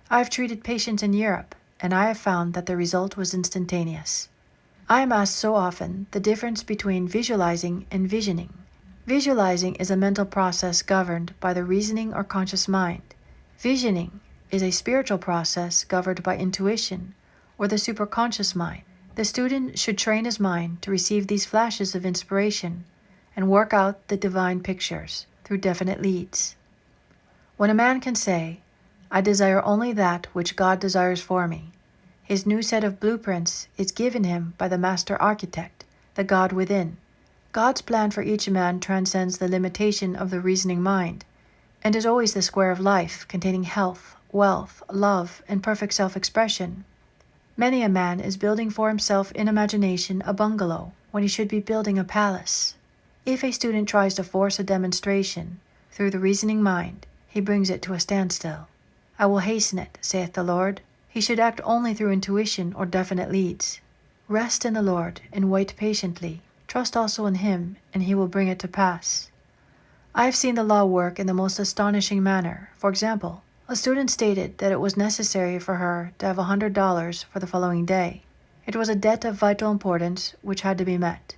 A: I have treated patients in Europe, and I have found that the result was instantaneous." I am asked so often the difference between visualizing and visioning. Visualizing is a mental process governed by the reasoning or conscious mind. Visioning is a spiritual process governed by intuition or the superconscious mind. The student should train his mind to receive these flashes of inspiration and work out the divine pictures through definite leads. When a man can say, "I desire only that which God desires for me," his new set of blueprints is given him by the master architect, the God within. God's plan for each man transcends the limitation of the reasoning mind, and is always the square of life containing health, wealth, love, and perfect self-expression. Many a man is building for himself in imagination a bungalow when he should be building a palace. If a student tries to force a demonstration through the reasoning mind, he brings it to a standstill. "I will hasten it, saith the Lord." He should act only through intuition or definite leads. Rest in the Lord and wait patiently. Trust also in Him, and He will bring it to pass. I have seen the law work in the most astonishing manner. For example, a student stated that it was necessary for her to have $100 for the following day. It was a debt of vital importance which had to be met.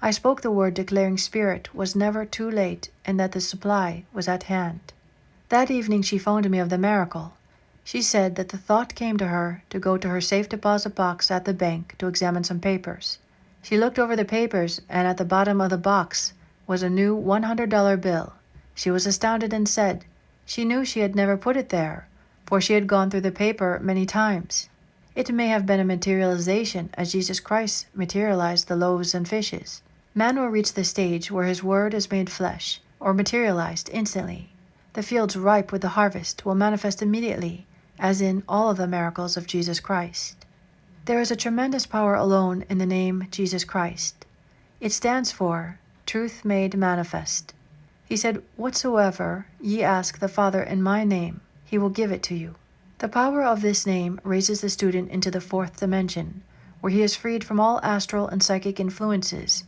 A: I spoke the word declaring Spirit was never too late and that the supply was at hand. That evening she phoned me of the miracle. She said that the thought came to her to go to her safe deposit box at the bank to examine some papers. She looked over the papers, and at the bottom of the box was a new $100 bill. She was astounded and said she knew she had never put it there, for she had gone through the paper many times. It may have been a materialization, as Jesus Christ materialized the loaves and fishes. Man will reach the stage where his word is made flesh, or materialized instantly. The fields ripe with the harvest will manifest immediately, as in all of the miracles of Jesus Christ. There is a tremendous power alone in the name Jesus Christ. It stands for Truth Made Manifest. He said, "Whatsoever ye ask the Father in my name, He will give it to you." The power of this name raises the student into the fourth dimension, where he is freed from all astral and psychic influences,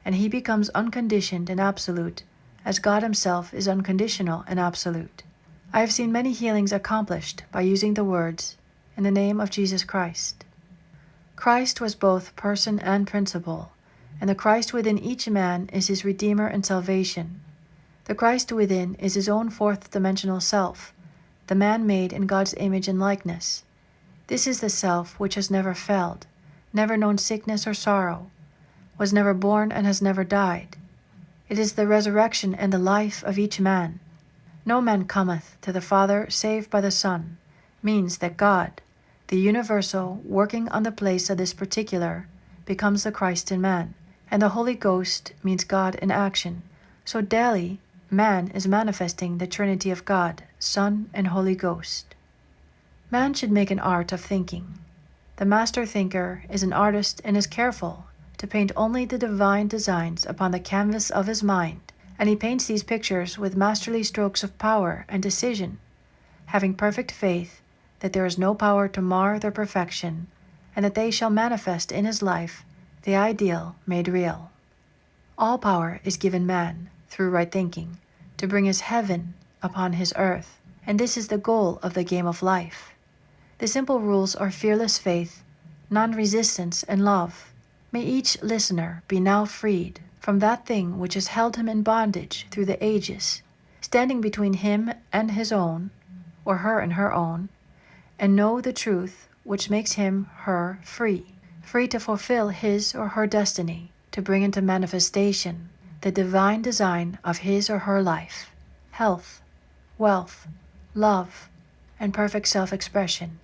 A: and he becomes unconditioned and absolute, as God Himself is unconditional and absolute. I have seen many healings accomplished by using the words, "In the name of Jesus Christ." Christ was both person and principle, and the Christ within each man is his Redeemer and salvation. The Christ within is his own fourth-dimensional self, the man made in God's image and likeness. This is the self which has never failed, never known sickness or sorrow, was never born and has never died. It is the resurrection and the life of each man. No man cometh to the Father save by the Son, means that God, the universal, working on the place of this particular, becomes the Christ in man, and the Holy Ghost means God in action. So daily, man is manifesting the Trinity of God, Son, and Holy Ghost. Man should make an art of thinking. The master thinker is an artist and is careful to paint only the divine designs upon the canvas of his mind, and he paints these pictures with masterly strokes of power and decision, having perfect faith that there is no power to mar their perfection, and that they shall manifest in his life the ideal made real. All power is given man, through right thinking, to bring his heaven upon his earth, and this is the goal of the game of life. The simple rules are fearless faith, non-resistance, and love. May each listener be now freed from that thing which has held him in bondage through the ages, standing between him and his own, or her and her own, and know the truth which makes him, her, free to fulfill his or her destiny, to bring into manifestation the divine design of his or her life, health, wealth, love, and perfect self-expression.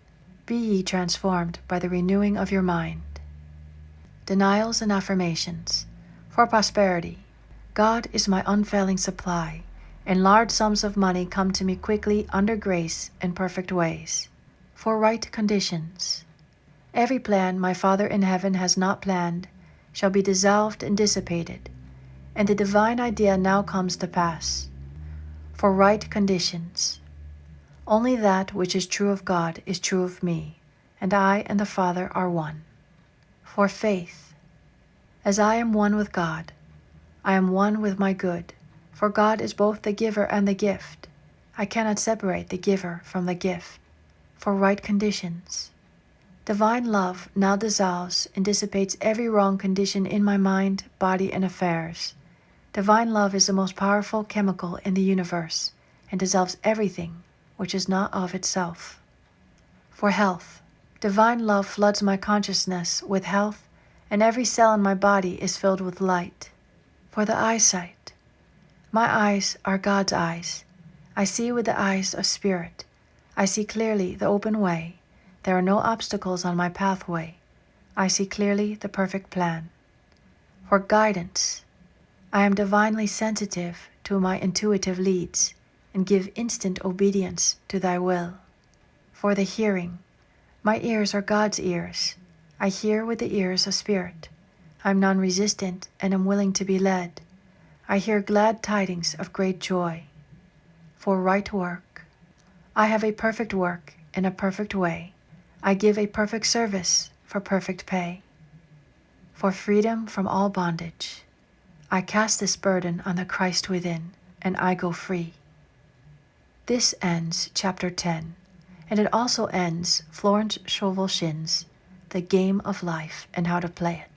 A: Be ye transformed by the renewing of your mind. Denials and affirmations. For prosperity, God is my unfailing supply, and large sums of money come to me quickly under grace and perfect ways. For right conditions, every plan my Father in heaven has not planned shall be dissolved and dissipated, and the divine idea now comes to pass. For right conditions, only that which is true of God is true of me, and I and the Father are one. For faith, as I am one with God, I am one with my good, for God is both the giver and the gift. I cannot separate the giver from the gift. For right conditions, divine love now dissolves and dissipates every wrong condition in my mind, body, and affairs. Divine love is the most powerful chemical in the universe and dissolves everything which is not of itself. For health, divine love floods my consciousness with health, and every cell in my body is filled with light. For the eyesight, my eyes are God's eyes. I see with the eyes of spirit. I see clearly the open way. There are no obstacles on my pathway. I see clearly the perfect plan. For guidance, I am divinely sensitive to my intuitive leads and give instant obedience to thy will. For the hearing, my ears are God's ears. I hear with the ears of spirit. I am non-resistant and am willing to be led. I hear glad tidings of great joy. For right work, I have a perfect work in a perfect way. I give a perfect service for perfect pay. For freedom from all bondage, I cast this burden on the Christ within, and I go free. This ends Chapter 10, and it also ends Florence Scovel Shin's The Game of Life and How to Play It.